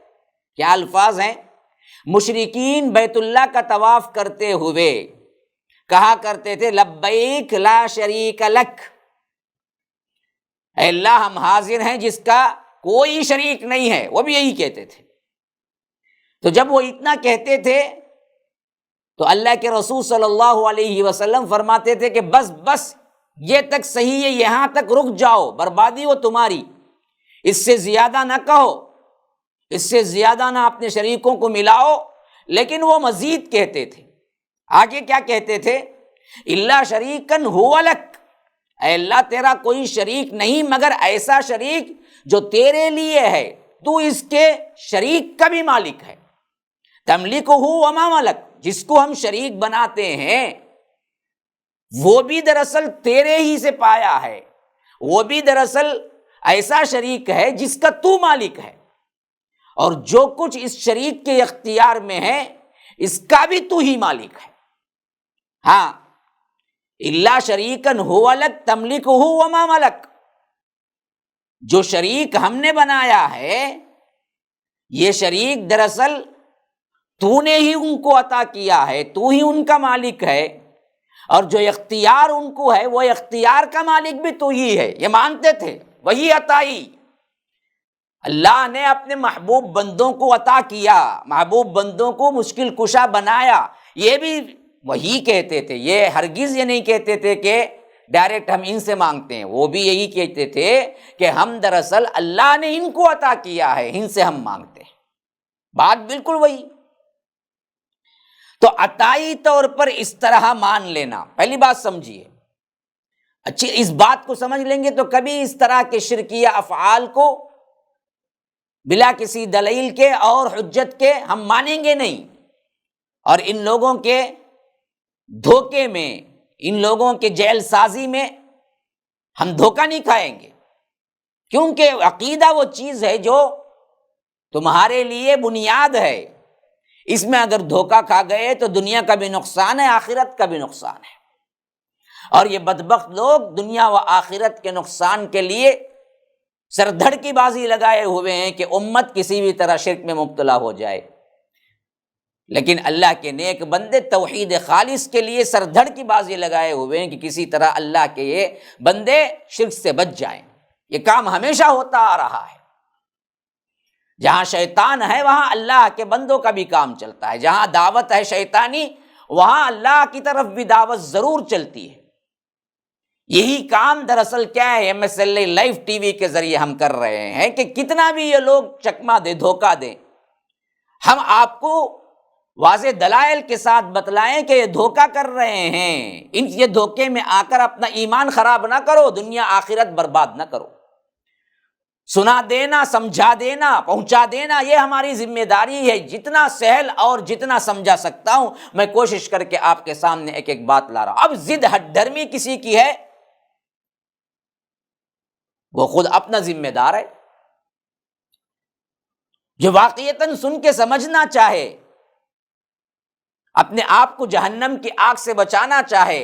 کیا الفاظ ہیں؟ مشرکین بیت اللہ کا طواف کرتے ہوئے کہا کرتے تھے لبیک لا شریک لک، اے اللہ ہم حاضر ہیں جس کا کوئی شریک نہیں ہے، وہ بھی یہی کہتے تھے۔ تو جب وہ اتنا کہتے تھے تو اللہ کے رسول صلی اللہ علیہ وسلم فرماتے تھے کہ بس بس یہ تک صحیح ہے، یہاں تک رک جاؤ، بربادی ہو تمہاری، اس سے زیادہ نہ کہو، اس سے زیادہ نہ اپنے شریکوں کو ملاؤ۔ لیکن وہ مزید کہتے تھے، آگے کیا کہتے تھے؟ الا شریکن هو لک، اے اللہ تیرا کوئی شریک نہیں مگر ایسا شریک جو تیرے لیے ہے، تو اس کے شریک کا بھی مالک ہے۔ تملکہ وما ملک، جس کو ہم شریک بناتے ہیں وہ بھی دراصل تیرے ہی سے پایا ہے، وہ بھی دراصل ایسا شریک ہے جس کا تو مالک ہے، اور جو کچھ اس شریک کے اختیار میں ہے اس کا بھی تو ہی مالک ہے۔ ہاں، الا شریکن هو لک تملکہ وما ملک، جو شریک ہم نے بنایا ہے یہ شریک دراصل تو نے ہی ان کو عطا کیا ہے، تو ہی ان کا مالک ہے، اور جو اختیار ان کو ہے وہ اختیار کا مالک بھی تو ہی ہے۔ یہ مانتے تھے، وہی عطائی اللہ نے اپنے محبوب بندوں کو عطا کیا، محبوب بندوں کو مشکل کشا بنایا، یہ بھی وہی کہتے تھے۔ یہ ہرگز یہ نہیں کہتے تھے کہ ڈائریکٹ ہم ان سے مانگتے ہیں، وہ بھی یہی کہتے تھے کہ ہم دراصل اللہ نے ان کو عطا کیا ہے، ان سے ہم مانگتے ہیں۔ بات بالکل وہی۔ تو عطائی طور پر اس طرح مان لینا، پہلی بات سمجھیے، اچھی اس بات کو سمجھ لیں گے تو کبھی اس طرح کے شرکیہ افعال کو بلا کسی دلیل کے اور حجت کے ہم مانیں گے نہیں، اور ان لوگوں کے دھوکے میں، ان لوگوں کے جیل سازی میں ہم دھوکہ نہیں کھائیں گے، کیونکہ عقیدہ وہ چیز ہے جو تمہارے لیے بنیاد ہے، اس میں اگر دھوکہ کھا گئے تو دنیا کا بھی نقصان ہے، آخرت کا بھی نقصان ہے، اور یہ بدبخت لوگ دنیا و آخرت کے نقصان کے لیے سر دھڑ کی بازی لگائے ہوئے ہیں کہ امت کسی بھی طرح شرک میں مبتلا ہو جائے، لیکن اللہ کے نیک بندے توحید خالص کے لیے سر دھڑ کی بازی لگائے ہوئے ہیں کہ کسی طرح اللہ کے یہ بندے شرک سے بچ جائیں۔ یہ کام ہمیشہ ہوتا آ رہا ہے، جہاں شیطان ہے وہاں اللہ کے بندوں کا بھی کام چلتا ہے، جہاں دعوت ہے شیطانی وہاں اللہ کی طرف بھی دعوت ضرور چلتی ہے۔ یہی کام دراصل کیا ہے MSLA لائیو ٹی وی کے ذریعے ہم کر رہے ہیں کہ کتنا بھی یہ لوگ چکما دے، دھوکہ دیں، ہم آپ کو واضح دلائل کے ساتھ بتلائیں کہ یہ دھوکہ کر رہے ہیں، یہ دھوکے میں آ کر اپنا ایمان خراب نہ کرو، دنیا آخرت برباد نہ کرو۔ سنا دینا، سمجھا دینا، پہنچا دینا یہ ہماری ذمہ داری ہے، جتنا سہل اور جتنا سمجھا سکتا ہوں میں کوشش کر کے آپ کے سامنے ایک ایک بات لا رہا ہوں۔ اب ضد ہٹ دھرمی کسی کی ہے وہ خود اپنا ذمہ دار ہے، جو واقعتاً سن کے سمجھنا چاہے، اپنے آپ کو جہنم کی آگ سے بچانا چاہے،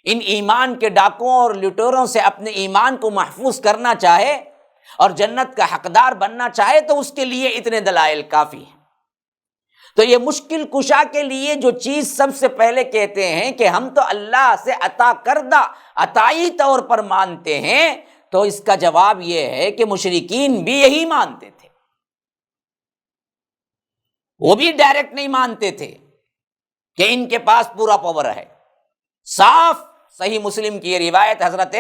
ان ایمان کے ڈاکوؤں اور لٹوروں سے اپنے ایمان کو محفوظ کرنا چاہے اور جنت کا حقدار بننا چاہے تو اس کے لیے اتنے دلائل کافی ہیں۔ تو یہ مشکل کشا کے لیے جو چیز سب سے پہلے کہتے ہیں کہ ہم تو اللہ سے عطا کردہ عطائی طور پر مانتے ہیں، تو اس کا جواب یہ ہے کہ مشرکین بھی یہی مانتے تھے، وہ بھی ڈائریکٹ نہیں مانتے تھے کہ ان کے پاس پورا پاور ہے۔ صاف صحیح مسلم کی یہ روایت حضرت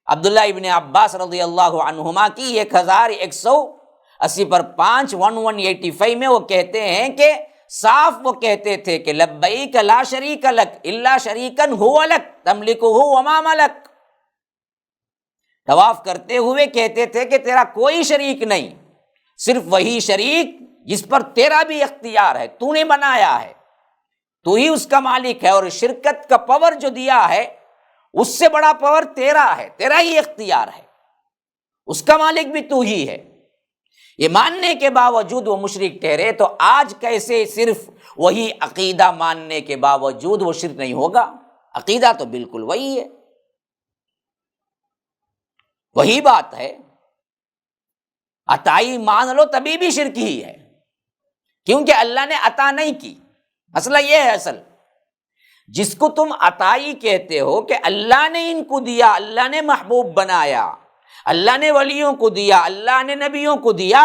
عبداللہ ابن عباس رضی اللہ عنہما کی 1180 پر 5 1185 میں وہ کہتے ہیں کہ صاف وہ کہتے تھے کہ لبیک لا شریک لک الا شریکن هو لک تملکہ وما ملک، طواف کرتے ہوئے کہتے تھے کہ تیرا کوئی شریک نہیں، صرف وہی شریک جس پر تیرا بھی اختیار ہے، تو نے بنایا ہے، تو ہی اس کا مالک ہے، اور شرکت کا پاور جو دیا ہے اس سے بڑا پاور تیرا ہے، تیرا ہی اختیار ہے، اس کا مالک بھی تو ہی ہے۔ یہ ماننے کے باوجود وہ مشرک ٹھہرے، تو آج کیسے صرف وہی عقیدہ ماننے کے باوجود وہ شرک نہیں ہوگا؟ عقیدہ تو بالکل وہی ہے، وہی بات ہے۔ عطائی مان لو تبھی بھی شرک ہی ہے، کیونکہ اللہ نے عطا نہیں کی۔ مسئلہ یہ ہے اصل، جس کو تم عطائی کہتے ہو کہ اللہ نے ان کو دیا، اللہ نے محبوب بنایا، اللہ نے ولیوں کو دیا، اللہ نے نبیوں کو دیا،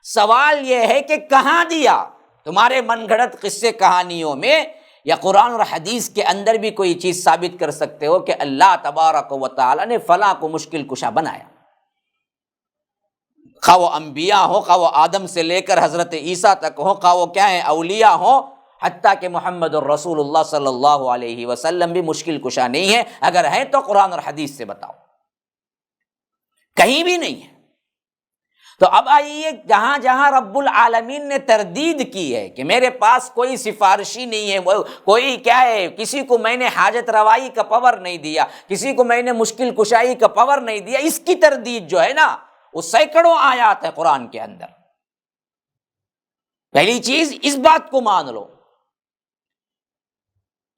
سوال یہ ہے کہ کہاں دیا؟ تمہارے من گھڑت قصے کہانیوں میں یا قرآن اور حدیث کے اندر بھی کوئی چیز ثابت کر سکتے ہو کہ اللہ تبارک و تعالی نے فلاں کو مشکل کشا بنایا؟ خواہ وہ انبیاء ہو، خواہ وہ آدم سے لے کر حضرت عیسیٰ تک ہو، خواہ وہ کیا ہیں اولیاء ہو، حتیٰ کہ محمد الرسول اللہ صلی اللہ علیہ وسلم بھی مشکل کشا نہیں ہے، اگر ہے تو قرآن اور حدیث سے بتاؤ، کہیں بھی نہیں ہے۔ تو اب آئیے، جہاں جہاں رب العالمین نے تردید کی ہے کہ میرے پاس کوئی سفارشی نہیں ہے، کوئی کیا ہے، کسی کو میں نے حاجت روائی کا پاور نہیں دیا، کسی کو میں نے مشکل کشائی کا پاور نہیں دیا، اس کی تردید جو ہے نا وہ سینکڑوں آیات ہے قرآن کے اندر۔ پہلی چیز اس بات کو مان لو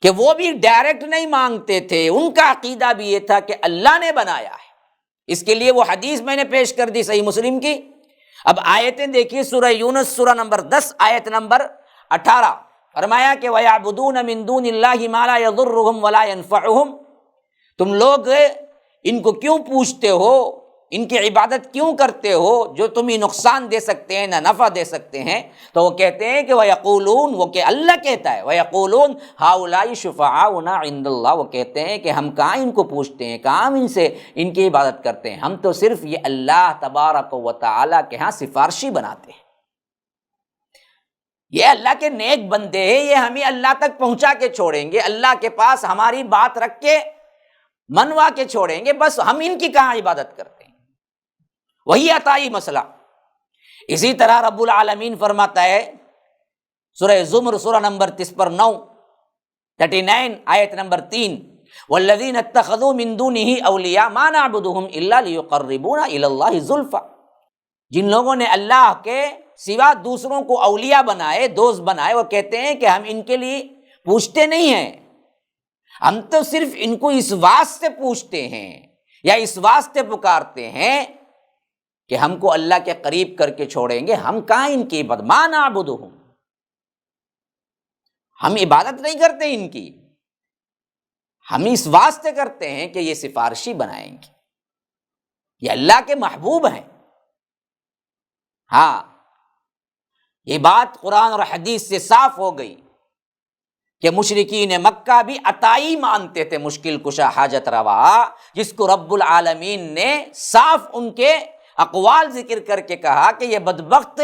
کہ وہ بھی ڈائریکٹ نہیں مانگتے تھے، ان کا عقیدہ بھی یہ تھا کہ اللہ نے بنایا ہے۔ اس کے لیے وہ حدیث میں نے پیش کر دی صحیح مسلم کی۔ اب آیتیں دیکھیے، سورہ یونس سورہ نمبر 10 آیت نمبر 18، فرمایا کہ وَيَعْبُدُونَ مِن دُونِ اللَّهِ مَا لَا يَضُرُّهُمْ وَلَا يَنفَعُهُمْ، تم لوگ ان کو کیوں پوچھتے ہو، ان کی عبادت کیوں کرتے ہو جو تمہیں نقصان دے سکتے ہیں نہ نفع دے سکتے ہیں؟ تو وہ کہتے ہیں کہ وَيَقُولُونَ، وہ کہ اللہ کہتا ہے وَيَقُولُونَ هَؤُلَاءِ شُفَعَاؤُنَا عِندَ اللَّهِ، وہ کہتے ہیں کہ ہم کہاں ان کو پوچھتے ہیں، کہاں ہم ان سے ان کی عبادت کرتے ہیں، ہم تو صرف یہ اللہ تبارک و تعالیٰ کے ہاں سفارشی بناتے ہیں، یہ اللہ کے نیک بندے ہیں، یہ ہمیں اللہ تک پہنچا کے چھوڑیں گے، اللہ کے پاس ہماری بات رکھ کے منوا کے چھوڑیں گے، بس ہم ان کی کہاں عبادت کرتے ہیں۔ وہی عطائی مسئلہ۔ اسی طرح رب العالمین فرماتا ہے سورہ زمر سورہ نمبر 39 آیت نمبر 3، والذین اتخذوا من دونہ اولیاء ما نعبدهم الا لیقربونا الی اللہ زلفی، جن لوگوں نے اللہ کے سوا دوسروں کو اولیاء بنائے، دوست بنائے، وہ کہتے ہیں کہ ہم ان کے لیے پوچھتے نہیں ہیں، ہم تو صرف ان کو اس واسطے پوچھتے ہیں یا اس واسطے پکارتے ہیں کہ ہم کو اللہ کے قریب کر کے چھوڑیں گے، ہم کہاں ان کی عبادت، ما نعبدہم، ہم عبادت نہیں کرتے ان کی، ہم اس واسطے کرتے ہیں کہ یہ سفارشی بنائیں گے، یہ اللہ کے محبوب ہیں۔ ہاں، یہ بات قرآن اور حدیث سے صاف ہو گئی کہ مشرکین مکہ بھی عطائی مانتے تھے، مشکل کشا، حاجت روا، جس کو رب العالمین نے صاف ان کے اقوال ذکر کر کے کہا کہ یہ بدبخت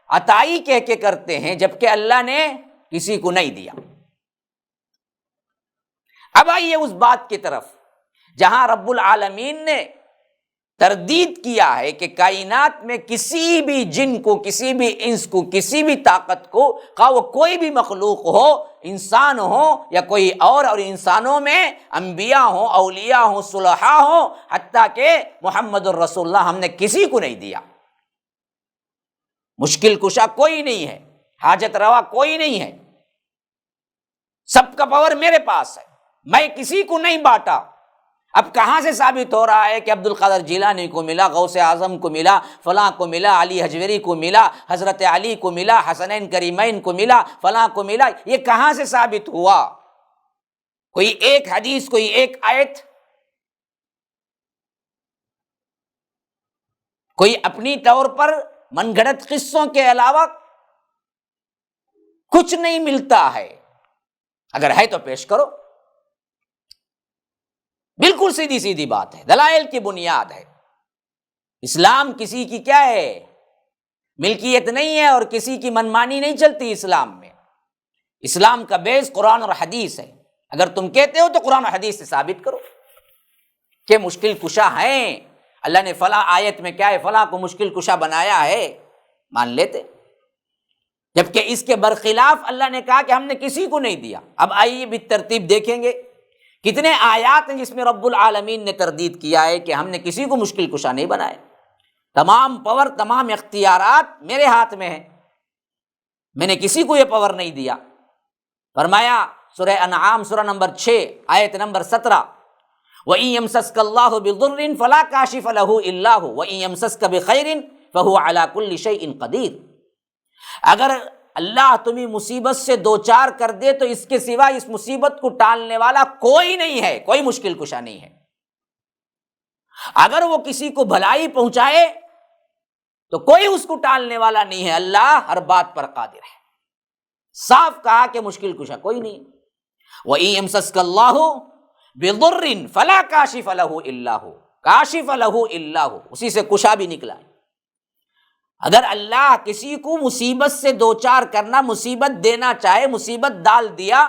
عطائی کہہ کے کرتے ہیں جبکہ اللہ نے کسی کو نہیں دیا۔ اب آئیے اس بات کی طرف جہاں رب العالمین نے تردید کیا ہے کہ کائنات میں کسی بھی جن کو، کسی بھی انس کو، کسی بھی طاقت کو، خواہ وہ کوئی بھی مخلوق ہو، انسان ہو یا کوئی اور انسانوں میں انبیاء ہوں، اولیاء ہوں، صلحاء ہوں، حتیٰ کہ محمد الرسول اللہ، ہم نے کسی کو نہیں دیا۔ مشکل کشا کوئی نہیں ہے، حاجت روا کوئی نہیں ہے، سب کا پاور میرے پاس ہے، میں کسی کو نہیں بانٹا۔ اب کہاں سے ثابت ہو رہا ہے کہ عبد القادر جیلانی کو ملا، غوث اعظم کو ملا، فلاں کو ملا، علی حجویری کو ملا، حضرت علی کو ملا، حسنین کریمین کو ملا، فلاں کو ملا؟ یہ کہاں سے ثابت ہوا؟ کوئی ایک حدیث، کوئی ایک آیت، کوئی اپنی طور پر من گھڑت قصوں کے علاوہ کچھ نہیں ملتا ہے۔ اگر ہے تو پیش کرو، بالکل سیدھی سیدھی بات ہے، دلائل کی بنیاد ہے۔ اسلام کسی کی کیا ہے، ملکیت نہیں ہے، اور کسی کی منمانی نہیں چلتی اسلام میں۔ اسلام کا بیس قرآن اور حدیث ہے۔ اگر تم کہتے ہو تو قرآن اور حدیث سے ثابت کرو کہ مشکل کشا ہیں، اللہ نے فلاں آیت میں کیا ہے، فلاں کو مشکل کشا بنایا ہے، مان لیتے۔ جبکہ اس کے برخلاف اللہ نے کہا کہ ہم نے کسی کو نہیں دیا۔ اب آئیے بالترتیب دیکھیں گے کتنے آیات ہیں جس میں رب العالمین نے تردید کیا ہے کہ ہم نے کسی کو مشکل کشا نہیں بنایا، تمام پاور، تمام اختیارات میرے ہاتھ میں ہیں، میں نے کسی کو یہ پاور نہیں دیا۔ فرمایا سورہ انعام سورہ نمبر 6 آیت نمبر 17، وَإِن يَمْسَسْكَ اللَّهُ بِضُرٍّ فَلَا كَاشِفَ لَهُ إِلَّا هُوَ وَإِن يَمْسَسْكَ بِخَيْرٍ فَهُوَ عَلَى كُلِّ شَيْءٍ قَدِيرٌ، اگر اللہ تمہیں مصیبت سے دوچار کر دے تو اس کے سوا اس مصیبت کو ٹالنے والا کوئی نہیں ہے، کوئی مشکل کشا نہیں ہے۔ اگر وہ کسی کو بھلائی پہنچائے تو کوئی اس کو ٹالنے والا نہیں ہے، اللہ ہر بات پر قادر ہے۔ صاف کہا کہ مشکل کشا کوئی نہیں۔ وَإِن يَمْسَسْكَ اللَّهُ بِضُرٍّ فَلَا كَاشِفَ لَهُ إِلَّا هُوَ، کاشف لہ الا ہو، اسی سے کشا بھی نکلا ہے۔ اگر اللہ کسی کو مصیبت سے دوچار کرنا، مصیبت دینا چاہے، مصیبت ڈال دیا،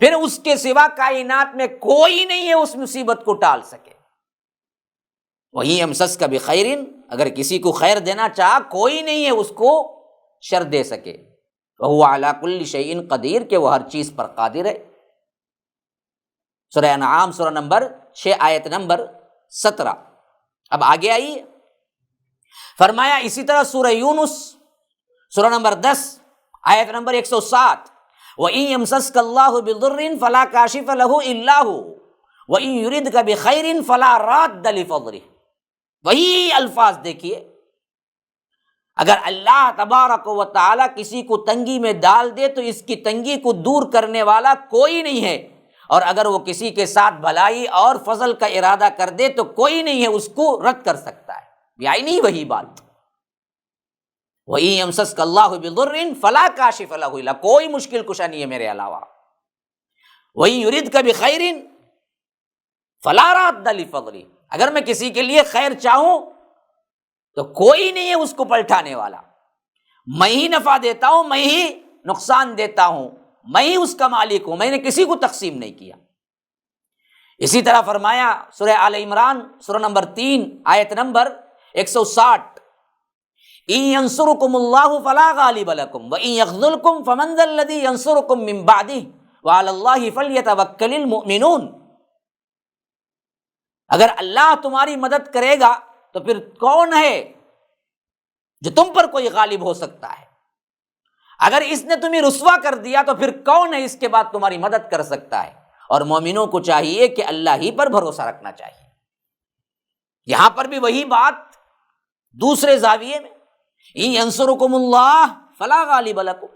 پھر اس کے سوا کائنات میں کوئی نہیں ہے اس مصیبت کو ٹال سکے۔ وہیں امسس کا بخیر، اگر کسی کو خیر دینا چاہا، کوئی نہیں ہے اس کو شر دے سکے۔ وہو علی کل شیء قدیر، کہ وہ ہر چیز پر قادر ہے۔ سورہ انعام سورہ نمبر 6 آیت نمبر 17۔ اب آگے آئیے، فرمایا اسی طرح سورہ یونس سورہ نمبر 10 آیت نمبر 107، وَإِن يَمْسَسْكَ اللَّهُ بِضُرٍّ فَلَا كَاشِفَ لَهُ إِلَّا هُوَ وَإِن يُرِدْكَ بِخَيْرٍ فَلَا رَادَّ لِفَضْلِهِ۔ وہی الفاظ دیکھیے، اگر اللہ تبارک و تعالی کسی کو تنگی میں ڈال دے تو اس کی تنگی کو دور کرنے والا کوئی نہیں ہے، اور اگر وہ کسی کے ساتھ بھلائی اور فضل کا ارادہ کر دے تو کوئی نہیں ہے اس کو رد کر سکتا ہے۔ یہ آئی نہیں وہی بات، وَإِن يَمْسَسْكَ اللَّهُ بِضُرٍّ فَلَا كَاشِفَ لَهُ إِلَّا، کوئی مشکل کشا نہیں ہے میرے علاوہ۔ وَإِن يُرِدْكَ بِخَيْرٍ فَلَا رَادَّ لِفَضْلِهِ، اگر میں کسی کے لیے خیر چاہوں تو کوئی نہیں ہے اس کو پلٹانے والا، میں ہی نفع دیتا ہوں، میں ہی نقصان دیتا ہوں، میں ہی اس کا مالک ہوں، میں نے کسی کو تقسیم نہیں کیا۔ اسی طرح فرمایا سورہ آل عمران سورہ نمبر 3 آیت نمبر 160، إِن يَنصُرْكُمُ اللَّهُ فَلَا غَالِبَ لَكُمْ وَإِن يَخْذُلْكُمْ فَمَنْ ذَا الَّذِي يَنصُرُكُمْ مِنْ بَعْدِهِ وَعَلَى اللَّهِ فَلْيَتَوَكَّلِ الْمُؤْمِنُونَ۔ اگر اللہ تمہاری مدد کرے گا تو پھر کون ہے جو تم پر کوئی غالب ہو سکتا ہے؟ اگر اس نے تمہیں رسوا کر دیا تو پھر کون ہے اس کے بعد تمہاری مدد کر سکتا ہے؟ اور مومنوں کو چاہیے کہ اللہ ہی پر بھروسہ رکھنا چاہیے۔ یہاں پر بھی وہی بات دوسرے زاویے میں، إِن يَنصُرُكُمُ اللَّهُ فَلَا غَالِبَ لَكُمْ،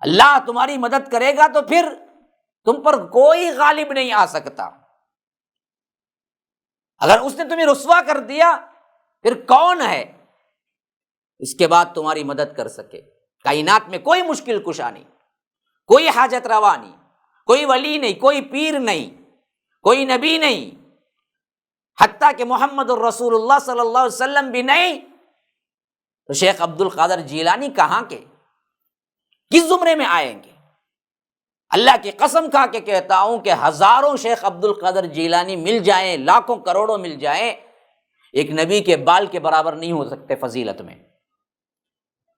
اللہ تمہاری مدد کرے گا تو پھر تم پر کوئی غالب نہیں آ سکتا۔ اگر اس نے تمہیں رسوا کر دیا پھر کون ہے اس کے بعد تمہاری مدد کر سکے؟ کائنات میں کوئی مشکل کشا نہیں، کوئی حاجت روا نہیں، کوئی ولی نہیں، کوئی پیر نہیں، کوئی نبی نہیں، حتیٰ کہ محمد الرسول اللہ صلی اللہ علیہ وسلم بھی نہیں تو شیخ عبد القادر جیلانی کہاں کے، کس زمرے میں آئیں گے؟ اللہ کی قسم کھا کے کہتا ہوں کہ ہزاروں شیخ عبد القادر جیلانی مل جائیں، لاکھوں کروڑوں مل جائیں، ایک نبی کے بال کے برابر نہیں ہو سکتے فضیلت میں۔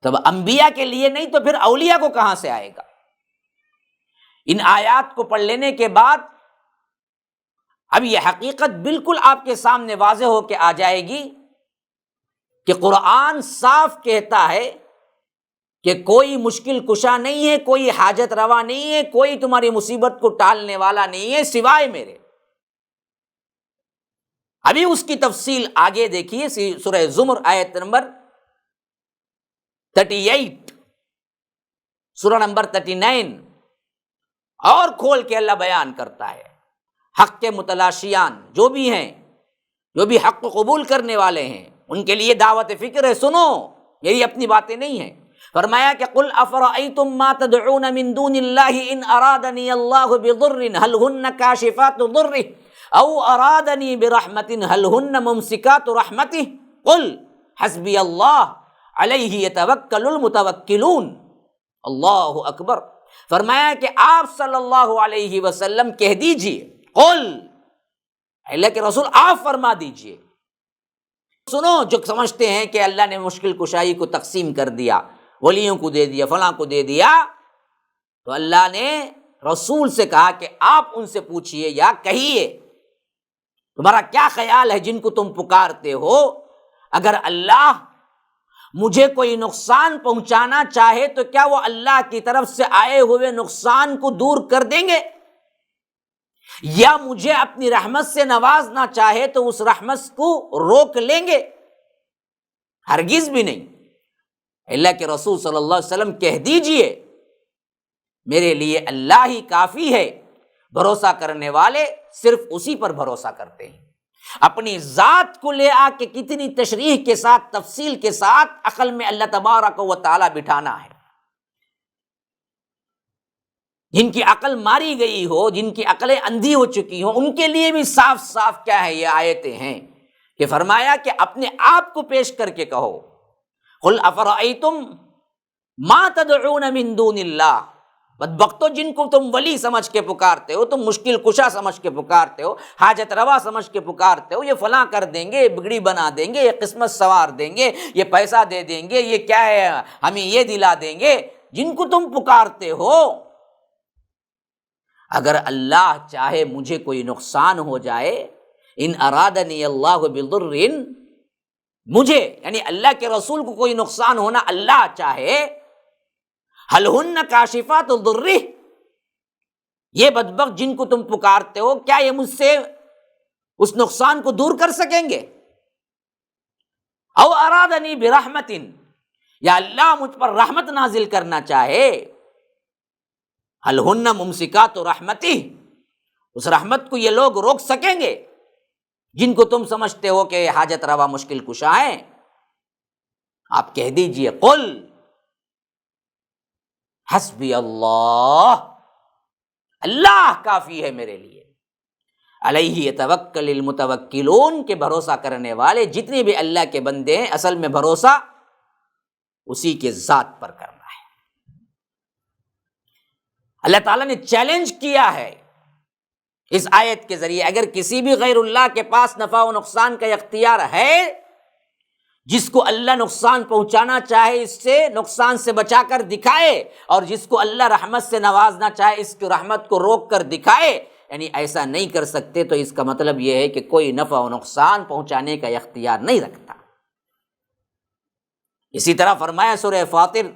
تب انبیاء کے لیے نہیں تو پھر اولیاء کو کہاں سے آئے گا؟ ان آیات کو پڑھ لینے کے بعد اب یہ حقیقت بالکل آپ کے سامنے واضح ہو کے آ جائے گی کہ قرآن صاف کہتا ہے کہ کوئی مشکل کشا نہیں ہے، کوئی حاجت روا نہیں ہے، کوئی تمہاری مصیبت کو ٹالنے والا نہیں ہے سوائے میرے۔ ابھی اس کی تفصیل آگے دیکھیے، سورہ زمر آیت نمبر 38، سورہ نمبر 39، اور کھول کے اللہ بیان کرتا ہے حق کے متلاشیان جو بھی ہیں، جو بھی حق کو قبول کرنے والے ہیں، ان کے لیے دعوت فکر ہے، سنو، یہی اپنی باتیں نہیں ہیں۔ فرمایا کہ قل افرأیتم ما تدعون من دون اللہ ان ارادنی اللہ بضر هل ہن کاشفات ضرہ او ارادنی برحمت هل ہن ممسکات رحمتہ قل حسبی اللہ علیہ یتوکل المتوکلون۔ اللہ اکبر۔ فرمایا کہ آپ صلی اللہ علیہ وسلم کہہ دیجئے، قل، اللہ کے رسول آپ فرما دیجئے، سنو، جو سمجھتے ہیں کہ اللہ نے مشکل کشائی کو تقسیم کر دیا، ولیوں کو دے دیا، فلاں کو دے دیا، تو اللہ نے رسول سے کہا کہ آپ ان سے پوچھئے یا کہیے تمہارا کیا خیال ہے جن کو تم پکارتے ہو، اگر اللہ مجھے کوئی نقصان پہنچانا چاہے تو کیا وہ اللہ کی طرف سے آئے ہوئے نقصان کو دور کر دیں گے؟ یا مجھے اپنی رحمت سے نوازنا چاہے تو اس رحمت کو روک لیں گے؟ ہرگز بھی نہیں۔ اللہ کے رسول صلی اللہ علیہ وسلم کہہ دیجئے میرے لیے اللہ ہی کافی ہے، بھروسہ کرنے والے صرف اسی پر بھروسہ کرتے ہیں۔ اپنی ذات کو لے آ کے کتنی تشریح کے ساتھ، تفصیل کے ساتھ عقل میں اللہ تبارک و تعالی بٹھانا ہے۔ جن کی عقل ماری گئی ہو، جن کی عقلیں اندھی ہو چکی ہوں، ان کے لیے بھی صاف صاف کیا ہے یہ آیتیں ہیں کہ فرمایا کہ اپنے آپ کو پیش کر کے کہو، قل افرأیتم ما تدعون من دون اللہ، بدبختو جن کو تم ولی سمجھ کے پکارتے ہو، تم مشکل کشا سمجھ کے پکارتے ہو، حاجت روا سمجھ کے پکارتے ہو، یہ فلاں کر دیں گے، یہ بگڑی بنا دیں گے، یہ قسمت سوار دیں گے، یہ پیسہ دے دیں گے، یہ کیا ہے ہمیں یہ دلا دیں گے، جن کو تم پکارتے ہو، اگر اللہ چاہے مجھے کوئی نقصان ہو جائے، ان ارادنی اللہ بضر، مجھے یعنی اللہ کے رسول کو کوئی نقصان ہونا اللہ چاہے، حل ہن کاشفات الضر، یہ بدبخت جن کو تم پکارتے ہو کیا یہ مجھ سے اس نقصان کو دور کر سکیں گے؟ او ارادنی برحمت، یا اللہ مجھ پر رحمت نازل کرنا چاہے، حل ہن ممسکات رحمتی، اس رحمت کو یہ لوگ روک سکیں گے جن کو تم سمجھتے ہو کہ حاجت روا مشکل کشا ہیں؟ آپ کہہ دیجئے قل حسبی اللہ، اللہ کافی ہے میرے لیے، علیہ یتوکل المتوکلون، کے بھروسہ کرنے والے جتنے بھی اللہ کے بندے ہیں اصل میں بھروسہ اسی کے ذات پر کرنا ہے۔ اللہ تعالیٰ نے چیلنج کیا ہے اس آیت کے ذریعے، اگر کسی بھی غیر اللہ کے پاس نفع و نقصان کا اختیار ہے، جس کو اللہ نقصان پہنچانا چاہے اس سے نقصان سے بچا کر دکھائے، اور جس کو اللہ رحمت سے نوازنا چاہے اس کی رحمت کو روک کر دکھائے، یعنی ایسا نہیں کر سکتے تو اس کا مطلب یہ ہے کہ کوئی نفع و نقصان پہنچانے کا اختیار نہیں رکھتا۔ اسی طرح فرمایا سورہ فاطر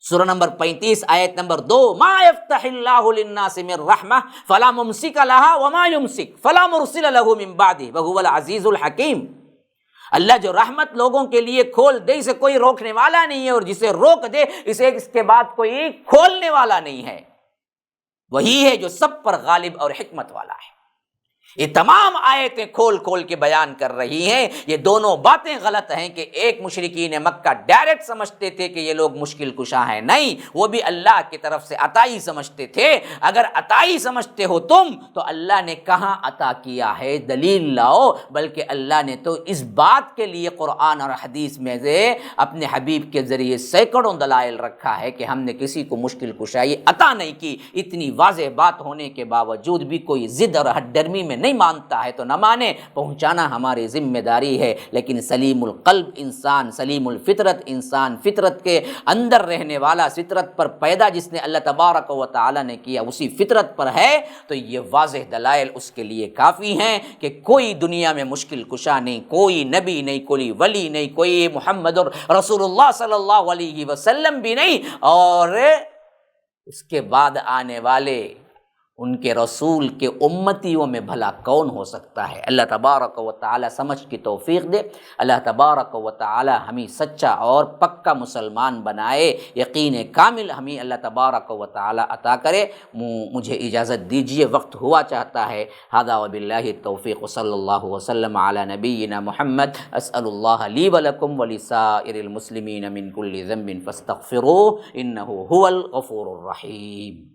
سورہ نمبر 35 آیت نمبر 2، ما یفتح اللہ للناس من رحمہ فلا ممسک لہا وما یمسک فلا مرسل لہ من بعدہ وہو العزیز الحکیم، اللہ جو رحمت لوگوں کے لیے کھول دے اسے کوئی روکنے والا نہیں ہے، اور جسے روک دے اسے اس کے بعد کوئی کھولنے والا نہیں ہے، وہی ہے جو سب پر غالب اور حکمت والا ہے۔ یہ تمام آیتیں کھول کھول کے بیان کر رہی ہیں، یہ دونوں باتیں غلط ہیں کہ ایک مشرکین مکہ ڈائریکٹ سمجھتے تھے کہ یہ لوگ مشکل کشا ہیں، نہیں، وہ بھی اللہ کی طرف سے عطائی سمجھتے تھے۔ اگر عطائی سمجھتے ہو تم تو اللہ نے کہاں عطا کیا ہے، دلیل لاؤ، بلکہ اللہ نے تو اس بات کے لیے قرآن اور حدیث میں سے اپنے حبیب کے ذریعے سینکڑوں دلائل رکھا ہے کہ ہم نے کسی کو مشکل کشائی عطا نہیں کی۔ اتنی واضح بات ہونے کے باوجود بھی کوئی ضد اور ہٹ ڈرمی میں نہیں مانتا ہے تو نہ مانے، پہنچانا ہماری ذمہ داری ہے، لیکن سلیم القلب انسان، سلیم الفطرت انسان، فطرت کے اندر رہنے والا، فطرت پر پیدا جس نے اللہ تبارک و تعالی نے کیا اسی فطرت پر ہے، تو یہ واضح دلائل اس کے لیے کافی ہیں کہ کوئی دنیا میں مشکل کشا نہیں، کوئی نبی نہیں، کوئی ولی نہیں، کوئی محمد رسول اللہ صلی اللہ علیہ وسلم بھی نہیں، اور اس کے بعد آنے والے ان کے رسول کے امتیوں میں بھلا کون ہو سکتا ہے؟ اللہ تبارک و تعالی سمجھ کی توفیق دے، اللہ تبارک و تعالی ہمیں سچا اور پکا مسلمان بنائے، یقین کامل ہمیں اللہ تبارک و تعالی عطا کرے۔ مجھے اجازت دیجیے، وقت ہوا چاہتا ہے۔ ھذا وباللہ التوفیق، صلی اللہ وسلم علی نبینا محمد۔ اسأل اللہ لی ولکم ولسائر المسلمین من کل ذنب فاستغفروہ انہ هو الغفور الرحیم۔